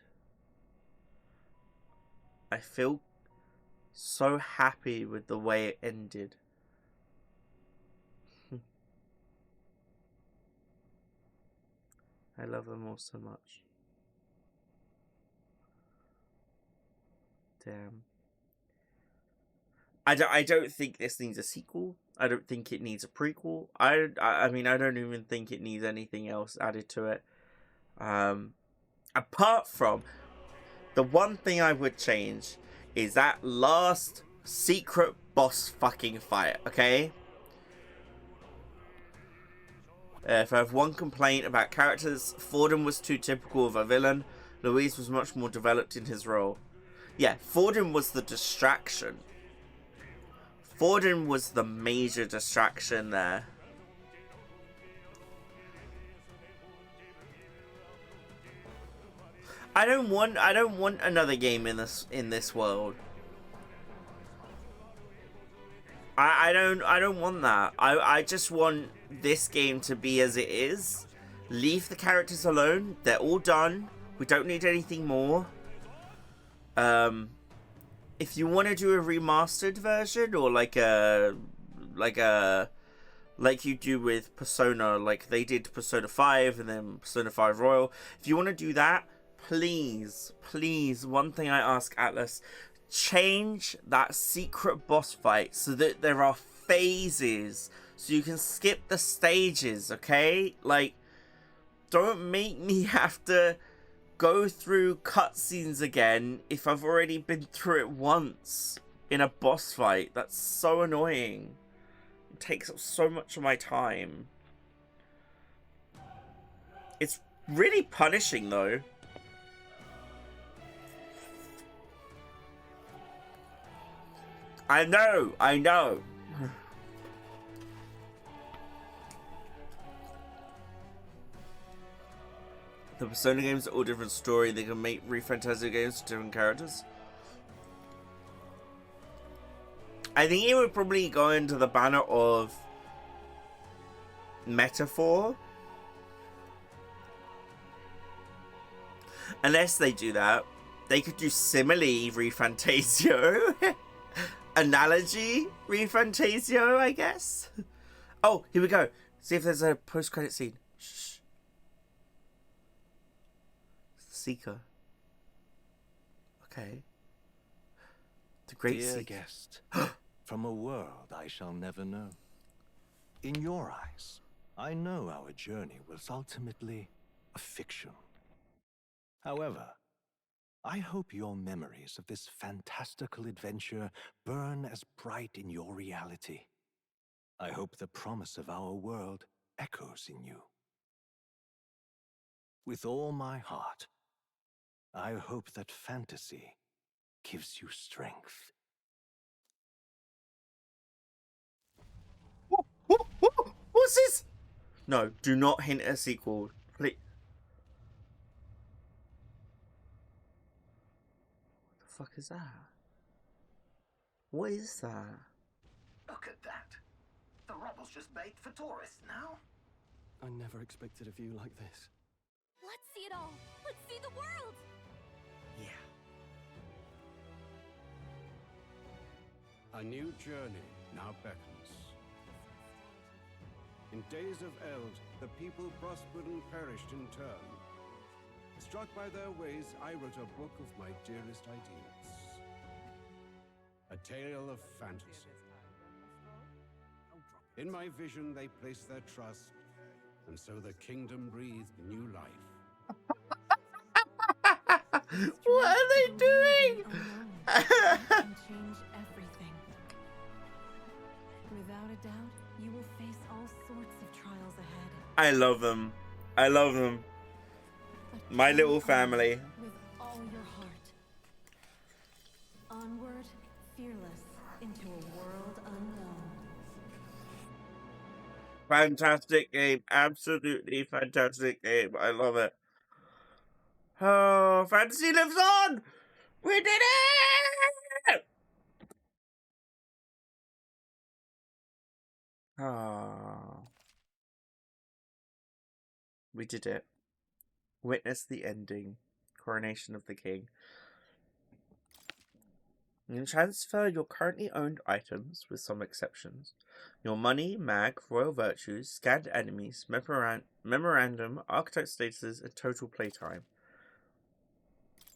I feel so happy with the way it ended. I love them all so much. Damn. I don't think this needs a sequel. I don't think it needs a prequel. I mean, I don't even think it needs anything else added to it. Apart from, the one thing I would change is that last secret boss fucking fight, okay? If I have one complaint about characters, Fordham was too typical of a villain. Louise was much more developed in his role. Yeah, Fordham was the distraction. Fordham was the major distraction there. I don't want another game in this world. I don't want that. I just want this game to be as it is. Leave the characters alone. They're all done. We don't need anything more. If you want to do a remastered version, or like you do with Persona, like they did Persona 5 and then Persona 5 Royal, if you want to do that, please, one thing I ask Atlas, change that secret boss fight so that there are phases, so you can skip the stages, okay? Like, don't make me have to go through cutscenes again if I've already been through it once in a boss fight. That's so annoying. It takes up so much of my time. It's really punishing though. I know. The Persona games are all different story. They can make ReFantazio games with different characters. I think it would probably go into the banner of metaphor. Unless they do that, they could do simile ReFantazio. Analogy ReFantazio, I guess. Oh, here we go. See if there's a post-credit scene. Shh. Seeker. Okay. The great Dear Seeker. guest, from a world I shall never know. In your eyes, I know our journey was ultimately a fiction. However, I hope your memories of this fantastical adventure burn as bright in your reality. I hope the promise of our world echoes in you. With all my heart, I hope that fantasy gives you strength. What's this? No, do not hint at a sequel. Please. What the fuck is that? What is that? Look at that. The rubble's just bait for tourists now. I never expected a view like this. Let's see it all. Let's see the world. Yeah. A new journey now beckons. In days of eld, the people prospered and perished in turn. Struck by their ways, I wrote a book of my dearest ideas. A tale of fantasy. In my vision, they placed their trust, and so the kingdom breathed new life. What are they doing? Can change everything. Without a doubt, you will face all sorts of trials ahead. I love them. I love them. My little family. With all your heart. Onward, fearless, into a world unknown. Fantastic game. Absolutely fantastic game. I love it. Oh, fantasy lives on! We did it! Ah. We did it. Witness the ending. Coronation of the King. You can transfer your currently owned items, with some exceptions. Your money, mag, royal virtues, scanned enemies, memorandum, archetype statuses, and total playtime.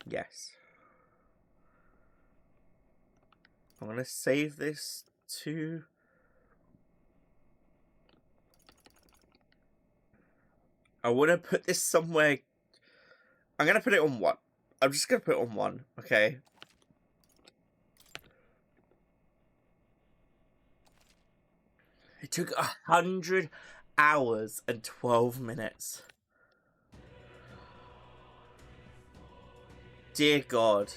Yes. I'm going to save this to... I want to put this somewhere... I'm going to put it on 1. I'm just going to put it on 1, okay? It took 100 hours and 12 minutes. Dear God.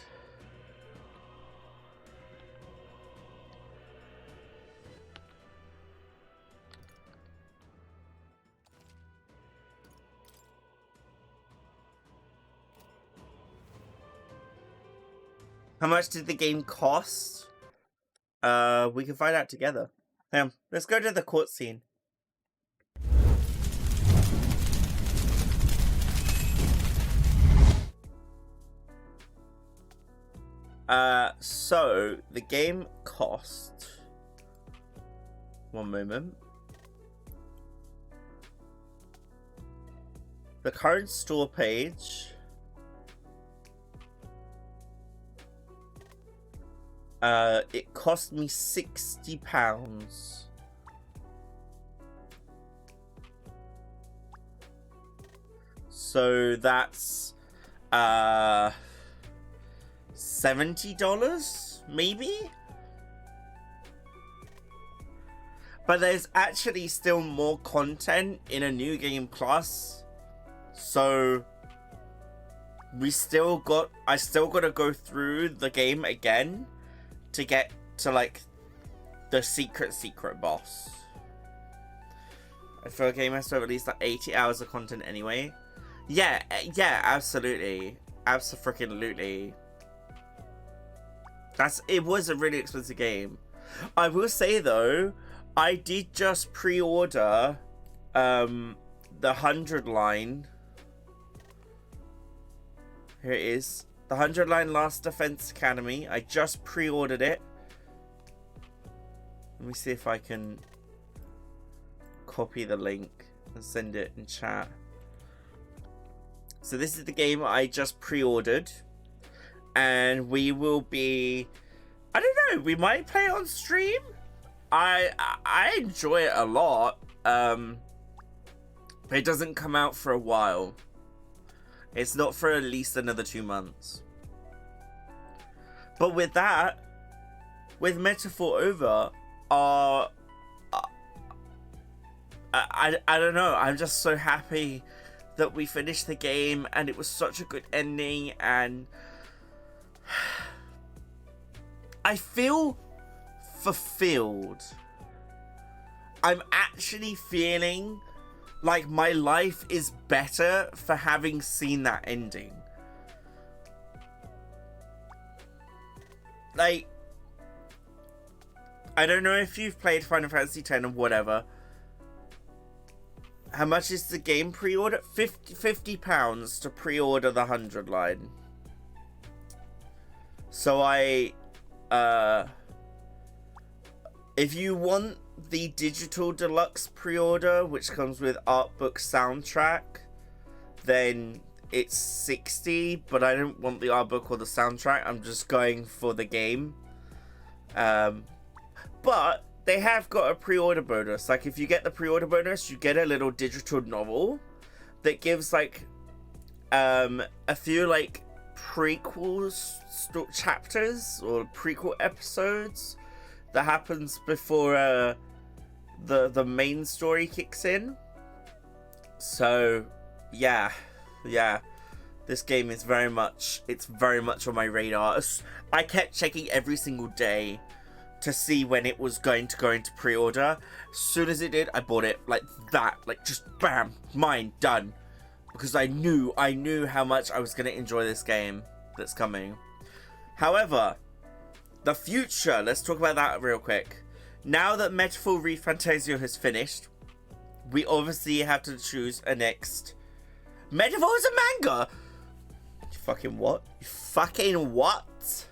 How much did the game cost? We can find out together. Let's go to the court scene. So the game cost... One moment. The current store page... it cost me £60. So that's $70 maybe? But there's actually still more content in a new game plus. So I still got to go through the game again to get to like the secret boss. I feel like a game has to have at least like 80 hours of content anyway. Yeah, absolutely. Abso-freaking-lutely. It was a really expensive game. I will say though, I did just pre-order the 100 line. Here it is. The 100 line Last Defense Academy. I just pre-ordered it. Let me see if I can copy the link and send it in chat. So this is the game I just pre-ordered. And we will be... I don't know. We might play it on stream. I enjoy it a lot. But it doesn't come out for a while. It's not for at least another 2 months. But with that, with Metaphor over, I don't know. I'm just so happy that we finished the game and it was such a good ending, and I feel fulfilled. I'm actually feeling like my life is better for having seen that ending. Like, I don't know if you've played Final Fantasy X or whatever. How much is the game pre-order? £50 to pre-order the 100 line. So if you want the digital deluxe pre-order, which comes with art book soundtrack, then it's 60, but I don't want the art book or the soundtrack. I'm just going for the game. But they have got a pre-order bonus. Like, if you get the pre-order bonus, you get a little digital novel that gives like a few like prequels chapters or prequel episodes that happens before the main story kicks in. So yeah, this game is very much on my radar. I kept checking every single day to see when it was going to go into pre-order. As soon as it did, I bought it like that, like just bam, mine, done, because I knew how much I was going to enjoy this game that's coming. However, the future, let's talk about that real quick. Now that Metaphor ReFantazio has finished, we obviously have to choose a next. Metaphor is a manga! You fucking what? You fucking what?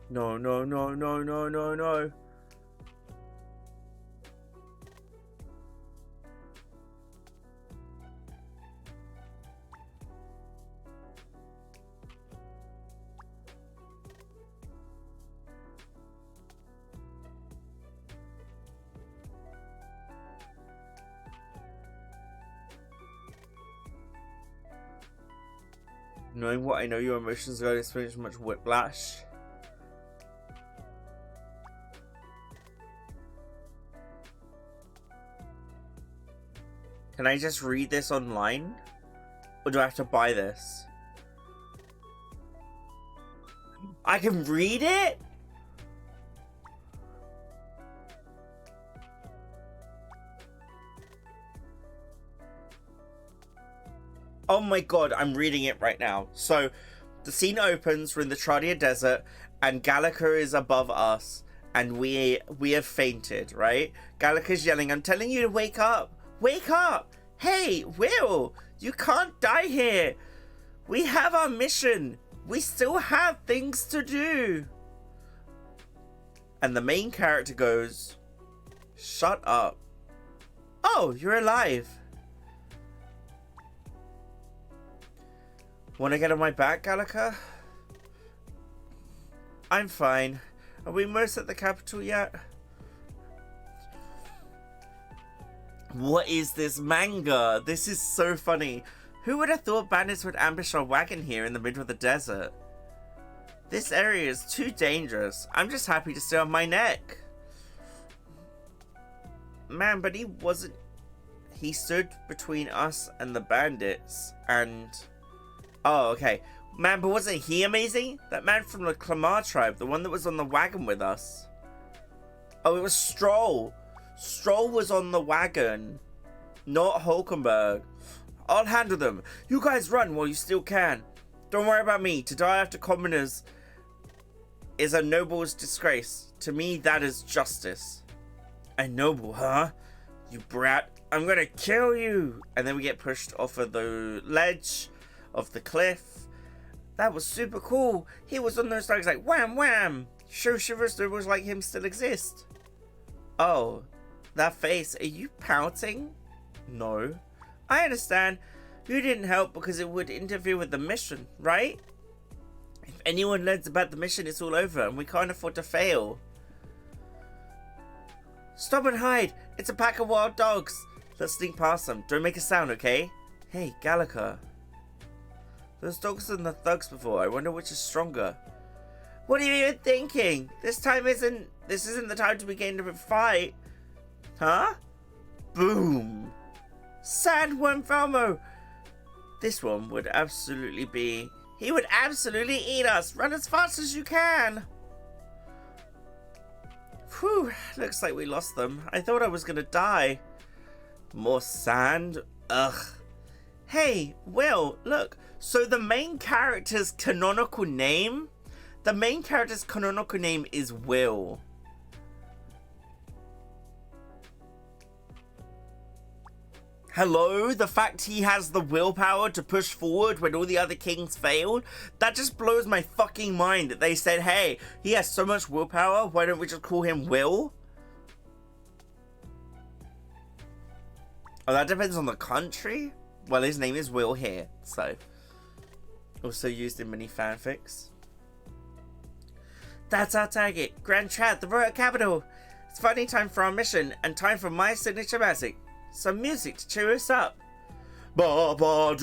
No. Knowing what I know, your emotions are going to experience much whiplash. Can I just read this online? Or do I have to buy this? I can read it? Oh my god, I'm reading it right now. So, the scene opens, we're in the Tradia Desert, and Gallica is above us, and we have fainted, right? Gallica's yelling, I'm telling you to wake up! Wake up! Hey, Will! You can't die here! We have our mission! We still have things to do! And the main character goes, shut up. Oh, you're alive! Want to get on my back, Gallica? I'm fine. Are we almost at the capital yet? What is this manga? This is so funny. Who would have thought bandits would ambush our wagon here in the middle of the desert? This area is too dangerous. I'm just happy to stay on my neck. Man, but he wasn't... He stood between us and the bandits, and... Oh, okay. Man, but wasn't he amazing? That man from the Clamar tribe, the one that was on the wagon with us. Oh, it was Stroll. Stroll was on the wagon, not Hulkenberg. I'll handle them. You guys run while you still can. Don't worry about me. To die after commoners is a noble's disgrace. To me, that is justice. A noble, huh? You brat. I'm gonna kill you. And then we get pushed off of the ledge of the cliff. That was super cool. He was on those things like wham wham. Show shivers nobles like him still exist. Oh, that face. Are you pouting? No. I understand. You didn't help because it would interfere with the mission, right? If anyone learns about the mission, it's all over and we can't afford to fail. Stop and hide. It's a pack of wild dogs. Let's sneak past them. Don't make a sound, okay? Hey, Gallica. Those dogs and the thugs before. I wonder which is stronger. What are you even thinking? This isn't the time to begin to fight. Huh? Boom. Sandworm Falmo. This one would absolutely be... He would absolutely eat us. Run as fast as you can. Whew. Looks like we lost them. I thought I was gonna die. More sand? Ugh. Hey, Will, look. So the main character's canonical name? The main character's canonical name is Will. Hello? The fact he has the willpower to push forward when all the other kings failed? That just blows my fucking mind that they said, hey, he has so much willpower, why don't we just call him Will? Oh, that depends on the country? Well, his name is Will here, so. Also used in many fanfics. That's our target. Grand Trad, the royal capital. It's finally time for our mission, and time for my signature magic. Some music to cheer us up. Don't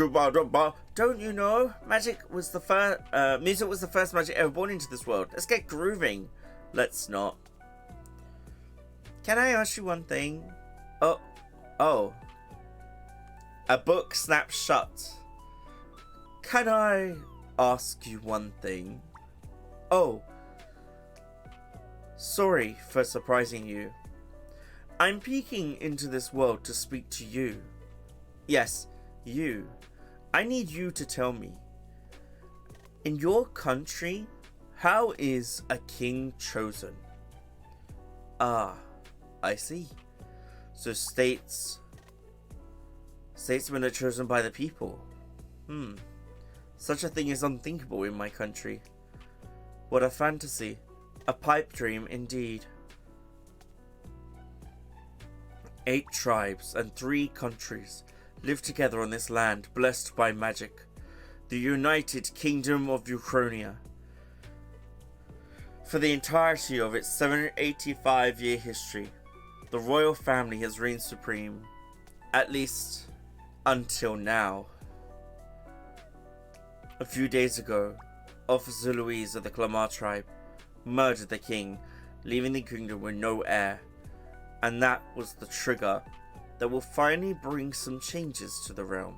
you know? Music was the first magic ever born into this world. Let's get grooving. Let's not. Can I ask you one thing? Oh. A book snaps shut. Can I ask you one thing? Oh. Sorry for surprising you. I'm peeking into this world to speak to you. Yes, you. I need you to tell me. In your country, how is a king chosen? Ah, I see. So statesmen are chosen by the people. Such a thing is unthinkable in my country. What a fantasy. A pipe dream indeed. 8 tribes and 3 countries live together on this land blessed by magic. The United Kingdom of Ukrainia. For the entirety of its 785-year history, the royal family has reigned supreme. At least, until now. A few days ago, Officer Louise of the Clamar tribe murdered the king, leaving the kingdom with no heir. And that was the trigger that will finally bring some changes to the realm.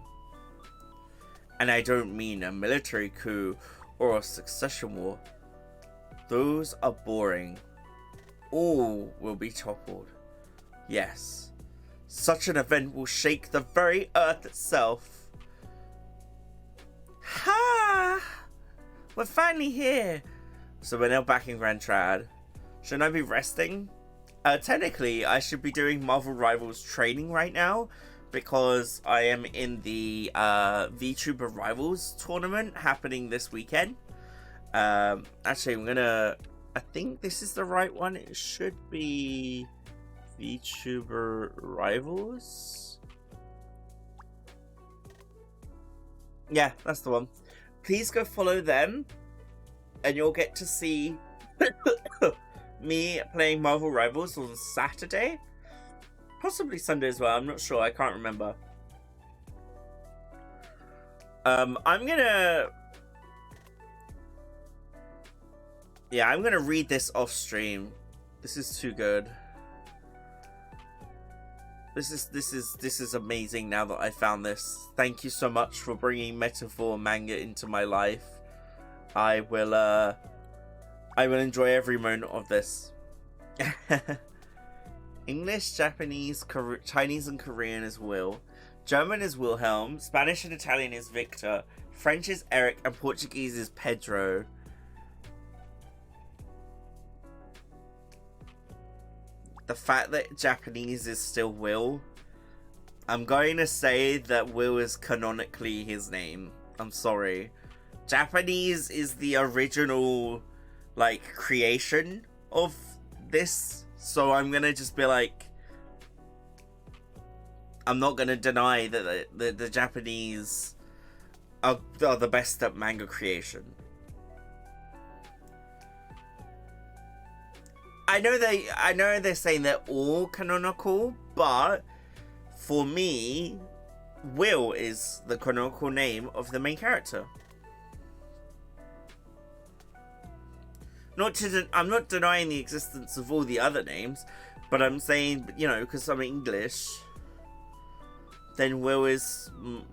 And I don't mean a military coup or a succession war. Those are boring. All will be toppled. Yes, such an event will shake the very earth itself. Ha! We're finally here. So we're now back in Grand Trad. Shouldn't I be resting? Technically, I should be doing Marvel Rivals training right now because I am in the VTuber Rivals tournament happening this weekend. Actually, I think this is the right one. It should be VTuber Rivals. Yeah, that's the one. Please go follow them and you'll get to see me playing Marvel Rivals on Saturday. Possibly Sunday as well, I'm not sure, I can't remember. I'm gonna read this off stream. This is too good. This is amazing now that I found this. Thank you so much for bringing metaphor manga into my life. I will enjoy every moment of this. English, Japanese, Chinese and Korean is Will. German is Wilhelm. Spanish and Italian is Victor. French is Eric and Portuguese is Pedro. The fact that Japanese is still Will, I'm going to say that Will is canonically his name. I'm sorry. Japanese is the original, like, creation of this. So I'm going to just be like, I'm not going to deny that the Japanese are the best at manga creation. I know they're saying they're all canonical, but for me, Will is the canonical name of the main character. I'm not denying the existence of all the other names, but I'm saying, you know, because I'm English, then Will is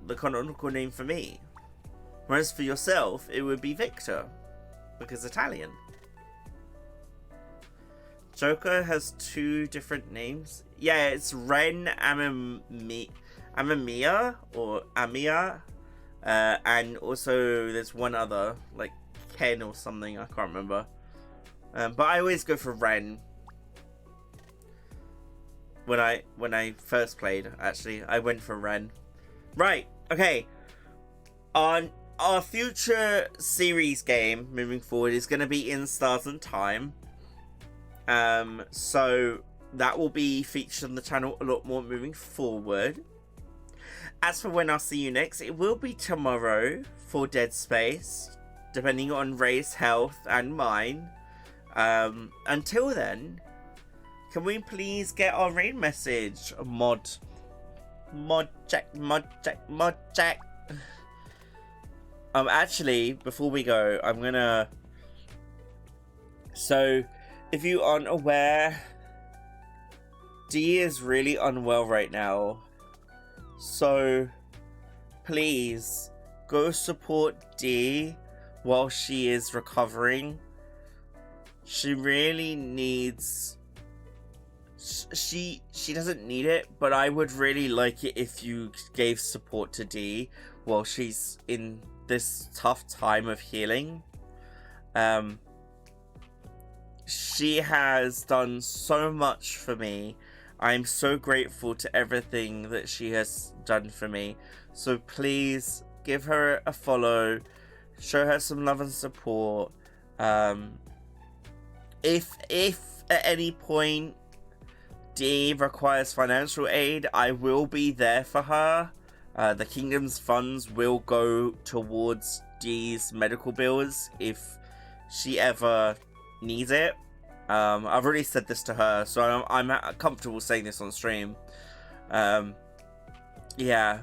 the canonical name for me. Whereas for yourself, it would be Victor, because Italian. Joker has 2 different names. Yeah, it's Ren Amamiya, or Amia, and also there's one other, like Ken or something, I can't remember. But I always go for Ren. When I first played, actually, I went for Ren. Right, okay. On our future series game moving forward is going to be in Stars and Time. So that will be featured on the channel a lot more moving forward. As for when I'll see you next, it will be tomorrow for Dead Space, depending on Ray's health and mine. Until then, can we please get our raid message? Mod check. Actually, before we go, I'm gonna... So, if you aren't aware, Dee is really unwell right now. So, please, go support Dee while she is recovering. She really needs... She doesn't need it, but I would really like it if you gave support to Dee while she's in this tough time of healing. She has done so much for me. I'm so grateful to everything that she has done for me. So please give her a follow, show her some love and support. If at any point Dee requires financial aid, I will be there for her. The Kingdom's funds will go towards Dee's medical bills if she ever needs it. I've already said this to her, so I'm comfortable saying this on stream. Yeah.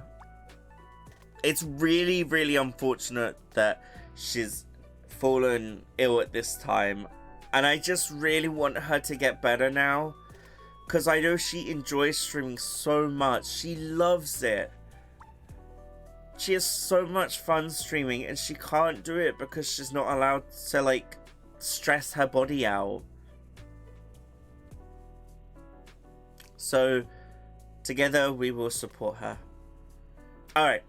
It's really, really unfortunate that she's fallen ill at this time. And I just really want her to get better now. Because I know she enjoys streaming so much. She loves it. She has so much fun streaming, and she can't do it because she's not allowed to, like, stress her body out. So, together we will support her. Alright.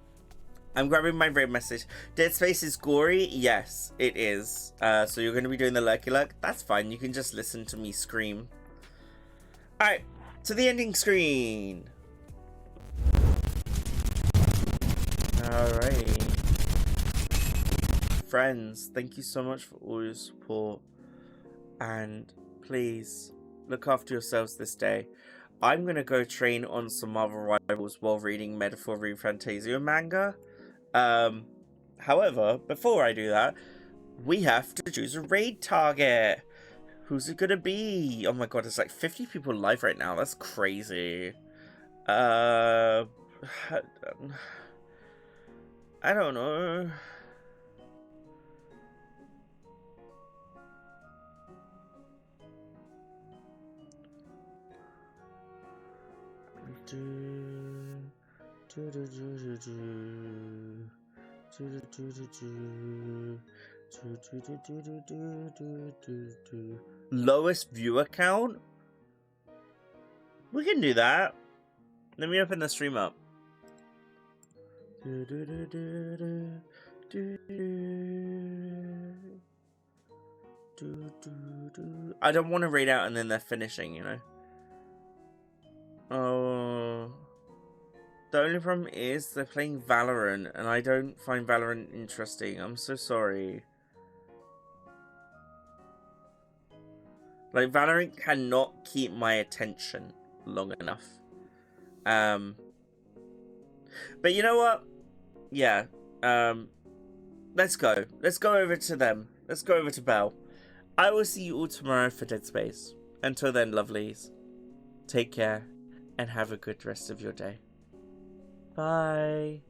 I'm grabbing my raid message. Dead Space is gory? Yes, it is. So you're going to be doing the lurky lurk? That's fine. You can just listen to me scream. Alright, to the ending screen. Alright. Friends, thank you so much for all your support. And please, look after yourselves this day. I'm going to go train on some Marvel Rivals while reading Metaphor ReFantazio manga. However, before I do that, we have to choose a raid target. Who's it gonna be? Oh my god, there's like 50 people live right now. That's crazy. I don't know. Lowest viewer count? We can do that. Let me open the stream up. I don't want to read out and then they're finishing, you know. Oh. The only problem is they're playing Valorant, and I don't find Valorant interesting. I'm so sorry. Like, Valorant cannot keep my attention long enough. But you know what? Yeah. Let's go. Let's go over to them. Let's go over to Belle. I will see you all tomorrow for Dead Space. Until then, lovelies. Take care, and have a good rest of your day. Bye.